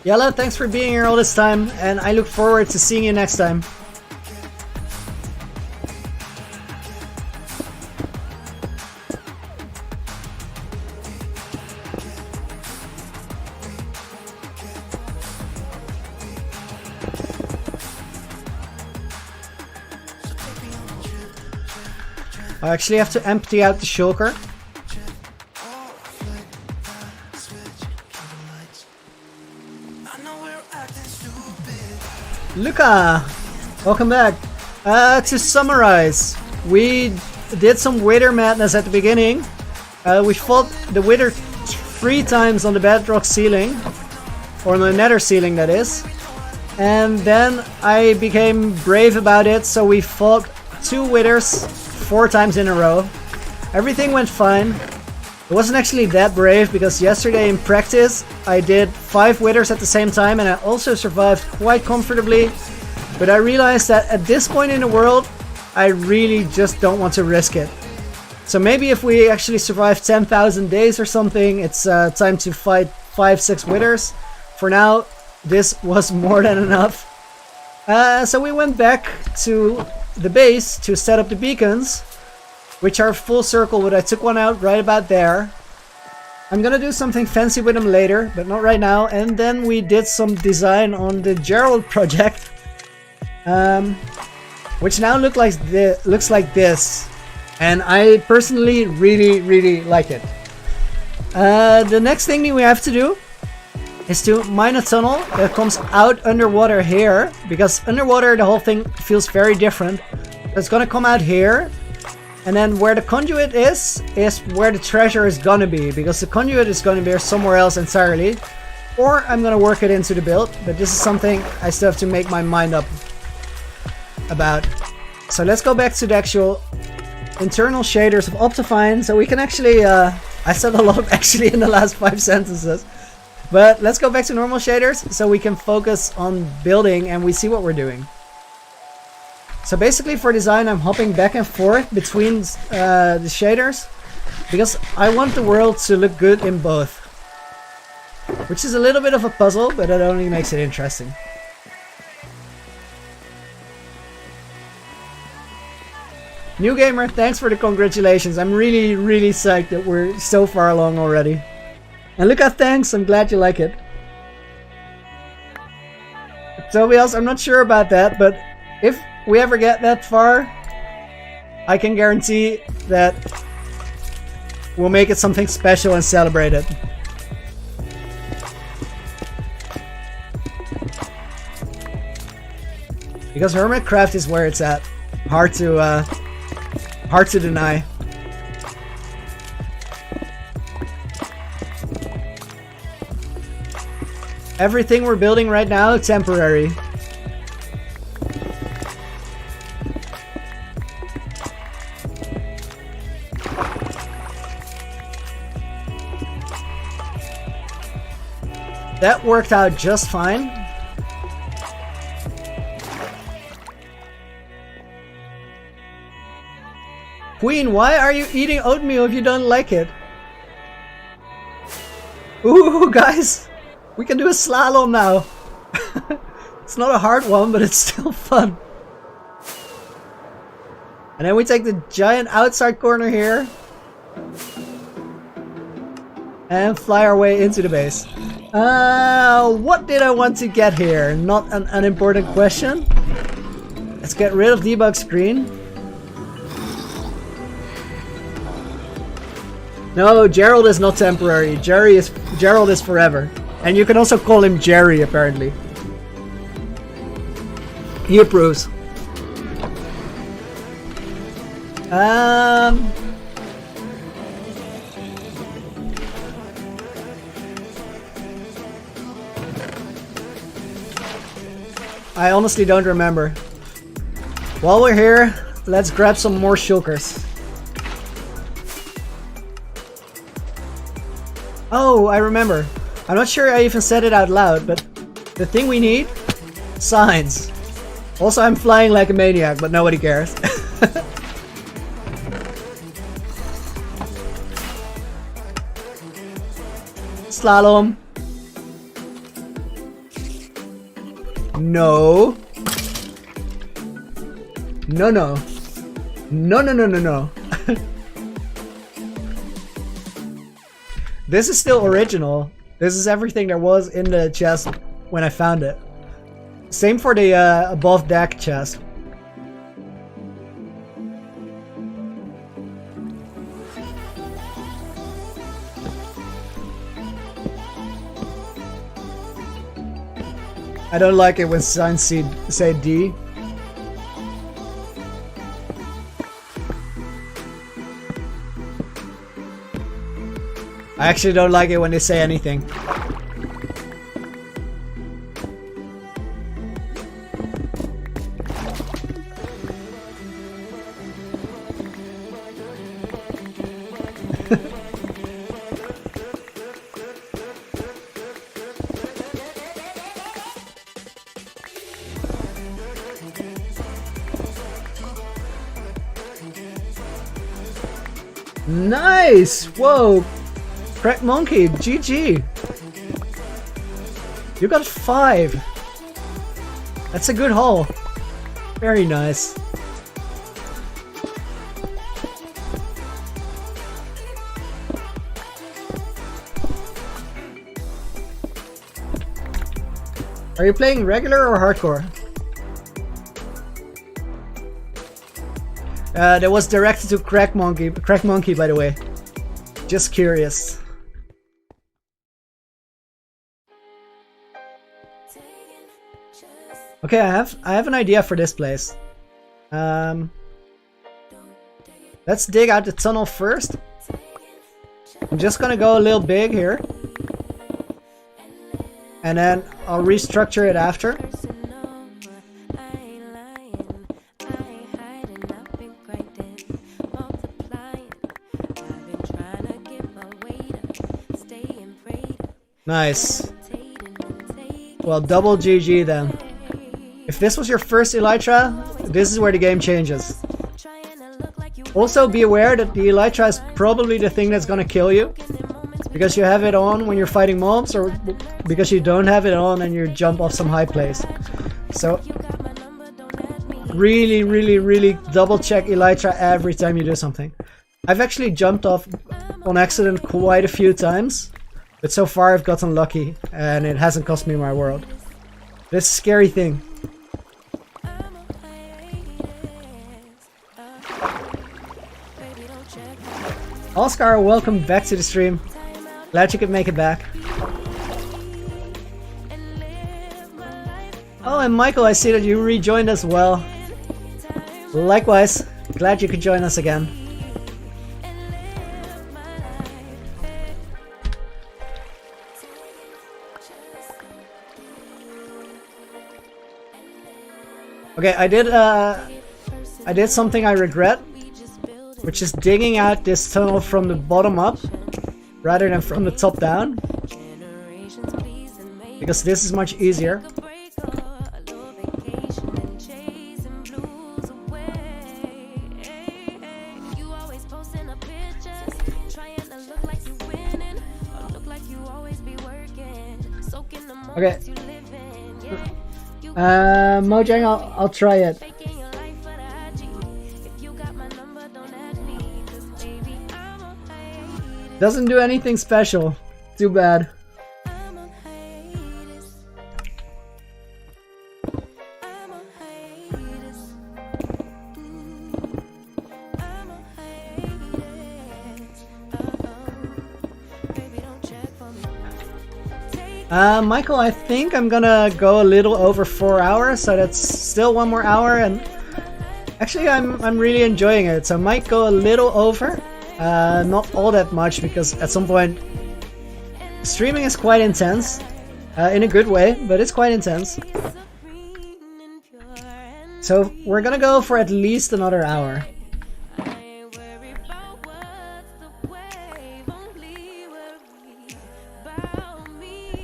Speaker 1: Yella, thanks for being here all this time, and I look forward to seeing you next time. I actually have to empty out the shulker. Luca, welcome back. To summarize, we did some wither madness at the beginning. We fought the wither 3 times on the bedrock ceiling, or on the nether ceiling that is. And then I became brave about it, so we fought 2 withers 4 times in a row. Everything went fine. It wasn't actually that brave because yesterday in practice I did 5 withers at the same time and I also survived quite comfortably. But I realized that at this point in the world I really just don't want to risk it. So maybe if we actually survive 10,000 days or something, it's time to fight 5-6 withers. For now, this was more than enough. So we went back to the base to set up the beacons, which are full circle, but I took one out right about there. I'm gonna do something fancy with them later, but not right now. And then we did some design on the Gerald project, which now looks like this. And I personally really like it. The next thing we have to do is to mine a tunnel that comes out underwater here, because underwater the whole thing feels very different. It's gonna come out here. And then where the conduit is where the treasure is gonna be, because the conduit is gonna be somewhere else entirely. Or I'm gonna work it into the build, but this is something I still have to make my mind up about. So let's go back to the actual internal shaders of Optifine, so we can actually, I said a lot of actually in the last 5 sentences. But let's go back to normal shaders so we can focus on building and we see what we're doing. So basically for design I'm hopping back and forth between the shaders because I want the world to look good in both. Which is a little bit of a puzzle, but it only makes it interesting. New gamer, thanks for the congratulations. I'm really, really psyched that we're so far along already. And look at thanks, I'm glad you like it. Tobias, I'm not sure about that, but if we ever get that far, I can guarantee that we'll make it something special and celebrate it. Because Hermitcraft is where it's at. Hard to deny. Everything we're building right now, temporary. That worked out just fine. Queen, why are you eating oatmeal if you don't like it? Ooh, guys! We can do a slalom now! It's not a hard one, but it's still fun. And then we take the giant outside corner here. And fly our way into the base. What did I want to get here? Not an unimportant question. Let's get rid of debug screen. No, Gerald is not temporary. Gerald is forever. And you can also call him Jerry, apparently. He approves. I honestly don't remember. While we're here, let's grab some more shulkers. Oh, I remember. I'm not sure I even said it out loud, but the thing we need? Signs. Also, I'm flying like a maniac, but nobody cares. Slalom. No. No, no. No, no, no, no, no. This is still original. This is everything there was in the chest when I found it. Same for the above deck chest. I don't like it when signs say D. I actually don't like it when they say anything. Nice! Whoa! Crack Monkey, GG! You got 5! That's a good haul. Very nice. Are you playing regular or hardcore? That was directed to Crack Monkey, by the way. Just curious. Okay, I have an idea for this place. Let's dig out the tunnel first. I'm just gonna go a little big here. And then I'll restructure it after. Nice. Well, double GG then. If this was your first elytra, this is where the game changes. Also be aware that the elytra is probably the thing that's gonna kill you. Because you have it on when you're fighting mobs, or because you don't have it on and you jump off some high place. So really double check elytra every time you do something. I've actually jumped off on accident quite a few times, but so far I've gotten lucky and it hasn't cost me my world. This scary thing. Oscar, welcome back to the stream. Glad you could make it back. Oh, and Michael, I see that you rejoined as well. Likewise, glad you could join us again. Okay, I did something I regret, which is digging out this tunnel from the bottom up rather than from the top down, because this is much easier. Okay. Mojang, I'll try it. Doesn't do anything special. Too bad. Michael, I think I'm gonna go a little over 4 hours, so that's still 1 more hour, and actually I'm really enjoying it, so I might go a little over. Not all that much, because at some point streaming is quite intense, in a good way, but it's quite intense. So we're gonna go for at least another hour.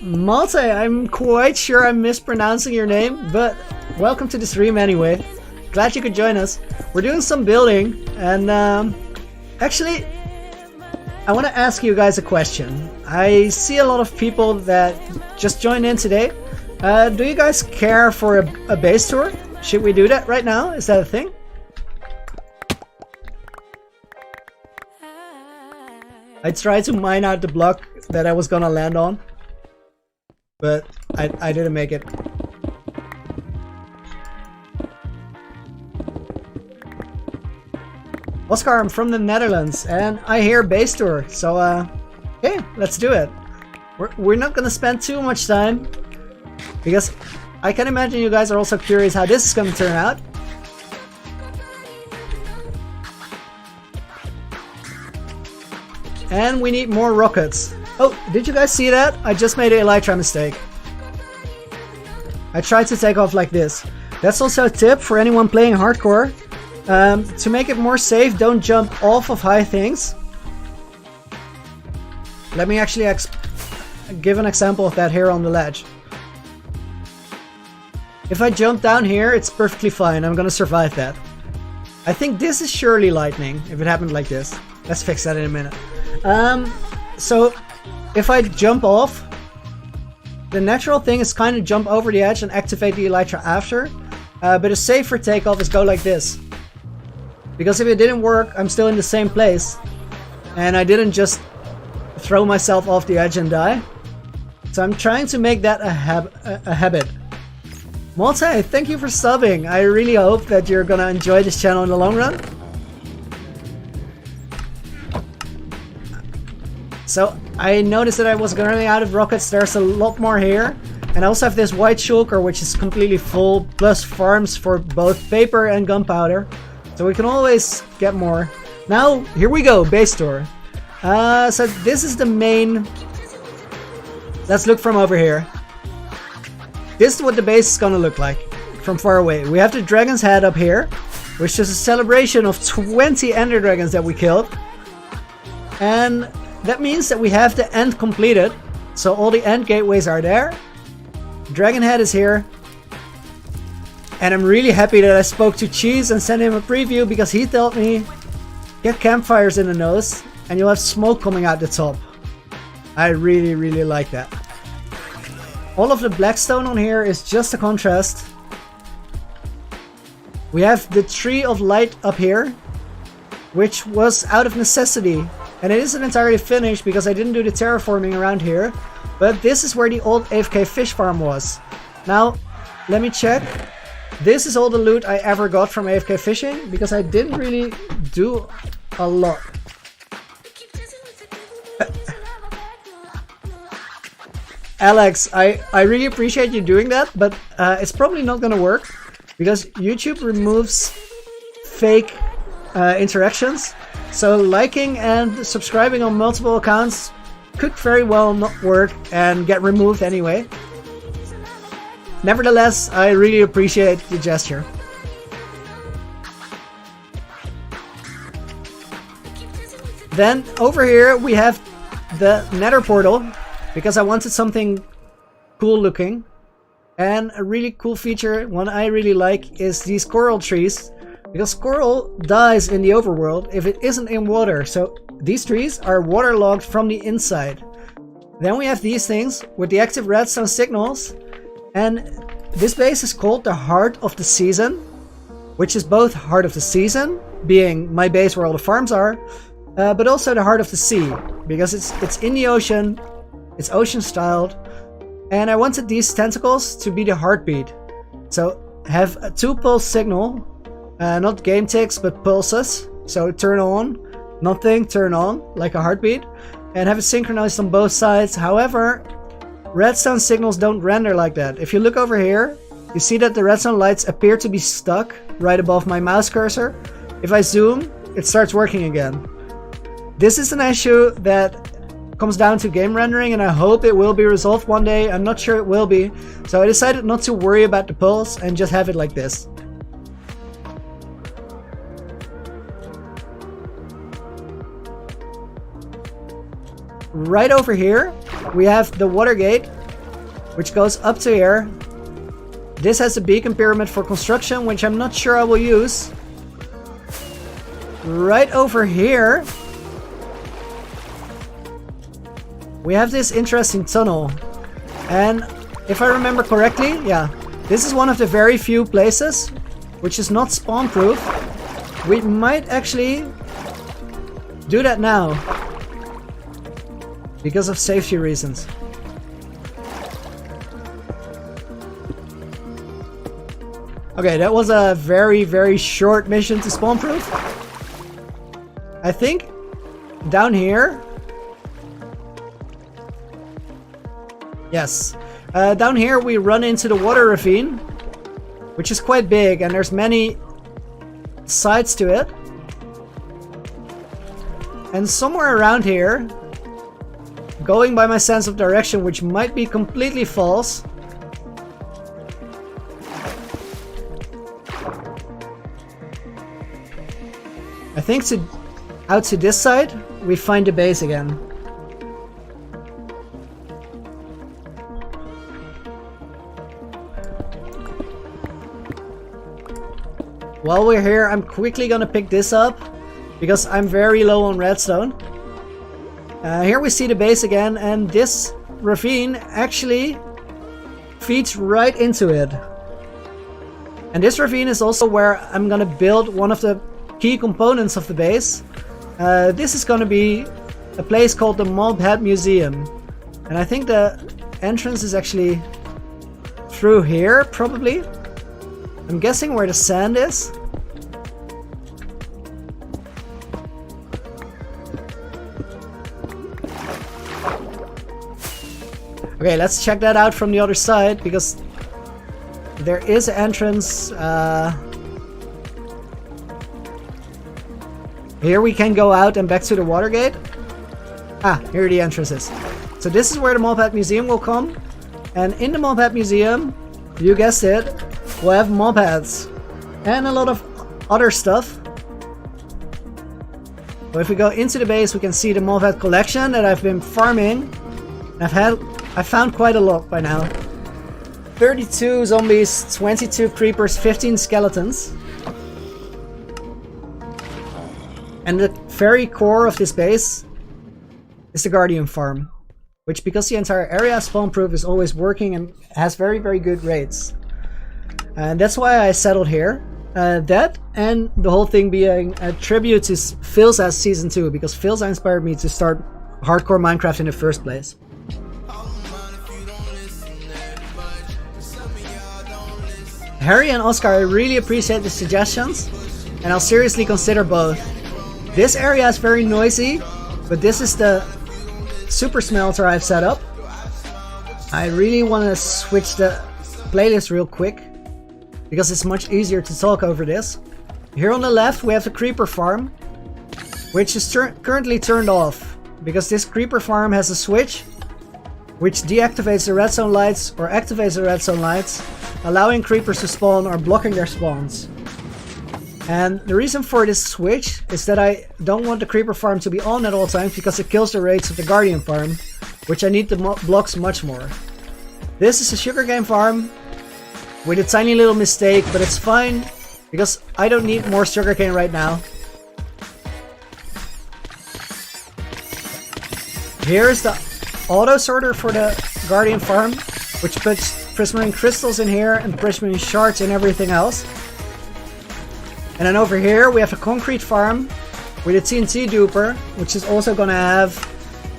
Speaker 1: Malte, I'm quite sure I'm mispronouncing your name, but welcome to the stream anyway. Glad you could join us. We're doing some building, and actually, I want to ask you guys a question. I see a lot of people that just joined in today. Do you guys care for a base tour? Should we do that right now? Is that a thing? I tried to mine out the block that I was gonna land on, but I didn't make it. Oscar, I'm from the Netherlands, and I hear base tour, so okay, let's do it. We're not gonna spend too much time, because I can imagine you guys are also curious how this is gonna turn out. And we need more rockets. Oh, did you guys see that? I just made an elytra mistake. I tried to take off like this. That's also a tip for anyone playing hardcore. To make it more safe, don't jump off of high things. Let me actually give an example of that here on the ledge. If I jump down here, it's perfectly fine. I'm gonna survive that. I think this is surely lightning, if it happened like this. Let's fix that in a minute. So if I jump off, the natural thing is kind of jump over the edge and activate the elytra after. But a safer takeoff is go like this. Because if it didn't work, I'm still in the same place. And I didn't just throw myself off the edge and die. So I'm trying to make that a habit. Malte, thank you for subbing. I really hope that you're gonna enjoy this channel in the long run. So I noticed that I was running out of rockets. There's a lot more here. And I also have this white shulker, which is completely full, plus farms for both paper and gunpowder. So we can always get more. Now, here we go, base tour. So this is the main... Let's look from over here. This is what the base is gonna look like from far away. We have the dragon's head up here, which is a celebration of 20 ender dragons that we killed. And that means that we have the end completed. So all the end gateways are there. Dragon Head is here. And I'm really happy that I spoke to Cheese and sent him a preview because he told me get campfires in the nose and you'll have smoke coming out the top. I really, really like that. All of the blackstone on here is just a contrast. We have the Tree of Light up here, which was out of necessity. And it isn't entirely finished because I didn't do the terraforming around here. But this is where the old AFK fish farm was. Now, let me check. This is all the loot I ever got from AFK fishing because I didn't really do a lot. Alex, I really appreciate you doing that, but it's probably not gonna work because YouTube removes fake interactions. So liking and subscribing on multiple accounts could very well not work and get removed anyway. Nevertheless, I really appreciate the gesture. Then over here we have the nether portal because I wanted something cool looking. And a really cool feature, one I really like, is these coral trees. Because coral dies in the overworld if it isn't in water. So these trees are waterlogged from the inside. Then we have these things with the active redstone signals. And this base is called the Heart of the Season, which is both Heart of the Season, being my base where all the farms are, but also the Heart of the Sea, because it's in the ocean, it's ocean styled, and I wanted these tentacles to be the heartbeat. So have a 2-pulse signal, not game ticks but pulses, so turn on, nothing, turn on, like a heartbeat, and have it synchronized on both sides. However, redstone signals don't render like that. If you look over here, you see that the redstone lights appear to be stuck right above my mouse cursor. If I zoom, it starts working again. This is an issue that comes down to game rendering and I hope it will be resolved one day. I'm not sure it will be. So I decided not to worry about the pulse and just have it like this. Right over here, we have the water gate, which goes up to here. This has a beacon pyramid for construction, which I'm not sure I will use. Right over here, we have this interesting tunnel. And if I remember correctly, yeah, this is one of the very few places which is not spawn proof. We might actually do that now because of safety reasons. Okay, that was a very, very short mission to spawn proof. I think down here. Yes. Down here we run into the water ravine, which is quite big and there's many sides to it. And somewhere around here, going by my sense of direction, which might be completely false, I think out to this side, we find the base again. While we're here, I'm quickly gonna pick this up because I'm very low on redstone. Here we see the base again, and this ravine actually feeds right into it. And this ravine is also where I'm gonna build one of the key components of the base. This is gonna be a place called the Mobhead Museum. And I think the entrance is actually through here, probably. I'm guessing where the sand is. Okay, let's check that out from the other side, because there is an entrance. Here we can go out and back to the water gate. Ah, here are the entrances. So this is where the Mobhead Museum will come. And in the Mobhead Museum, you guessed it, we'll have mobheads. And a lot of other stuff. So if we go into the base, we can see the mobhead collection that I've been farming. I found quite a lot by now. 32 zombies, 22 creepers, 15 skeletons. And the very core of this base is the Guardian farm, which, because the entire area is spawn-proof, is always working and has very, very good rates. And that's why I settled here. That and the whole thing being a tribute to Philza Season 2, because Philza inspired me to start hardcore Minecraft in the first place. Harry and Oscar, I really appreciate the suggestions, and I'll seriously consider both. This area is very noisy, but this is the super smelter I've set up. I really want to switch the playlist real quick, because it's much easier to talk over this. Here on the left we have the creeper farm, which is currently turned off, because this creeper farm has a switch which deactivates the redstone lights or activates the redstone lights, allowing creepers to spawn or blocking their spawns. And the reason for this switch is that I don't want the creeper farm to be on at all times, because it kills the rates of the Guardian farm, which I need the blocks much more. This is a sugarcane farm with a tiny little mistake, but it's fine because I don't need more sugarcane right now. Here's the auto sorter for the Guardian farm, which puts prismarine crystals in here and prismarine shards and everything else. And then over here we have a concrete farm with a TNT duper, which is also gonna have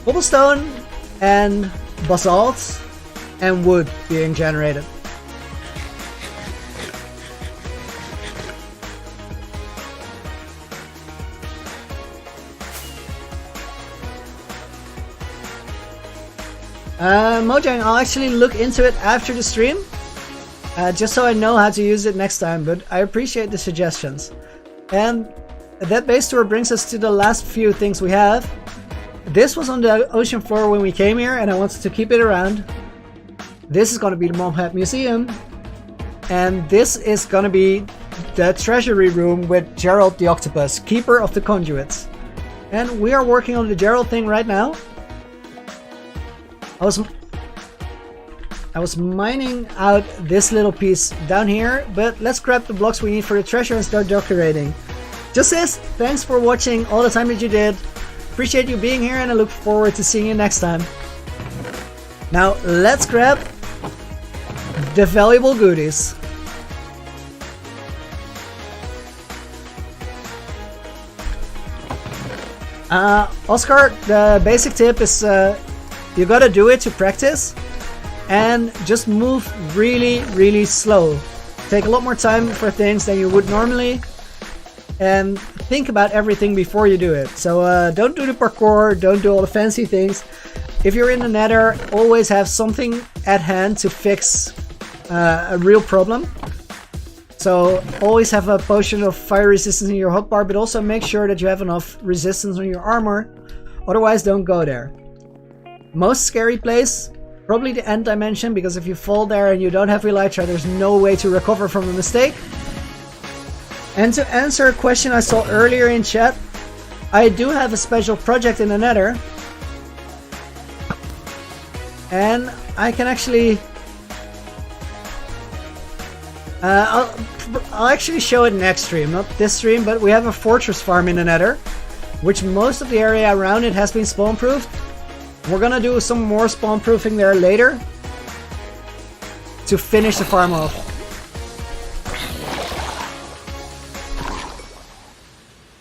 Speaker 1: cobblestone and basalt and wood being generated. Mojang, I'll actually look into it after the stream, just so I know how to use it next time, but I appreciate the suggestions. And that base tour brings us to the last few things we have. This was on the ocean floor when we came here, and I wanted to keep it around. This is going to be the Momhead Museum, and this is going to be the treasury room with Gerald the Octopus, keeper of the conduits. And we are working on the Gerald thing right now. I was mining out this little piece down here, but let's grab the blocks we need for the treasure and start decorating. Just this, thanks for watching all the time that you did. Appreciate you being here, and I look forward to seeing you next time. Now let's grab the valuable goodies. Oscar, the basic tip is you gotta do it to practice, and just move really, really slow. Take a lot more time for things than you would normally, and think about everything before you do it. So don't do the parkour, don't do all the fancy things. If you're in the nether, always have something at hand to fix a real problem. So always have a potion of fire resistance in your hotbar, but also make sure that you have enough resistance on your armor. Otherwise, don't go there. Most scary place, probably the end dimension, because if you fall there and you don't have elytra, there's no way to recover from a mistake. And to answer a question I saw earlier in chat, I do have a special project in the nether. And I can actually... I'll actually show it next stream, not this stream, but we have a fortress farm in the nether, which most of the area around it has been spawn-proofed. We're gonna do some more spawn-proofing there later to finish the farm off.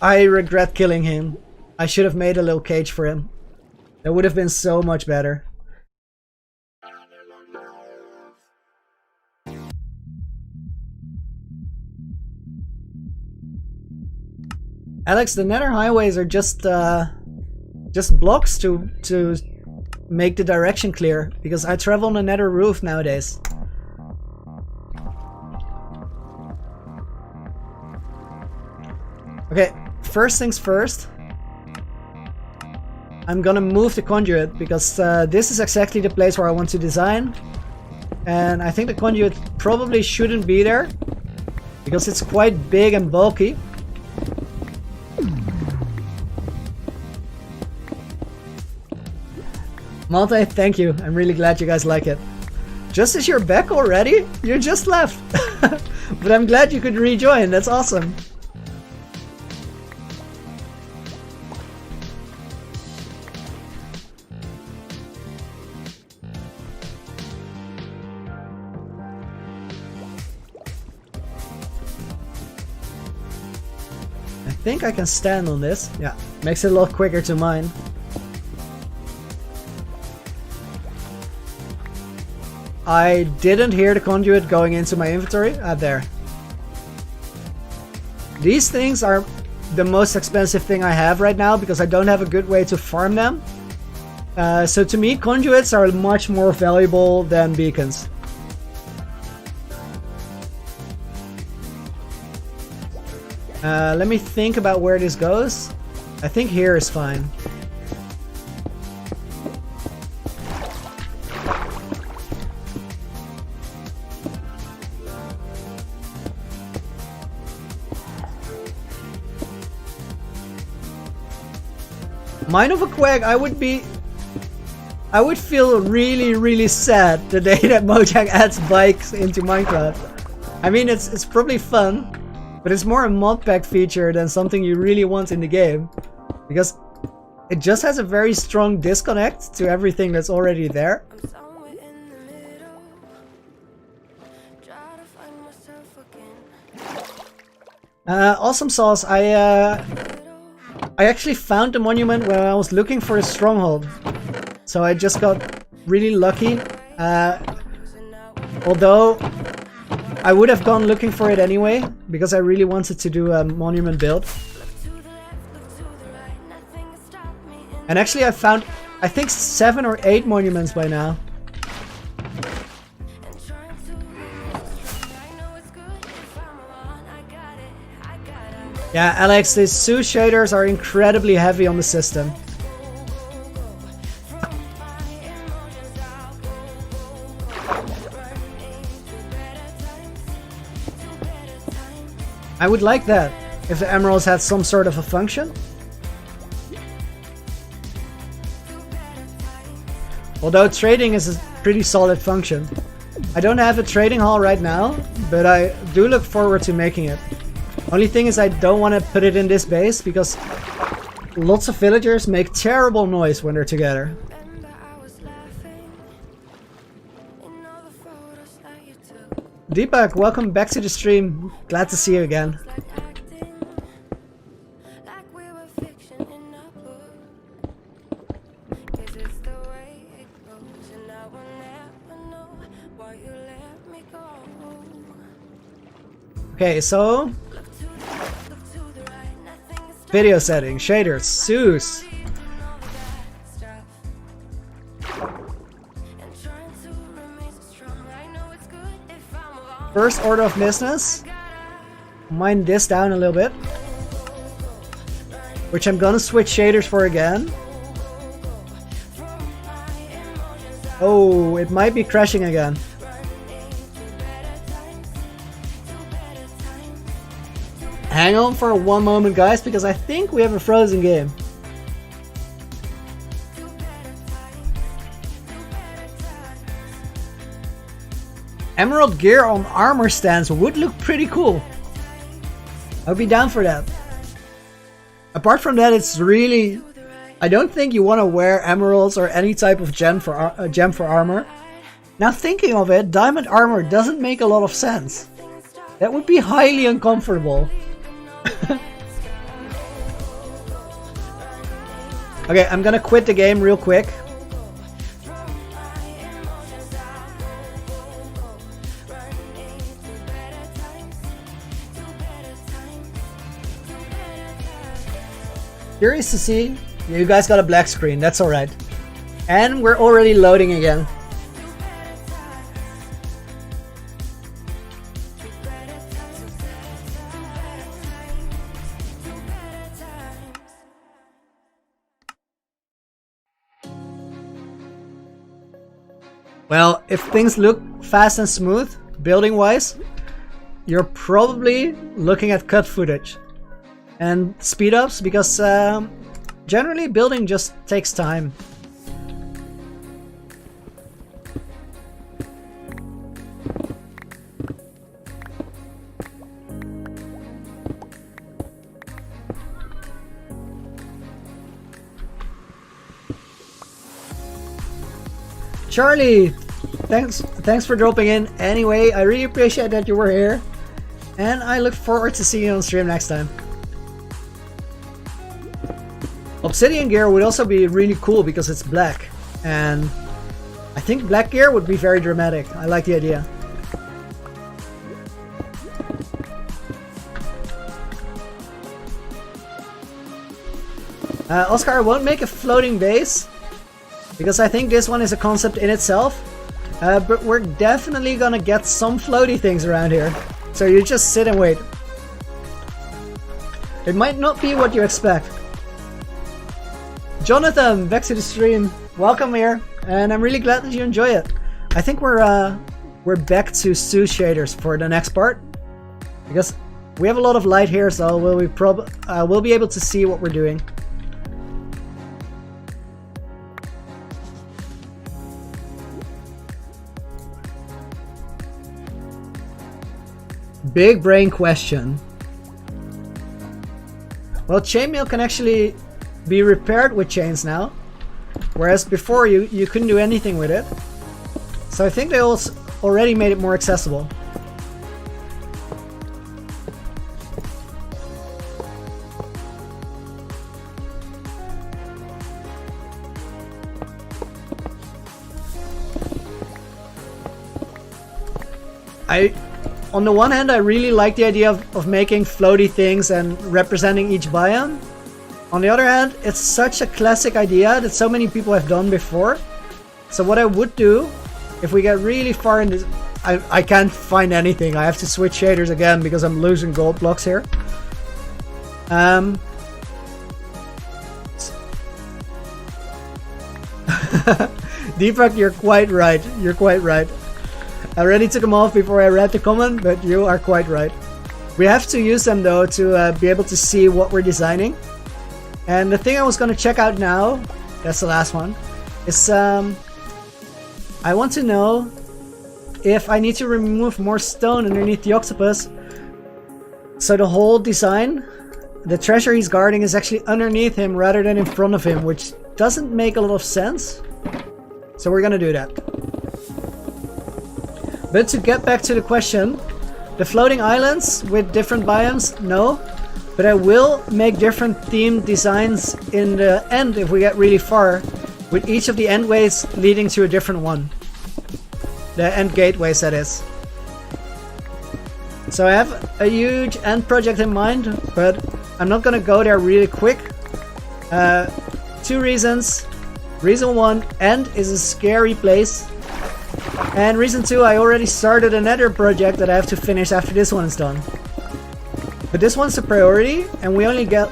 Speaker 1: I regret killing him. I should have made a little cage for him. That would have been so much better. Alex, the nether highways are just blocks to make the direction clear, because I travel on the nether roof nowadays. Okay, first things first. I'm gonna move the conduit, because this is exactly the place where I want to design. And I think the conduit probably shouldn't be there, because it's quite big and bulky. Malte, thank you. I'm really glad you guys like it. Just as you're back already? You just left. But I'm glad you could rejoin. That's awesome. I think I can stand on this. Yeah, makes it a lot quicker to mine. I didn't hear the conduit going into my inventory. There. These things are the most expensive thing I have right now because I don't have a good way to farm them. So to me, conduits are much more valuable than beacons. Let me think about where this goes. I think here is fine. Mine of a Quag, I would feel really sad the day that Mojang adds bikes into Minecraft. I mean, it's probably fun, but it's more a mod pack feature than something you really want in the game, because it just has a very strong disconnect to everything that's already there. Awesome Sauce, I actually found the monument when I was looking for a stronghold, so I just got really lucky. Although I would have gone looking for it anyway, because I really wanted to do a monument build. And actually I found, I think 7 or 8 monuments by now. Yeah, Alex, these Sue shaders are incredibly heavy on the system. I would like that, if the emeralds had some sort of a function. Although trading is a pretty solid function. I don't have a trading hall right now, but I do look forward to making it. Only thing is I don't want to put it in this base because lots of villagers make terrible noise when they're together. Deepak, welcome back to the stream. Glad to see you again. Okay, so video settings, shaders, Zeus. First order of business, mine this down a little bit, which I'm gonna switch shaders for again. Oh, it might be crashing again. Hang on for one moment, guys, because I think we have a frozen game. Emerald gear on armor stands would look pretty cool. I'd be down for that. Apart from that, it's really... I don't think you want to wear emeralds or any type of gem for armor. Now thinking of it, diamond armor doesn't make a lot of sense. That would be highly uncomfortable. Okay, I'm gonna quit the game real quick. Curious to see. You guys got a black screen, that's alright. And we're already loading again. Well, if things look fast and smooth, building-wise, you're probably looking at cut footage and speed-ups, because generally building just takes time. Charlie, thanks for dropping in. Anyway, I really appreciate that you were here, and I look forward to seeing you on stream next time. Obsidian gear would also be really cool because it's black, and I think black gear would be very dramatic. I like the idea. Oscar, I won't make a floating base because I think this one is a concept in itself, but we're definitely gonna get some floaty things around here, so you just sit and wait. It might not be what you expect. Jonathan, back to the stream. Welcome here, and I'm really glad that you enjoy it. I think we're back to Sue shaders for the next part because we have a lot of light here, so we'll be able to see what we're doing. Big brain question. Well, chainmail can actually be repaired with chains now, whereas before you couldn't do anything with it. So I think they also already made it more accessible. On the one hand, I really like the idea of making floaty things and representing each biome. On the other hand, it's such a classic idea that so many people have done before. So what I would do, if we get really far in this... I can't find anything. I have to switch shaders again because I'm losing gold blocks here. Deepak, you're quite right. You're quite right. I already took them off before I read the comment, but you are quite right. We have to use them though to be able to see what we're designing. And the thing I was going to check out now, that's the last one, is I want to know if I need to remove more stone underneath the octopus. So the whole design, the treasure he's guarding is actually underneath him rather than in front of him, which doesn't make a lot of sense. So we're going to do that. But to get back to the question, the floating islands with different biomes, no. But I will make different themed designs in the end if we get really far, with each of the endways leading to a different one. The end gateways, that is. So I have a huge end project in mind, but I'm not gonna go there really quick. 2 reasons. Reason 1, end is a scary place. And reason 2, I already started a nether project that I have to finish after this one is done. But this one's a priority, and we only get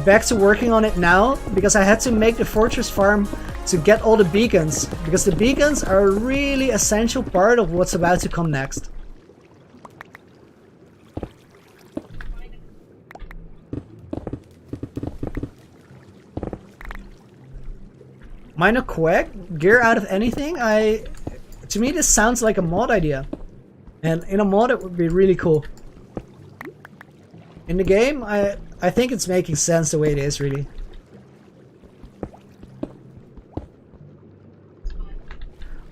Speaker 1: back to working on it now because I had to make the fortress farm to get all the beacons, because the beacons are a really essential part of what's about to come next. Mine a quack? Gear out of anything? To me this sounds like a mod idea. And in a mod it would be really cool. In the game, I think it's making sense the way it is, really.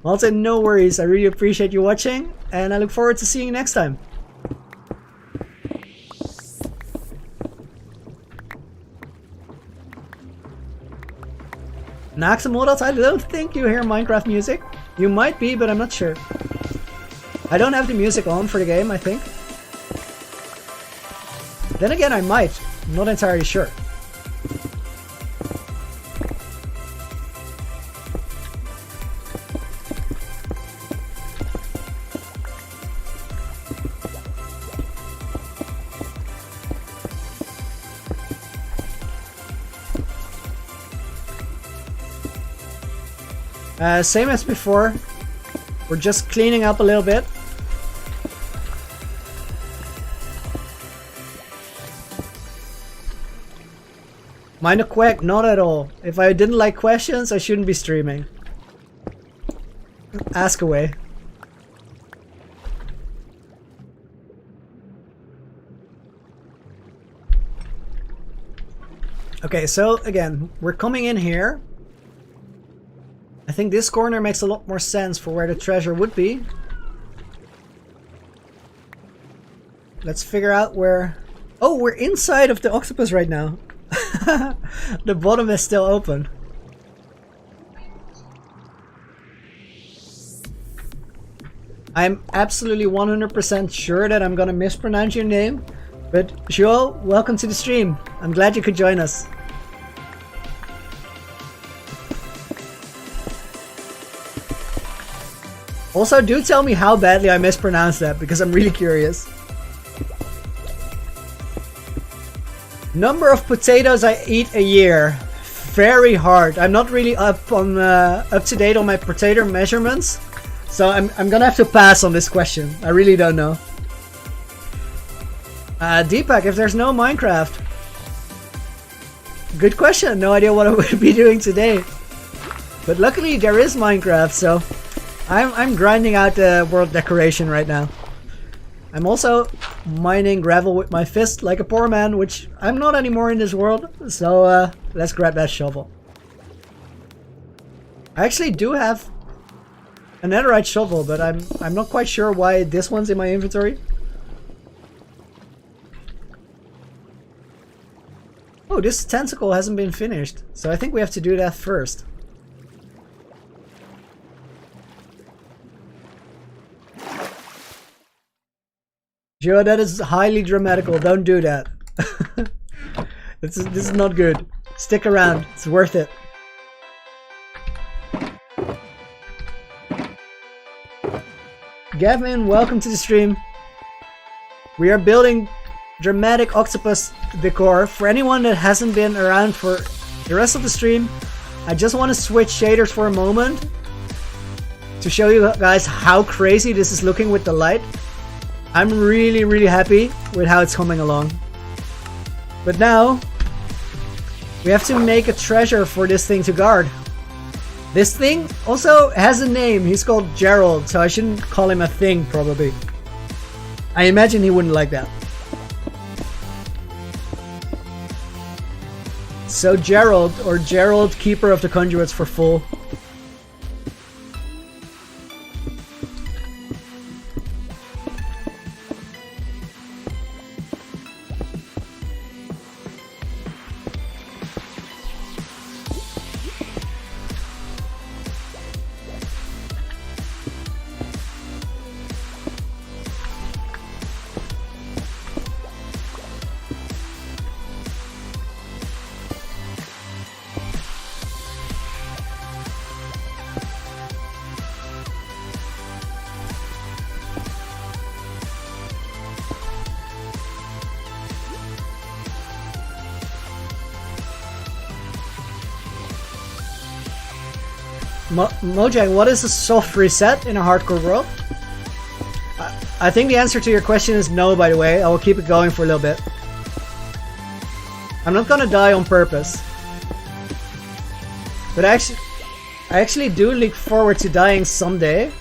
Speaker 1: Also, no worries. I really appreciate you watching, and I look forward to seeing you next time. Naxamodals, I don't think you hear Minecraft music. You might be, but I'm not sure. I don't have the music on for the game, I think. Then again, I might. I'm not entirely sure. Same as before. We're just cleaning up a little bit. Mind a quack? Not at all. If I didn't like questions, I shouldn't be streaming. Ask away. Okay, so again, we're coming in here. I think this corner makes a lot more sense for where the treasure would be. Let's figure out where... Oh, we're inside of the octopus right now. The bottom is still open. I'm absolutely 100% sure that I'm gonna mispronounce your name. But Joel, welcome to the stream. I'm glad you could join us. Also, do tell me how badly I mispronounced that, because I'm really curious. Number of potatoes I eat a year. Very hard. I'm not really up to date on my potato measurements, so I'm gonna have to pass on this question. I really don't know. Deepak, if there's no Minecraft, good question. No idea what I would be doing today, but luckily there is Minecraft, so I'm grinding out the world decoration right now. I'm also mining gravel with my fist like a poor man, which I'm not anymore in this world, so let's grab that shovel. I actually do have a netherite shovel, but I'm not quite sure why this one's in my inventory. Oh, this tentacle hasn't been finished, so I think we have to do that first. Joe, that is highly dramatical. Don't do that. This is not good. Stick around. It's worth it. Gavin, welcome to the stream. We are building dramatic octopus decor. For anyone that hasn't been around for the rest of the stream, I just want to switch shaders for a moment to show you guys how crazy this is looking with the light. I'm really happy with how it's coming along. But now we have to make a treasure for this thing to guard. This thing also has a name. He's called Gerald, so I shouldn't call him a thing probably. I imagine he wouldn't like that. So Gerald, or Gerald, Keeper of the Conduits for full. Mojang, what is a soft reset in a hardcore world? I think the answer to your question is no, by the way. I will keep it going for a little bit. I'm not gonna die on purpose. But I actually do look forward to dying someday.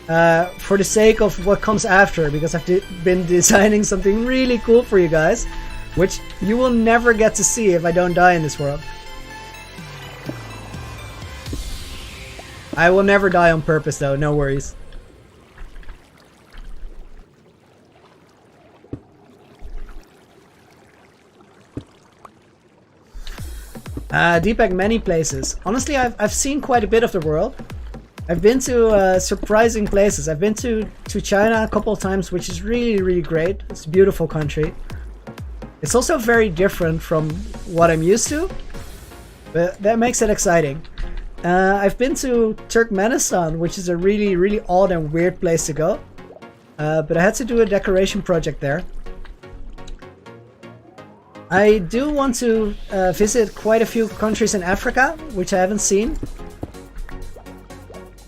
Speaker 1: For the sake of what comes after, because I've been designing something really cool for you guys, which you will never get to see if I don't die in this world. I will never die on purpose though, no worries. Deepak, many places. Honestly, I've seen quite a bit of the world. I've been to surprising places. I've been to China a couple of times, which is really great. It's a beautiful country. It's also very different from what I'm used to, but that makes it exciting. I've been to Turkmenistan, which is a really odd and weird place to go. But I had to do a decoration project there. I do want to visit quite a few countries in Africa, which I haven't seen.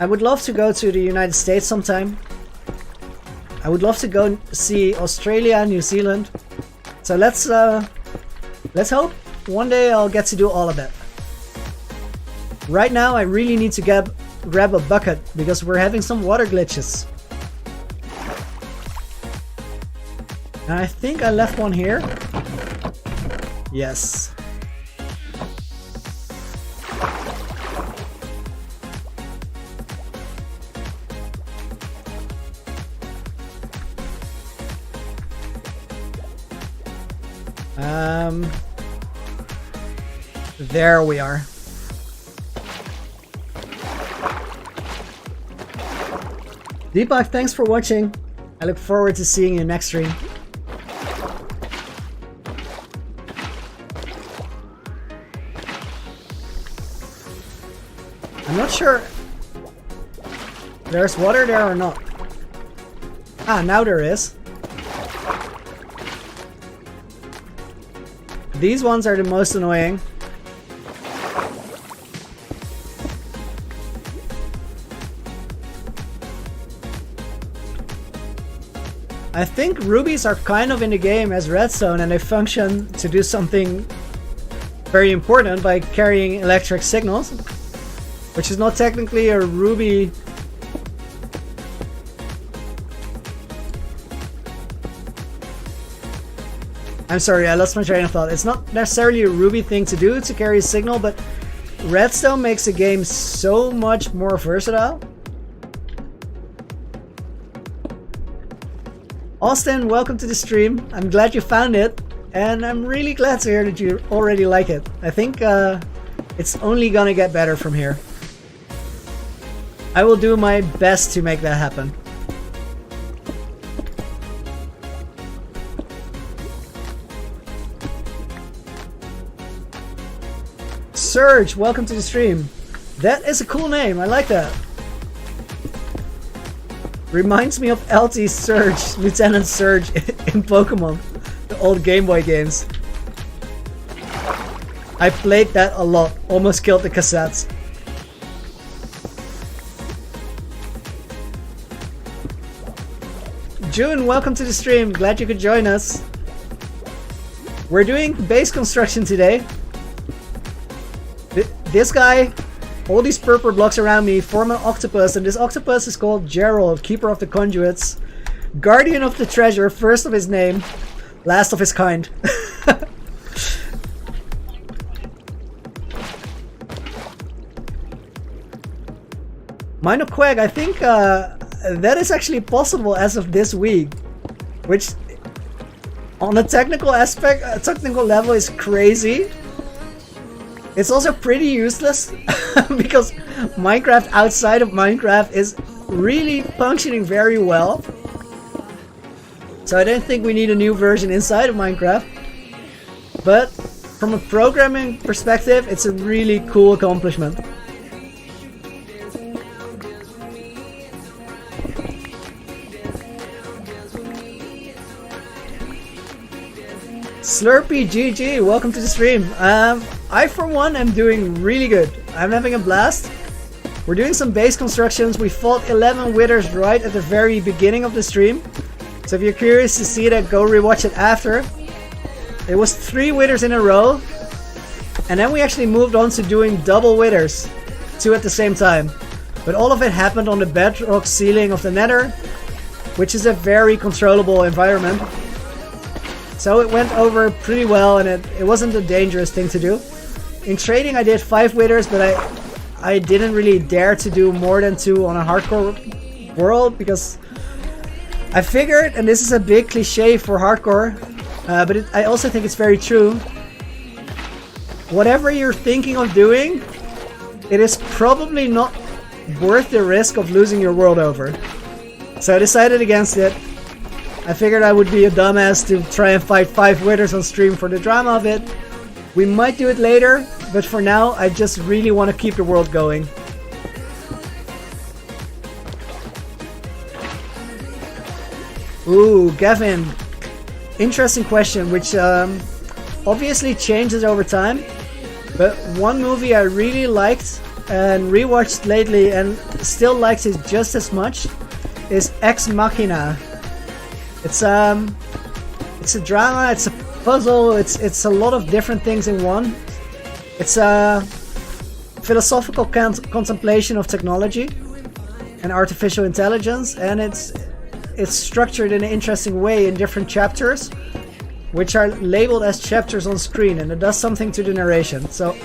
Speaker 1: I would love to go to the United States sometime. I would love to go see Australia, New Zealand. So let's hope one day I'll get to do all of that. Right now I really need to grab a bucket because we're having some water glitches. And I think I left one here. Yes. There we are. Deepak, thanks for watching. I look forward to seeing you next stream. I'm not sure there's water there or not. Ah, now there is. These ones are the most annoying. I think rubies are kind of in the game as redstone, and they function to do something very important by carrying electric signals, which is not technically a ruby. I'm sorry, I lost my train of thought. It's not necessarily a ruby thing to do to carry a signal, but redstone makes the game so much more versatile. Austin, welcome to the stream. I'm glad you found it, and I'm really glad to hear that you already like it. I think it's only gonna get better from here. I will do my best to make that happen. Surge, welcome to the stream. That is a cool name, I like that. Reminds me of LT Surge, Lieutenant Surge in Pokemon, the old Game Boy games. I played that a lot, almost killed the cassettes. June, welcome to the stream, glad you could join us. We're doing base construction today. This guy, all these purple blocks around me form an octopus, and this octopus is called Gerald, Keeper of the Conduits, Guardian of the Treasure, first of his name, last of his kind. Minor Quag, I think that is actually possible as of this week, which on a technical technical level is crazy. It's also pretty useless because Minecraft outside of Minecraft is really functioning very well. So I don't think we need a new version inside of Minecraft. But from a programming perspective, it's a really cool accomplishment. Slurpee GG, welcome to the stream. I for one am doing really good. I'm having a blast. We're doing some base constructions. We fought 11 withers right at the very beginning of the stream. So if you're curious to see that, go rewatch it after. It was 3 withers in a row. And then we actually moved on to doing double withers, 2 at the same time. But all of it happened on the bedrock ceiling of the nether, which is a very controllable environment. So it went over pretty well, and it wasn't a dangerous thing to do. In trading I did 5 withers, but I didn't really dare to do more than 2 on a hardcore world, because I figured, and this is a big cliche for hardcore, but I also think it's very true, whatever you're thinking of doing, it is probably not worth the risk of losing your world over. So I decided against it. I figured I would be a dumbass to try and fight 5 withers on stream for the drama of it. We might do it later, but for now I just really want to keep the world going. Ooh, Gavin. Interesting question, which obviously changes over time. But one movie I really liked and rewatched lately and still liked it just as much is Ex Machina. It's a drama, it's a puzzle, it's a lot of different things in one. It's a philosophical contemplation of technology and artificial intelligence, and it's structured in an interesting way in different chapters, which are labeled as chapters on screen, and it does something to the narration. So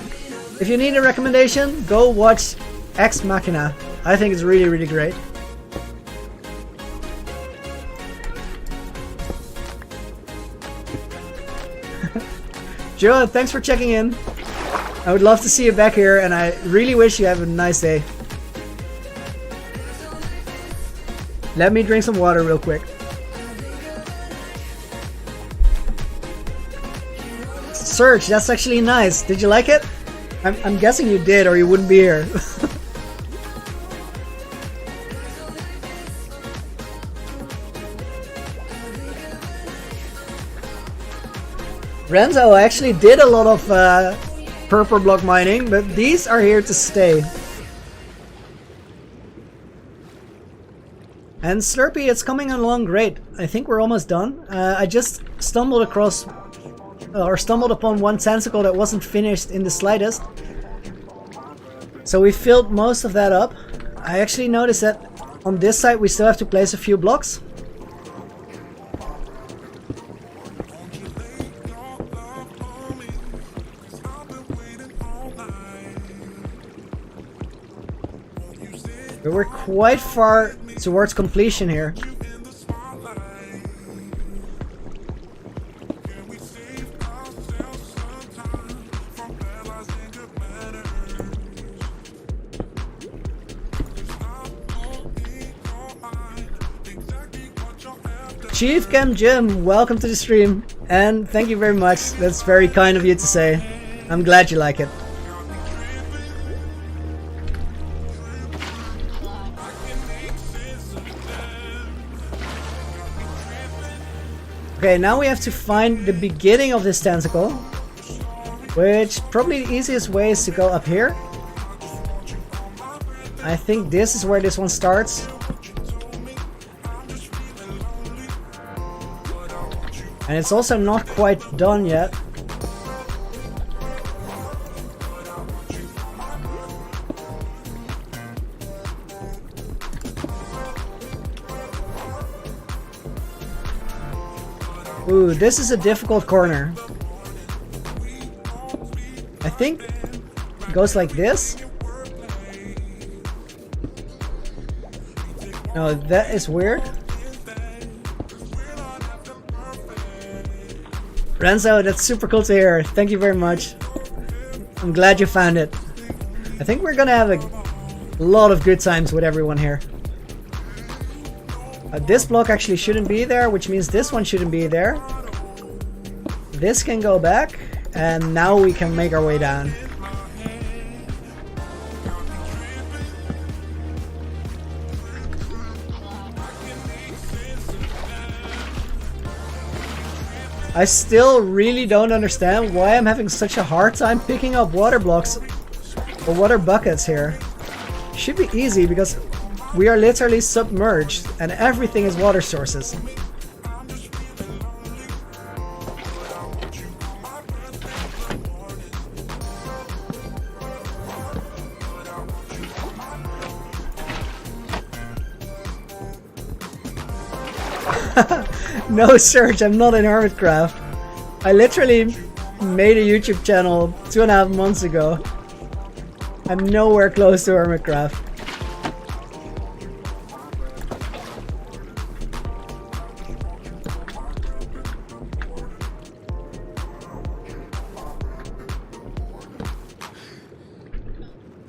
Speaker 1: if you need a recommendation, go watch Ex Machina. I think it's really, really great. Joe, thanks for checking in. I would love to see you back here, and I really wish you have a nice day. Let me drink some water real quick. Serge, that's actually nice. Did you like it? I'm guessing you did, or you wouldn't be here. Renzo actually did a lot of purple block mining, but these are here to stay. And Slurpee, it's coming along great. I think we're almost done. I just stumbled across or stumbled upon one tentacle that wasn't finished in the slightest. So we filled most of that up. I actually noticed that on this side we still have to place a few blocks. But we're quite far towards completion here. Chief Cam Jim, welcome to the stream, and thank you very much. That's very kind of you to say. I'm glad you like it. Okay, now we have to find the beginning of this tentacle, which probably the easiest way is to go up here. I think this is where this one starts. And it's also not quite done yet. Ooh, this is a difficult corner. I think it goes like this. No, that is weird. Renzo, that's super cool to hear. Thank you very much. I'm glad you found it. I think we're gonna have a lot of good times with everyone here. This block actually shouldn't be there, which means this one shouldn't be there. This can go back, and now we can make our way down. I still really don't understand why I'm having such a hard time picking up water blocks or water buckets here. Should be easy because we are literally submerged and everything is water sources. No, Serge, I'm not in Hermitcraft. I literally made a YouTube channel 2.5 months ago. I'm nowhere close to Hermitcraft.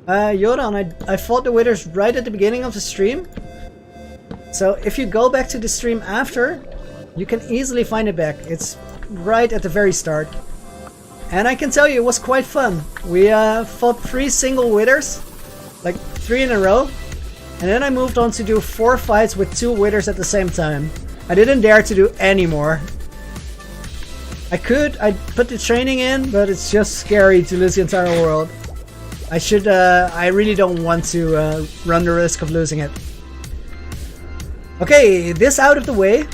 Speaker 1: Yodan, I fought the withers right at the beginning of the stream. So if you go back to the stream after, you can easily find it back. It's right at the very start. And I can tell you, it was quite fun. We fought 3 single withers, like 3 in a row. And then I moved on to do 4 fights with 2 withers at the same time. I didn't dare to do any more. I put the training in, but it's just scary to lose the entire world. I really don't want to run the risk of losing it. Okay, this out of the way.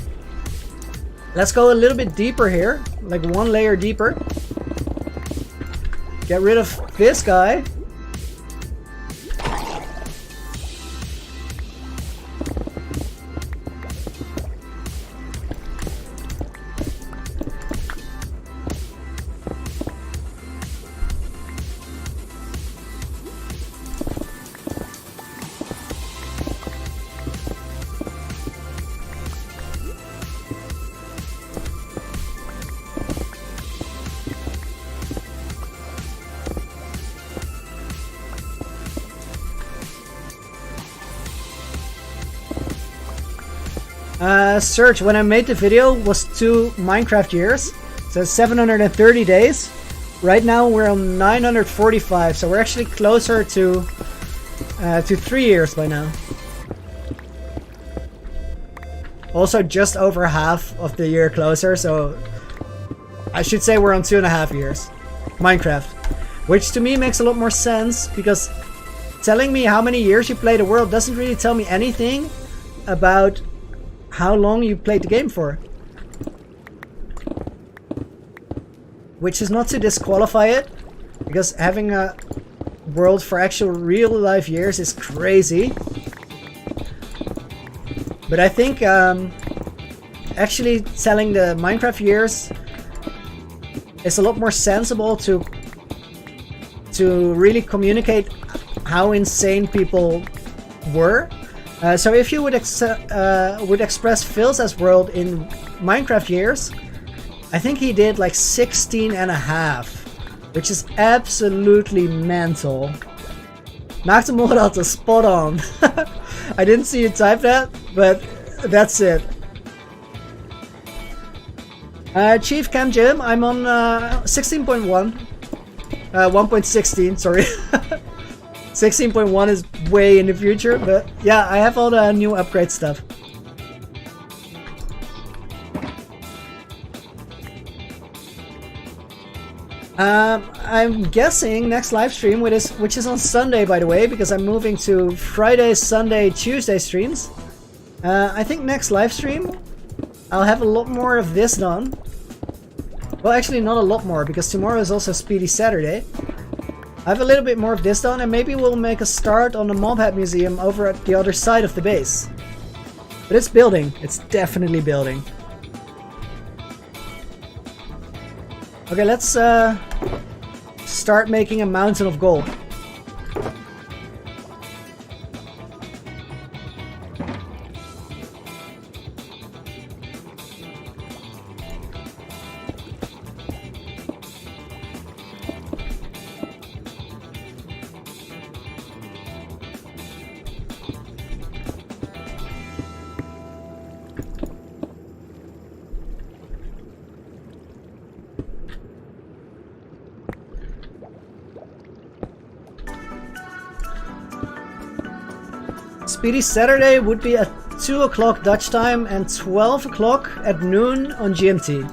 Speaker 1: Let's go a little bit deeper here, like 1 layer deeper. Get rid of this guy. Search, when I made the video, was 2 Minecraft years. So 730 days. Right now we're on 945, so we're actually closer to 3 years by now. Also just over half of the year closer, so I should say we're on 2.5 years. Minecraft. Which to me makes a lot more sense, because telling me how many years you play the world doesn't really tell me anything about how long you played the game for. Which is not to disqualify it, because having a world for actual real life years is crazy. But I think actually telling the Minecraft years is a lot more sensible to really communicate how insane people were. So if you would express Phil's world in Minecraft years, I think he did like 16.5, which is absolutely mental. Naaktemorat is spot on. I didn't see you type that, but that's it. Chief Cam Jim, I'm on 16.1. 1.16, sorry. 16.1 is way in the future, but yeah, I have all the new upgrade stuff. I'm guessing next live stream, which is on Sunday, by the way, because I'm moving to Friday, Sunday, Tuesday streams. I think next live stream I'll have a lot more of this done. Well, actually not a lot more, because tomorrow is also Speedy Saturday. I have a little bit more of this done, and maybe we'll make a start on the Mob Hat Museum over at the other side of the base. But it's building. It's definitely building. Okay, let's start making a mountain of gold. Speedy Saturday would be at 2 o'clock Dutch time and 12 o'clock at noon on GMT.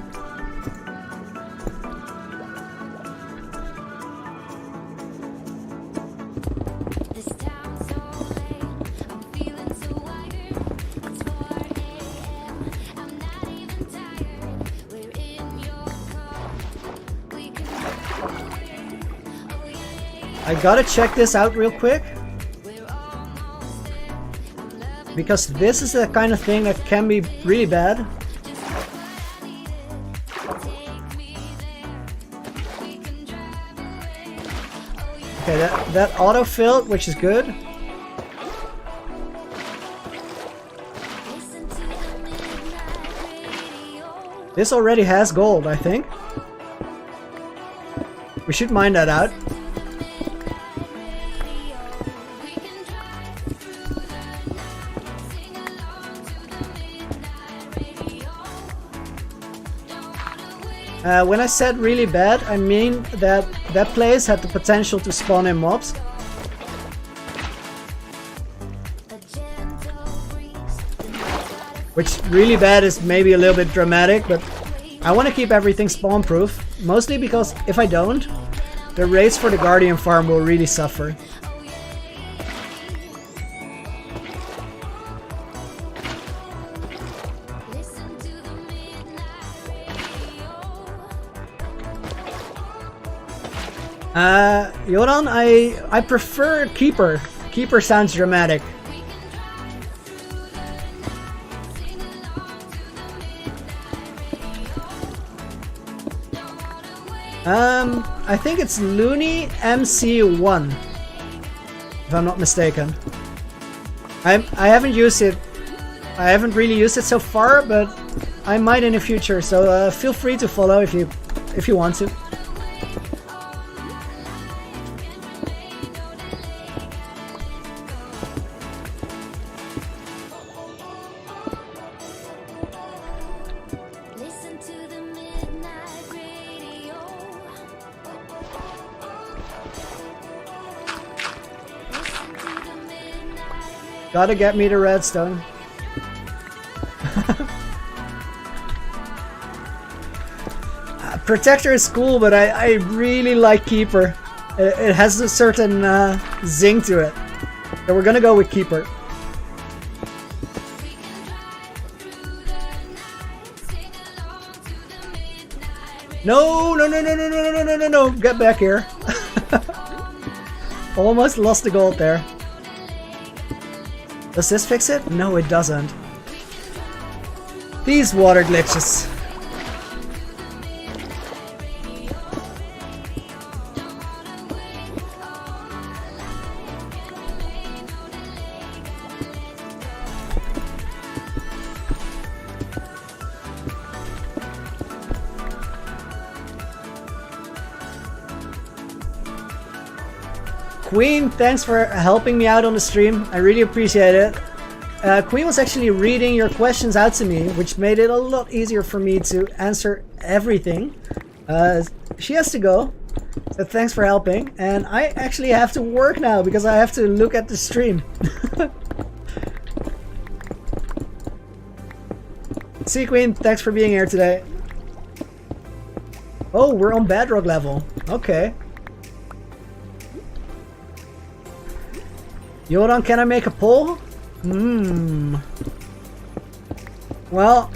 Speaker 1: I gotta check this out real quick, because this is the kind of thing that can be really bad. Okay, that auto-filled, which is good. This already has gold, I think. We should mine that out. When I said really bad, I mean that that place had the potential to spawn in mobs. Which really bad is maybe a little bit dramatic, but I want to keep everything spawn proof. Mostly because if I don't, the raids for the Guardian farm will really suffer. Joran, I prefer Keeper. Keeper sounds dramatic. I think it's Loony MC1, if I'm not mistaken. I haven't used it. I haven't really used it so far, but I might in the future. So feel free to follow if you want to. Gotta get me the redstone. Protector is cool, but I really like Keeper. It has a certain zing to it. So we're gonna go with Keeper. No, no, no, no, no, no, no, no, no, no, get back here. Almost lost the gold there. Does this fix it? No, it doesn't. These water glitches. Queen, thanks for helping me out on the stream. I really appreciate it. Queen was actually reading your questions out to me, which made it a lot easier for me to answer everything. She has to go, so thanks for helping. And I actually have to work now because I have to look at the stream. See, Queen, thanks for being here today. Oh, we're on bedrock level. Okay. Yodan, can I make a poll? Well,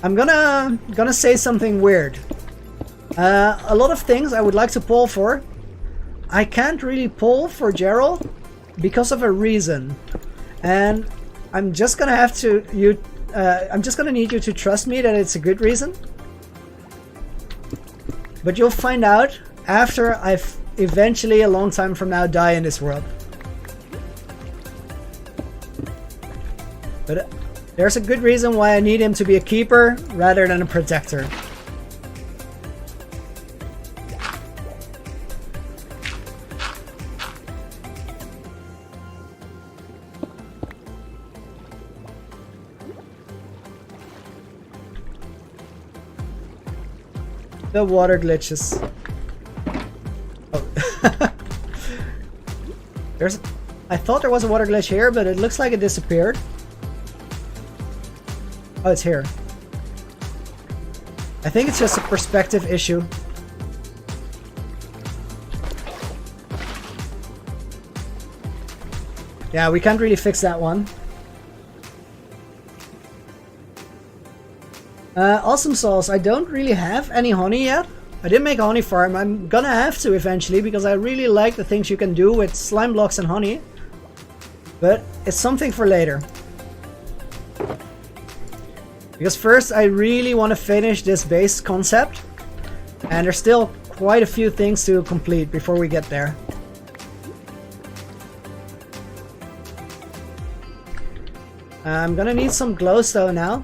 Speaker 1: I'm gonna say something weird. A lot of things I would like to poll for. I can't really poll for Gerald because of a reason, and I'm just gonna have to I'm just gonna need you to trust me that it's a good reason. But you'll find out after I've eventually, a long time from now, die in this world. But there's a good reason why I need him to be a keeper rather than a protector. The water glitches. I thought there was a water glitch here, but it looks like it disappeared. Oh, it's here. I think it's just a perspective issue. Yeah, we can't really fix that one. Awesome sauce. I don't really have any honey yet. I didn't make a honey farm. I'm gonna have to eventually because I really like the things you can do with slime blocks and honey. But it's something for later. Because first I really want to finish this base concept. And there's still quite a few things to complete before we get there. I'm gonna need some glowstone now.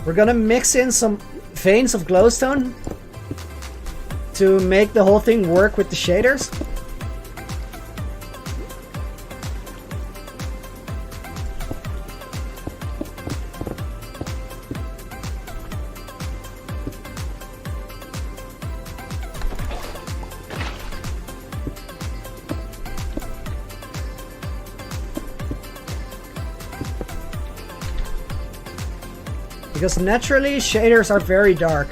Speaker 1: We're gonna mix in some veins of glowstone to make the whole thing work with the shaders. Because naturally, shaders are very dark.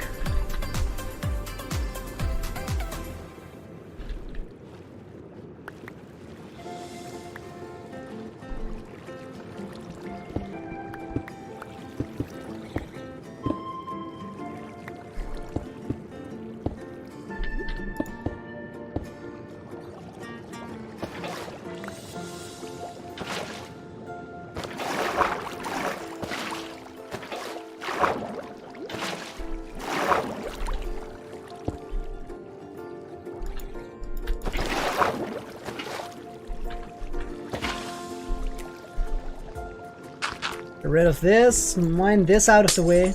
Speaker 1: Get rid of this, mine this out of the way.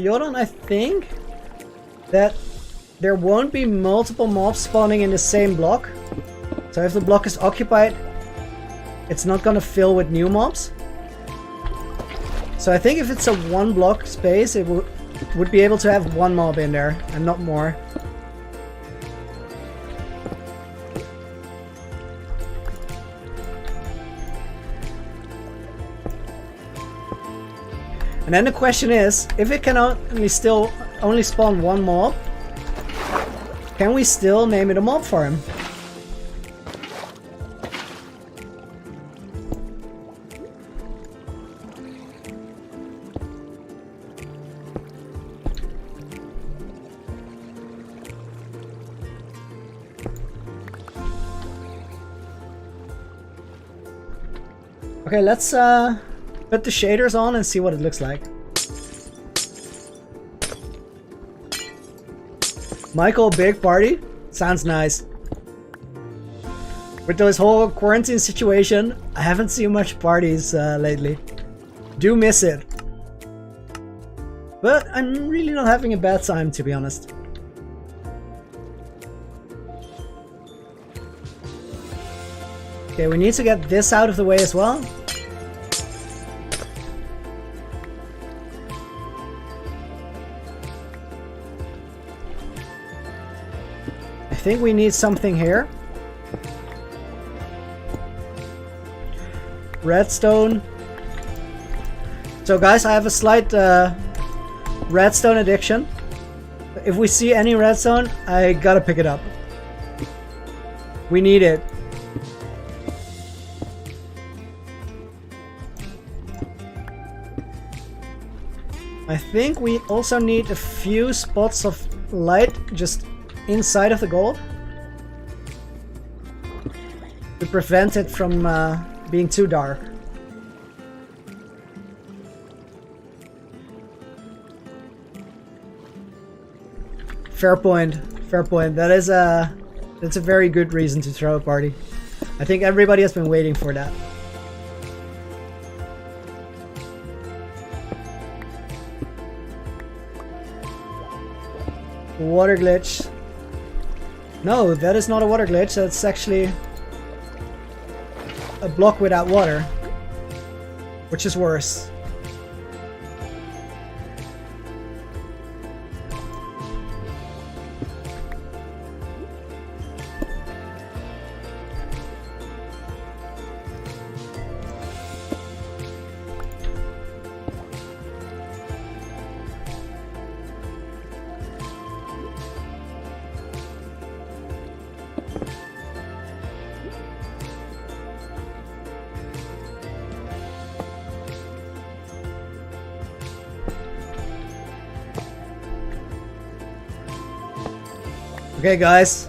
Speaker 1: Jordan, I think that there won't be multiple mobs spawning in the same block. So if the block is occupied, it's not gonna fill with new mobs. So I think if it's a 1 block space, it would be able to have 1 mob in there and not more. And then the question is, if it can only spawn 1 mob, can we still name it a mob farm? Okay, let's put the shaders on and see what it looks like. Michael, big party? Sounds nice. With this whole quarantine situation, I haven't seen much parties lately. Do miss it. But I'm really not having a bad time, to be honest. Okay, we need to get this out of the way as well. I think we need something here. Redstone. So guys, I have a slight redstone addiction. If we see any redstone, I gotta pick it up. We need it. I think we also need a few spots of light just inside of the gold to prevent it from being too dark. Fair point. Fair point. That's a very good reason to throw a party. I think everybody has been waiting for that. Water glitch. No, that is not a water glitch. That's actually a block without water, which is worse. Okay, guys,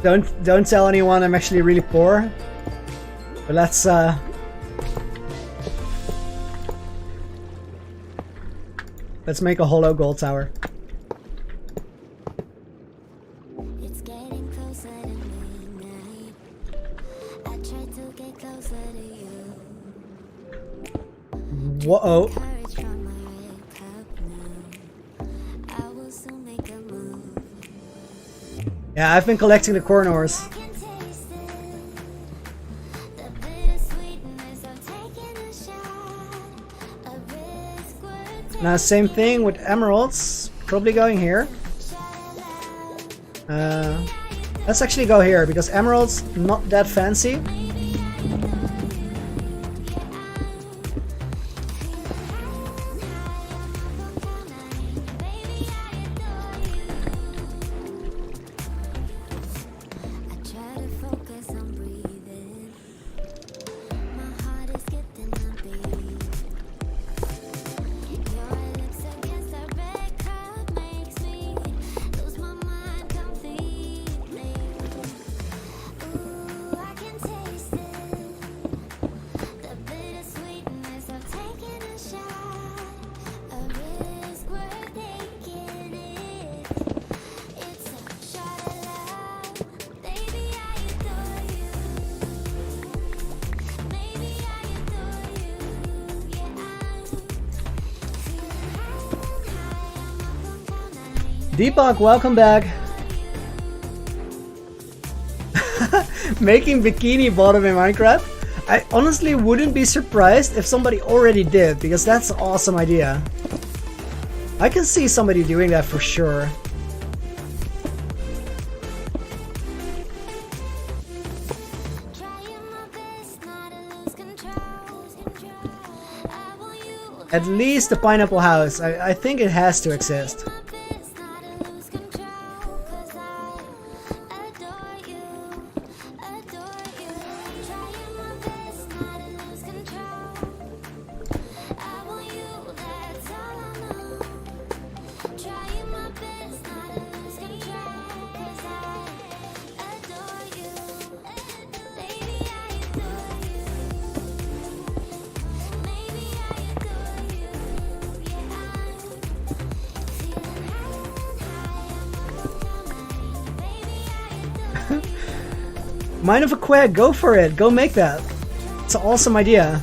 Speaker 1: don't tell anyone I'm actually really poor. But let's make a hollow gold tower.
Speaker 3: It's getting closer to midnight. I try to get closer to you.
Speaker 1: Whoa.
Speaker 3: Courage from my red cup now. I will soon make a move.
Speaker 1: Yeah, I've been collecting the corn ores.
Speaker 3: I can taste it. The bittersweetness of taking a shot. A risk worth
Speaker 1: Now, same thing with emeralds. Probably going here. Let's actually go here because emeralds not that fancy. Deepak, welcome back. Making bikini bottom in Minecraft. I honestly wouldn't be surprised if somebody already did, because that's an awesome idea. I can see somebody doing that for sure. At least the pineapple house. I think it has to exist. Mind of a quag, go for it, go make that. It's an awesome idea.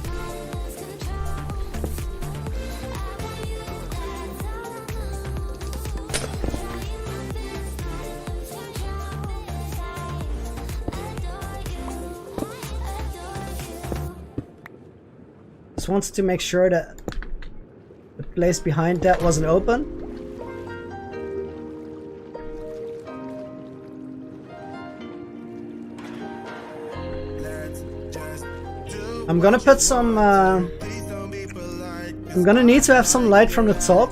Speaker 1: Just wanted to make sure that the place behind that wasn't open. I'm gonna put some, I'm gonna need to have some light from the top.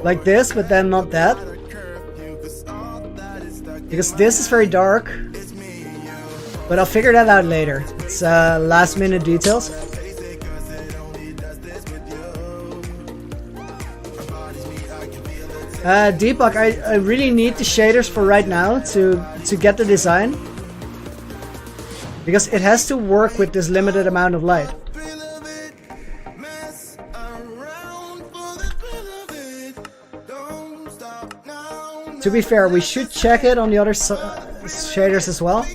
Speaker 1: Like this, but then not that. Because this is very dark. But I'll figure that out later. It's last minute details. Deepak, I really need the shaders for right now to get the design. Because it has to work with this limited amount of light. To be fair, we should check it on the other shaders as well.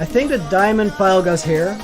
Speaker 1: I think the diamond pile goes here.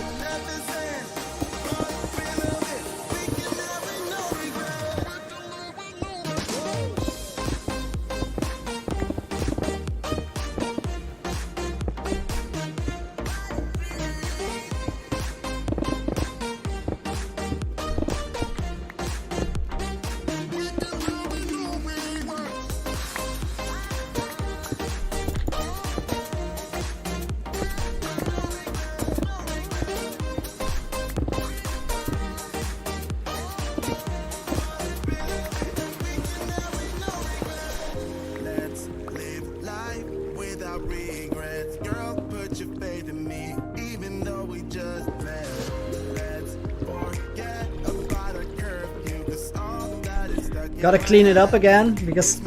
Speaker 1: Gotta clean it up again because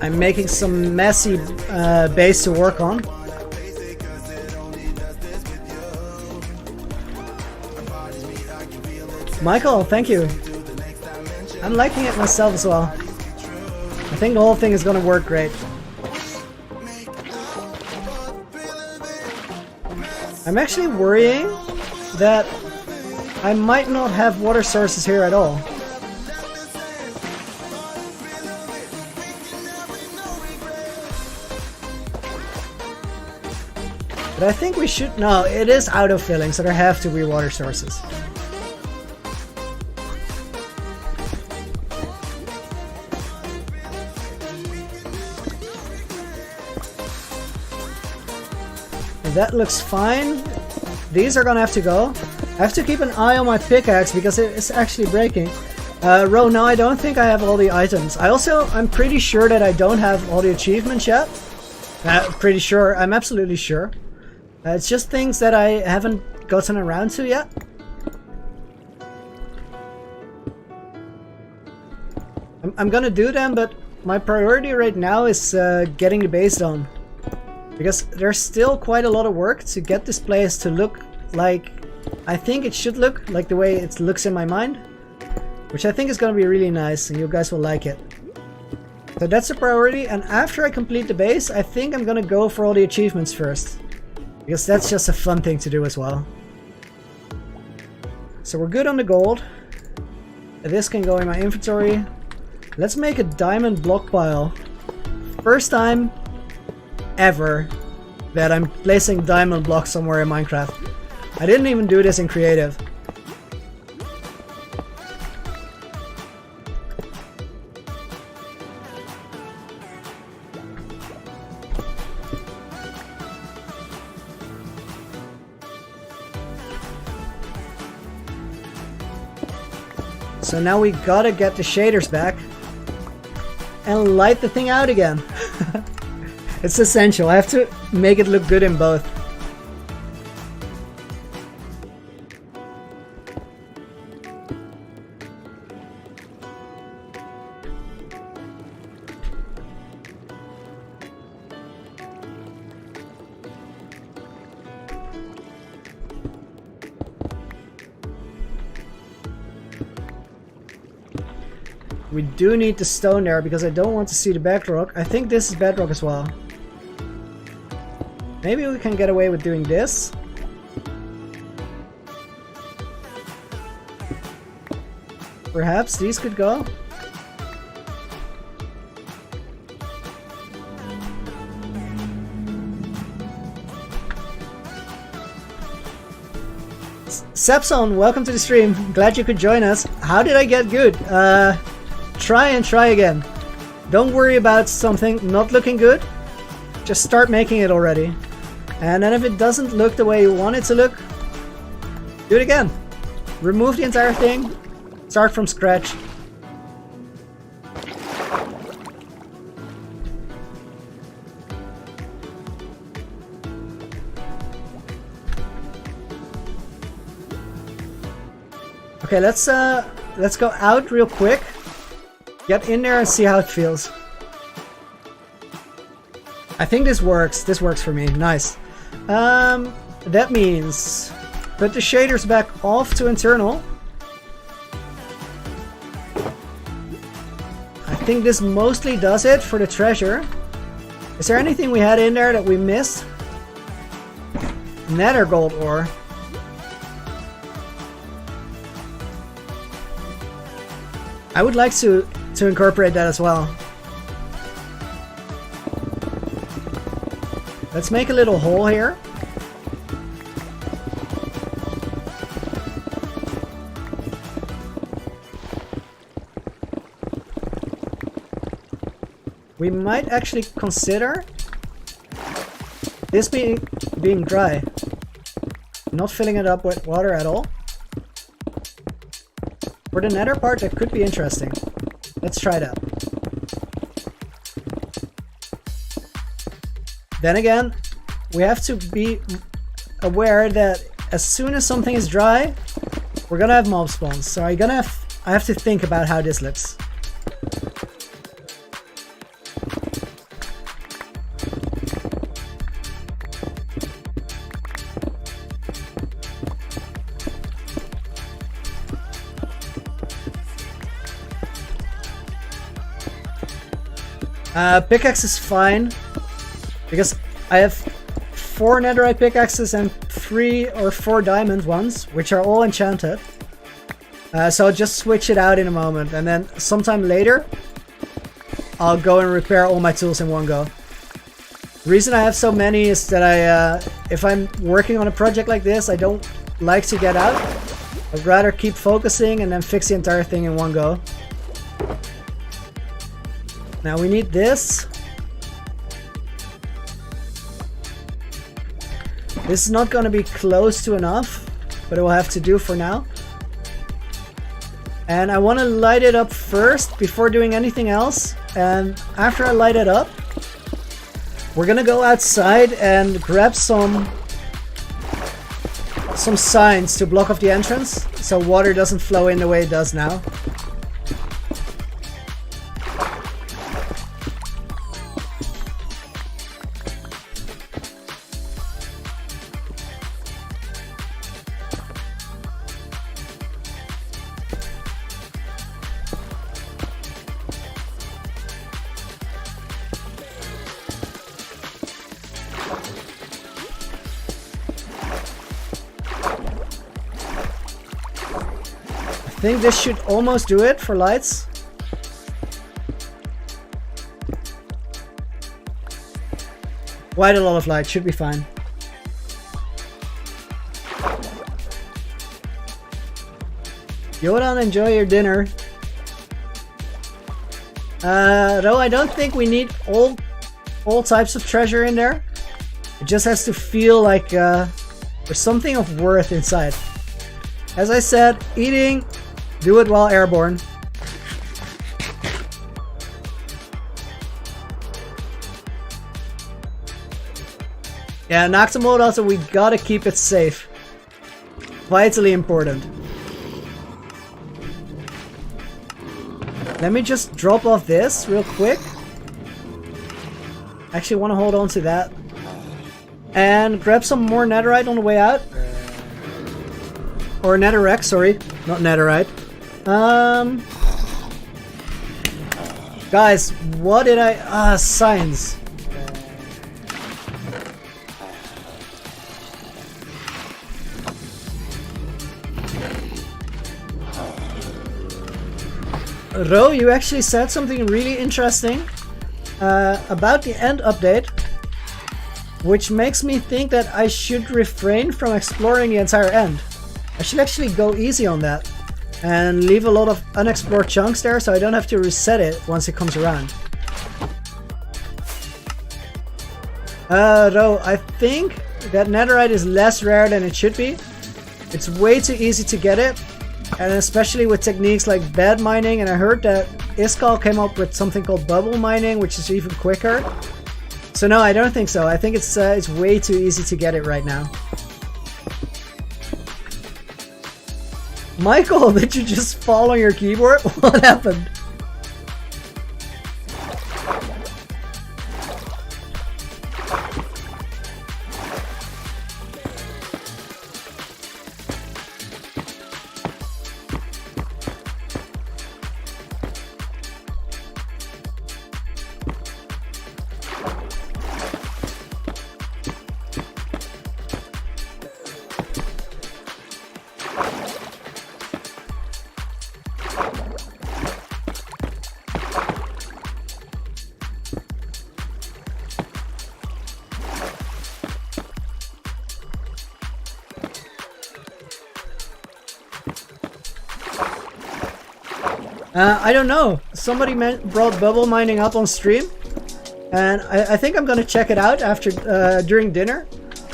Speaker 1: I'm making some messy base to work on. Michael, thank you. I'm liking it myself as well. I think the whole thing is gonna work great. I'm actually worrying that I might not have water sources here at all. But I think we should... No, it is auto-filling, so there have to be water sources. That looks fine. These are gonna have to go. I have to keep an eye on my pickaxe because it's actually breaking. Ro, no, I don't think I have all the items. I'm pretty sure that I don't have all the achievements yet. Pretty sure, I'm absolutely sure. It's just things that I haven't gotten around to yet. I'm gonna do them, but my priority right now is getting the base done. Because there's still quite a lot of work to get this place to look like I think it should look, like the way it looks in my mind. Which I think is gonna be really nice and you guys will like it. So that's a priority, and after I complete the base, I think I'm gonna go for all the achievements first. Because that's just a fun thing to do as well. So we're good on the gold. This can go in my inventory. Let's make a diamond block pile. First time ever that I'm placing diamond blocks somewhere in Minecraft. I didn't even do this in creative. So now we gotta get the shaders back and light the thing out again. It's essential. I have to make it look good in both. We do need the stone there because I don't want to see the bedrock. I think this is bedrock as well. Maybe we can get away with doing this. Perhaps these could go. Sepson, welcome to the stream. Glad you could join us. How did I get good? Try and try again. Don't worry about something not looking good. Just start making it already. And then if it doesn't look the way you want it to look, do it again. Remove the entire thing. Start from scratch. Okay, let's go out real quick. Get in there and see how it feels. I think this works. This works for me. Nice. That means put the shaders back off to internal. I think this mostly does it for the treasure. Is there anything we had in there that we missed? Nether gold ore. I would like to incorporate that as well. Let's make a little hole here. We might actually consider this being dry. Not filling it up with water at all. For the nether part, that could be interesting. Let's try that. Then again, we have to be aware that as soon as something is dry, we're gonna have mob spawns. So I have to think about how this looks. Pickaxe is fine because I have 4 netherite pickaxes and 3 or 4 diamond ones, which are all enchanted. So I'll just switch it out in a moment, and then sometime later I'll go and repair all my tools in one go. The reason I have so many is that if I'm working on a project like this, I don't like to get out. I'd rather keep focusing and then fix the entire thing in one go. Now we need this. This is not going to be close to enough, but it will have to do for now. And I want to light it up first before doing anything else. And after I light it up, we're going to go outside and grab some signs to block off the entrance so water doesn't flow in the way it does now. I think this should almost do it for lights. Quite a lot of light, should be fine. Yodan, enjoy your dinner. Though I don't think we need all types of treasure in there. It just has to feel like there's something of worth inside. As I said, eating, do it while airborne. Yeah, Noctamode also, we gotta keep it safe. Vitally important. Let me just drop off this real quick. Actually want to hold on to that. And grab some more netherite on the way out. Or netherrack, sorry. Not netherite. Guys, what did I... science. Ro, you actually said something really interesting about the end update, which makes me think that I should refrain from exploring the entire end. I should actually go easy on that and leave a lot of unexplored chunks there so I don't have to reset it once it comes around. Ro, I think that netherite is less rare than it should be. It's way too easy to get it. And especially with techniques like bed mining, and I heard that Iskall came up with something called bubble mining, which is even quicker. So no, I don't think so. I think it's way too easy to get it right now. Michael, did you just fall on your keyboard? What happened? I don't know. Somebody brought bubble mining up on stream, and I think I'm gonna check it out after during dinner.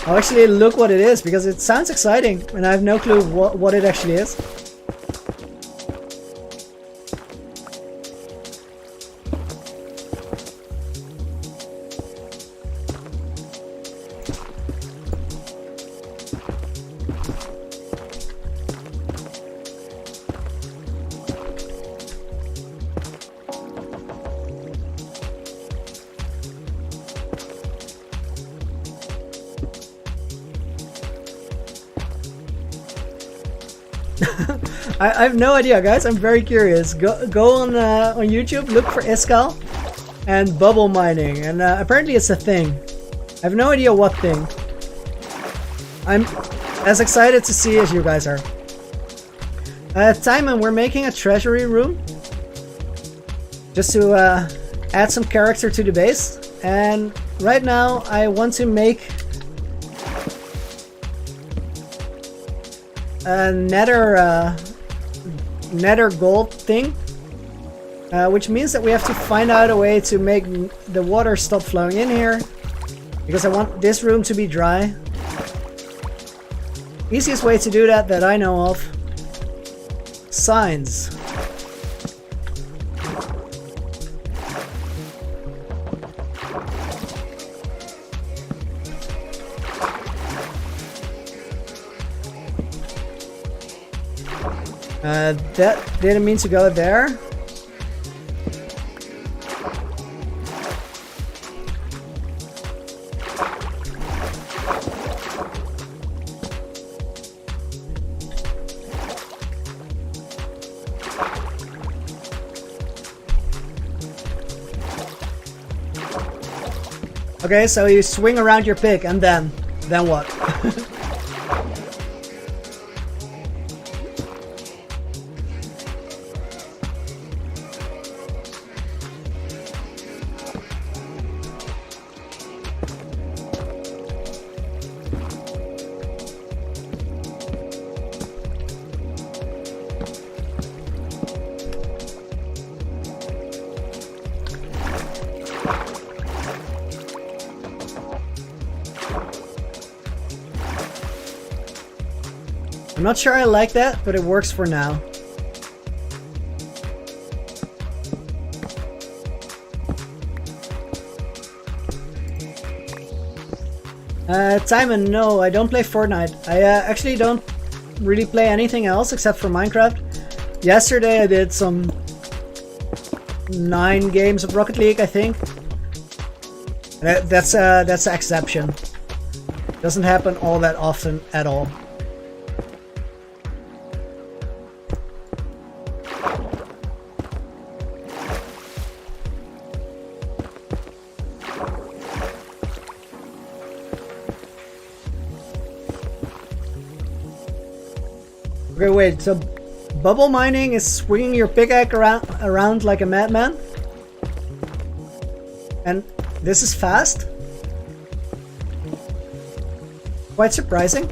Speaker 1: I'll actually look what it is because it sounds exciting, and I have no clue what it actually is. I have no idea, guys. I'm very curious. Go on YouTube, look for Iskall and bubble mining, and apparently it's a thing. I have no idea what thing. I'm as excited to see as you guys are. Timon, we're making a treasury room just to add some character to the base, and right now I want to make a nether gold thing, which means that we have to find out a way to make the water stop flowing in here, because I want this room to be dry. Easiest way to do that I know of. Signs. That didn't mean to go there. Okay, so you swing around your pick and then what? I'm not sure I like that, but it works for now. Timon, no, I don't play Fortnite. I actually don't really play anything else except for Minecraft. Yesterday I did some 9 games of Rocket League, I think. That's an exception. Doesn't happen all that often at all. Okay, wait, so bubble mining is swinging your pickaxe around like a madman? And this is fast? Quite surprising.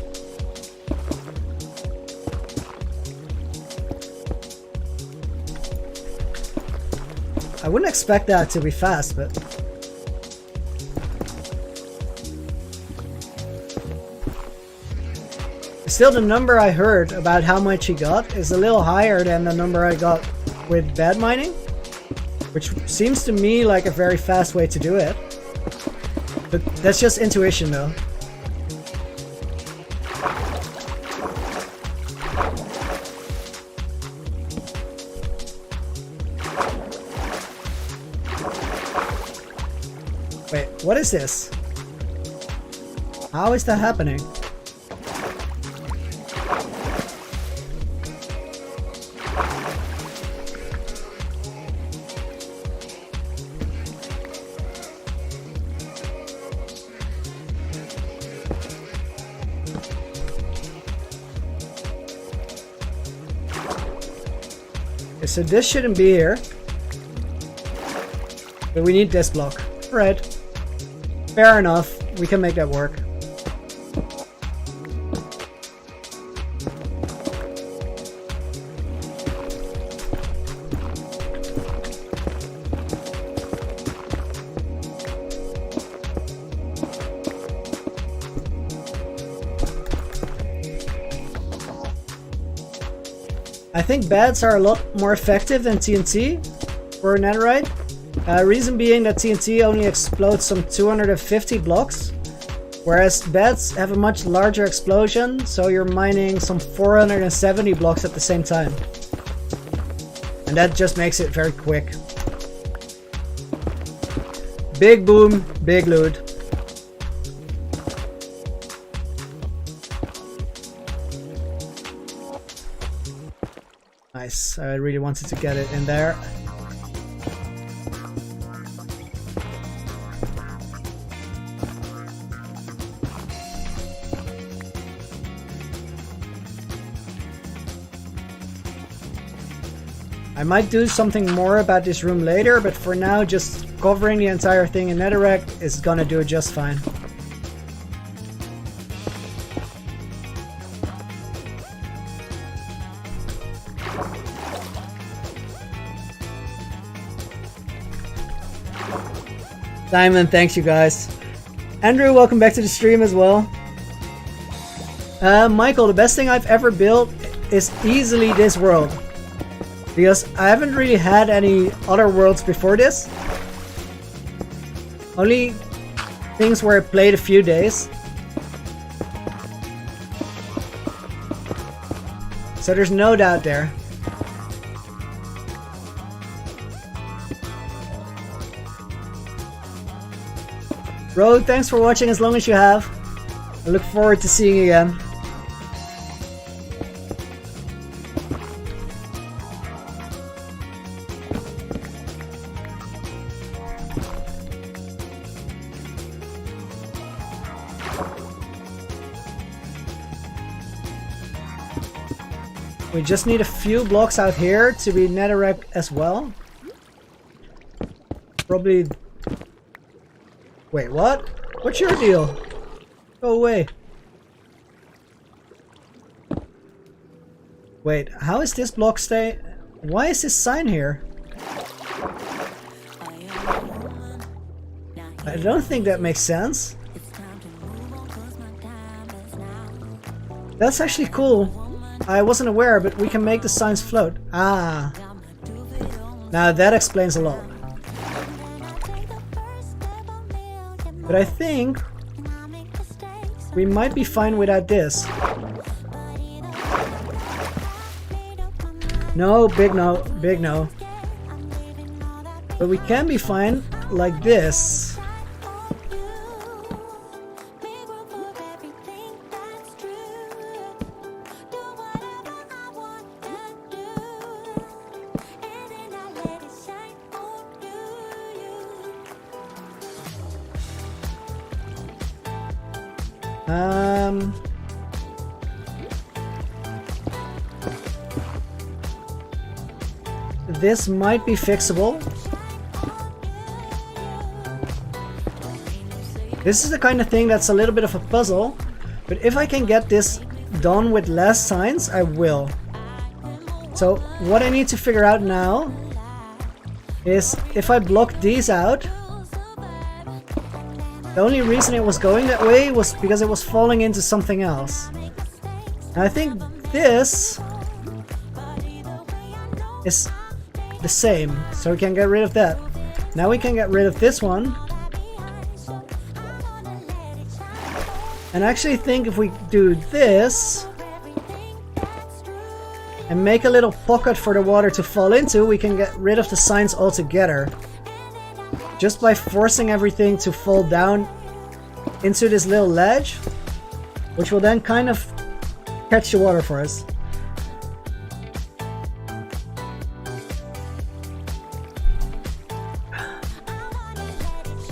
Speaker 1: I wouldn't expect that to be fast, but... Still, the number I heard about how much he got is a little higher than the number I got with bed mining, which seems to me like a very fast way to do it. But that's just intuition though. Wait, what is this? How is that happening? So this shouldn't be here. But we need this block. Right. Fair enough. We can make that work. I think beds are a lot more effective than TNT for netherite. Reason being that TNT only explodes some 250 blocks, whereas beds have a much larger explosion, so you're mining some 470 blocks at the same time. And that just makes it very quick. Big boom, big loot. Nice, I really wanted to get it in there. I might do something more about this room later, but for now just covering the entire thing in netherrack is gonna do it just fine. Diamond, thanks you guys. Andrew, welcome back to the stream as well. Michael, the best thing I've ever built is easily this world. Because I haven't really had any other worlds before this. Only things where I played a few days. So there's no doubt there. Bro, thanks for watching as long as you have. I look forward to seeing you again. We just need a few blocks out here to be netherrack as well. Probably... Wait, what? What's your deal? Go away. Wait, how is this block stay? Why is this sign here? I don't think that makes sense. That's actually cool. I wasn't aware, but we can make the signs float. Ah. Now that explains a lot. But I think we might be fine without this. No, big no, big no. But we can be fine like this. This might be fixable. This is the kind of thing that's a little bit of a puzzle, but if I can get this done with less signs, I will. So what I need to figure out now is if I block these out, the only reason it was going that way was because it was falling into something else. And I think this is the same, so we can get rid of that. Now we can get rid of this one. And I actually think if we do this and make a little pocket for the water to fall into, we can get rid of the signs altogether. Just by forcing everything to fall down into this little ledge, which will then kind of catch the water for us.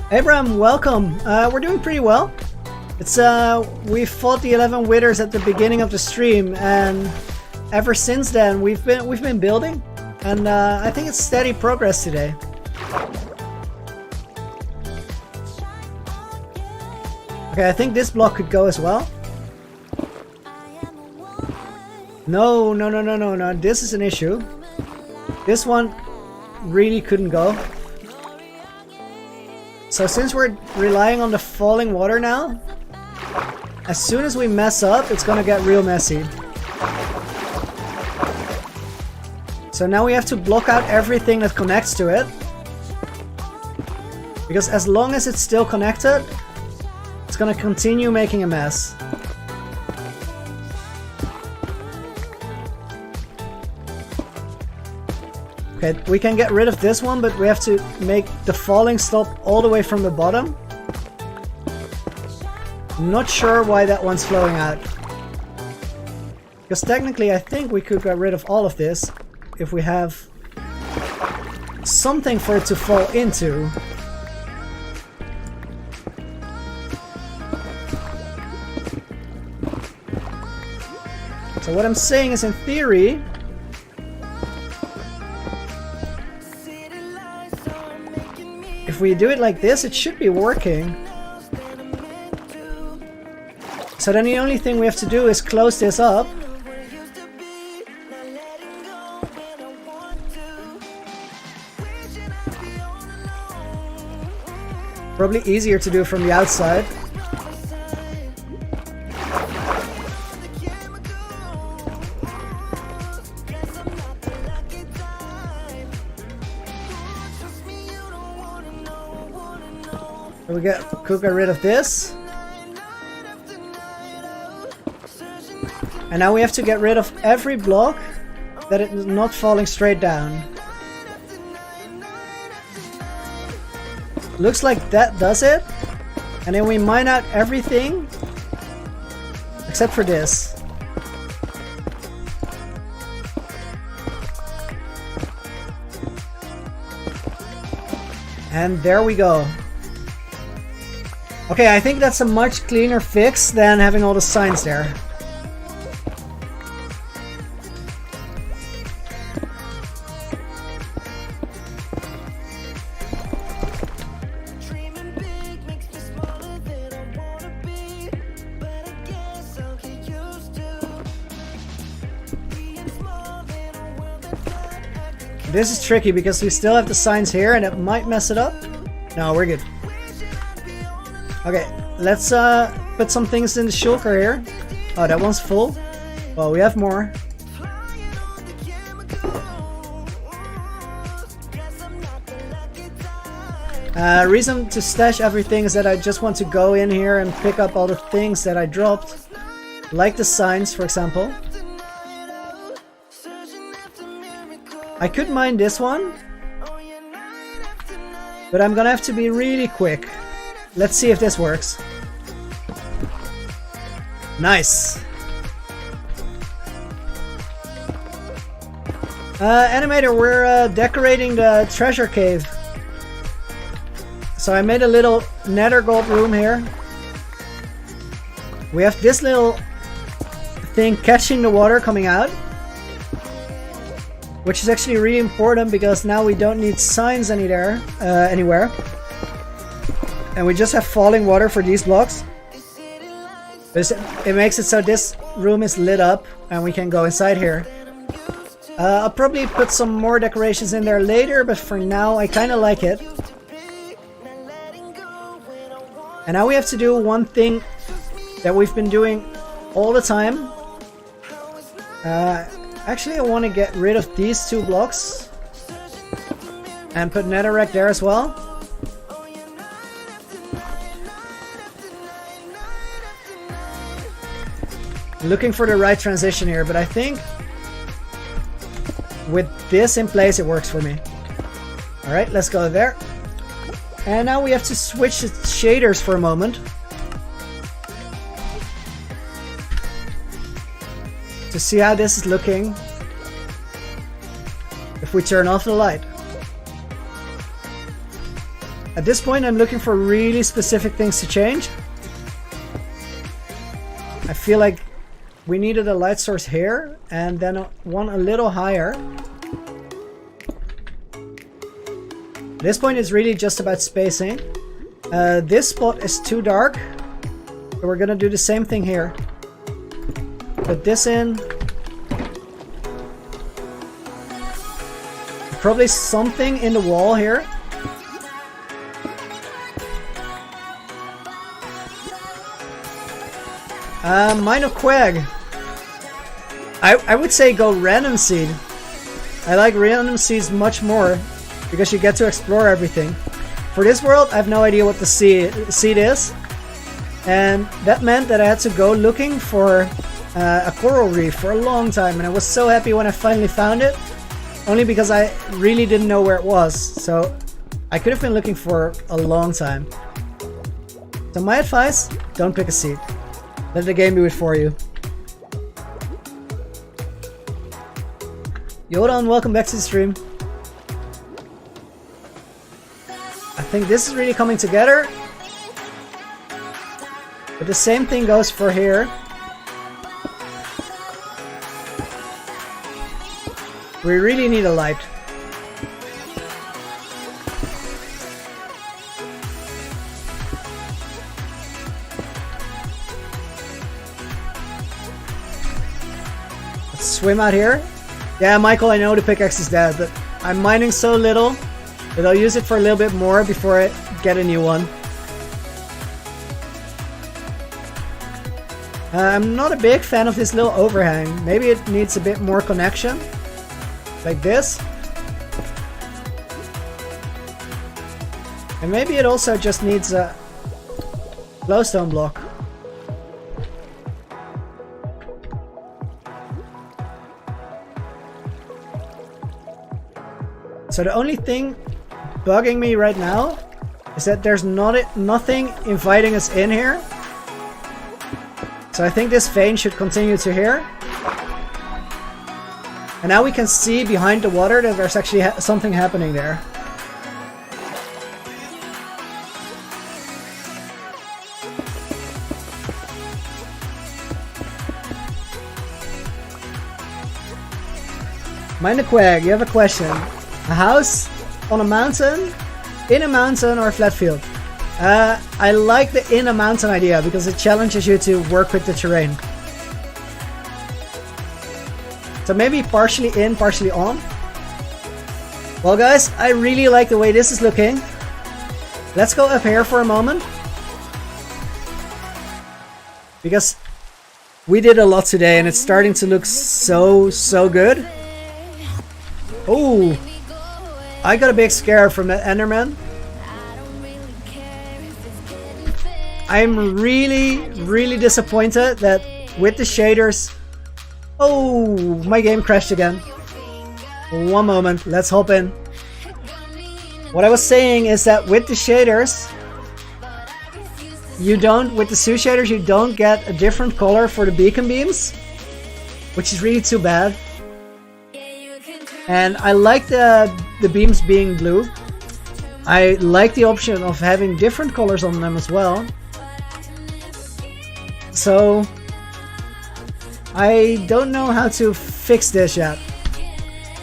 Speaker 1: Abraham, welcome. We're doing pretty well. It's we fought the 11 withers at the beginning of the stream, and ever since then we've been building, and I think it's steady progress today. Okay, I think this block could go as well. No, no, no, no, no, no. This is an issue. This one really couldn't go. So since we're relying on the falling water now, as soon as we mess up, it's gonna get real messy. So now we have to block out everything that connects to it. Because as long as it's still connected, it's gonna continue making a mess. Okay, we can get rid of this one, but we have to make the falling stop all the way from the bottom. Not sure why that one's flowing out. Because technically I think we could get rid of all of this if we have something for it to fall into. So what I'm saying is, in theory, if we do it like this, it should be working. So then the only thing we have to do is close this up. Probably easier to do from the outside. Could get rid of this. And now we have to get rid of every block that is not falling straight down. Looks like that does it. And then we mine out everything except for this. And there we go. Okay, I think that's a much cleaner fix than having all the signs there. This is tricky because we still have the signs here and it might mess it up. No, we're good. Okay, let's put some things in the shulker here. Oh, that one's full. Well, we have more. Reason to stash everything is that I just want to go in here and pick up all the things that I dropped. Like the signs, for example. I could mine this one. But I'm gonna have to be really quick. Let's see if this works. Nice! Animator, we're decorating the treasure cave. So I made a little nether gold room here. We have this little thing catching the water coming out. Which is actually really important because now we don't need signs anywhere. And we just have falling water for these blocks. It makes it so this room is lit up and we can go inside here. I'll probably put some more decorations in there later, but for now I kind of like it. And now we have to do one thing that we've been doing all the time. Actually, I want to get rid of these 2 blocks and put netherrack there as well. Looking for the right transition here, but I think with this in place it works for me. Alright, let's go there. And now we have to switch the shaders for a moment. To see how this is looking if we turn off the light. At this point I'm looking for really specific things to change. I feel like we needed a light source here and then one a little higher. At this point it's really just about spacing. This spot is too dark, so we're gonna do the same thing here. Put this in. Probably something in the wall here. Mine of Quag. I would say go random seed. I like random seeds much more because you get to explore everything. For this world, I have no idea what the seed is. And that meant that I had to go looking for a coral reef for a long time, and I was so happy when I finally found it, only because I really didn't know where it was, so I could have been looking for a long time. So my advice, don't pick a seed. Let the game do it for you. Yoda, and welcome back to the stream. I think this is really coming together. But the same thing goes for here. We really need a light. Let's swim out here. Yeah, Michael, I know the pickaxe is dead, but I'm mining so little that I'll use it for a little bit more before I get a new one. I'm not a big fan of this little overhang. Maybe it needs a bit more connection. Like this. And maybe it also just needs a glowstone block. So the only thing bugging me right now is that there's nothing inviting us in here. So I think this vein should continue to here. And now we can see behind the water that there's actually something happening there. Mind the Quag, you have a question. A house on a mountain, in a mountain, or a flat field? I like the in a mountain idea because it challenges you to work with the terrain. So maybe partially in, partially on. Well guys, I really like the way this is looking. Let's go up here for a moment. Because We did a lot today and it's starting to look so good. Oh, I got a big scare from that Enderman. I'm really disappointed that with the shaders... Oh, my game crashed again. One moment, let's hop in. What I was saying is that with the shaders, with the Sue shaders, you don't get a different color for the beacon beams, which is really too bad. And I like the beams being blue. I like the option of having different colors on them as well. So I don't know how to fix this yet.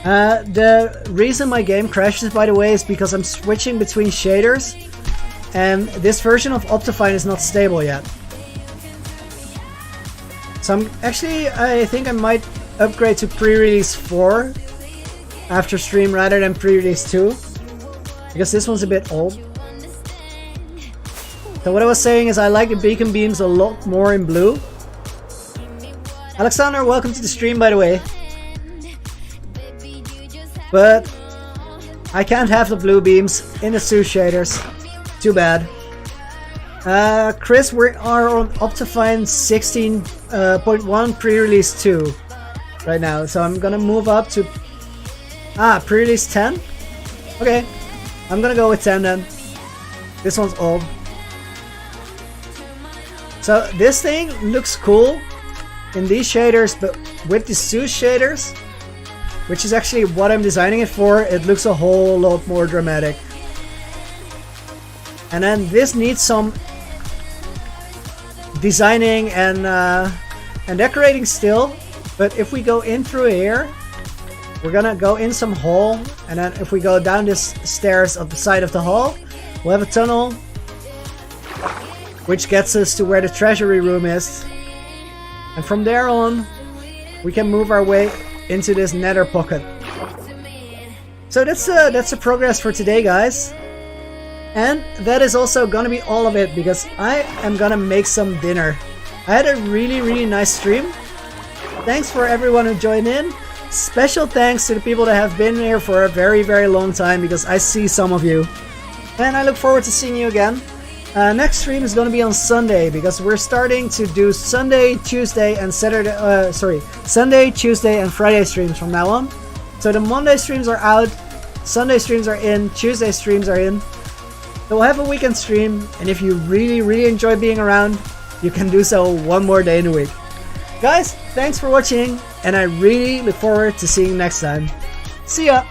Speaker 1: The reason my game crashes, by the way, is because I'm switching between shaders and this version of Optifine is not stable yet. So I think I might upgrade to pre-release 4 after stream rather than pre-release 2, because this one's a bit old. So what I was saying is I like the beacon beams a lot more in blue. Alexander, welcome to the stream, by the way. But I can't have the blue beams in the Sue shaders. Too bad. Chris, we are on Optifine 16.1 pre-release 2 right now. So I'm gonna move up to pre-release 10? Okay, I'm gonna go with 10 then. This one's old. So this thing looks cool in these shaders, but with the Sue shaders, which is actually what I'm designing it for, it looks a whole lot more dramatic. And then this needs some designing and decorating still. But if we go in through here, we're gonna go in some hall, and then if we go down this stairs up the side of the hall, we'll have a tunnel which gets us to where the treasury room is. And from there on, we can move our way into this nether pocket. So that's the progress for today, guys. And that is also gonna be all of it, because I am gonna make some dinner. I had a really nice stream. Thanks for everyone who joined in. Special thanks to the people that have been here for a very long time, because I see some of you. And I look forward to seeing you again. Next stream is going to be on Sunday, because we're starting to do Sunday, Tuesday, and Sunday, Tuesday, and Friday streams from now on. So the Monday streams are out, Sunday streams are in, Tuesday streams are in. So we'll have a weekend stream, and if you really enjoy being around, you can do so one more day in the week. Guys, thanks for watching, and I really look forward to seeing you next time. See ya!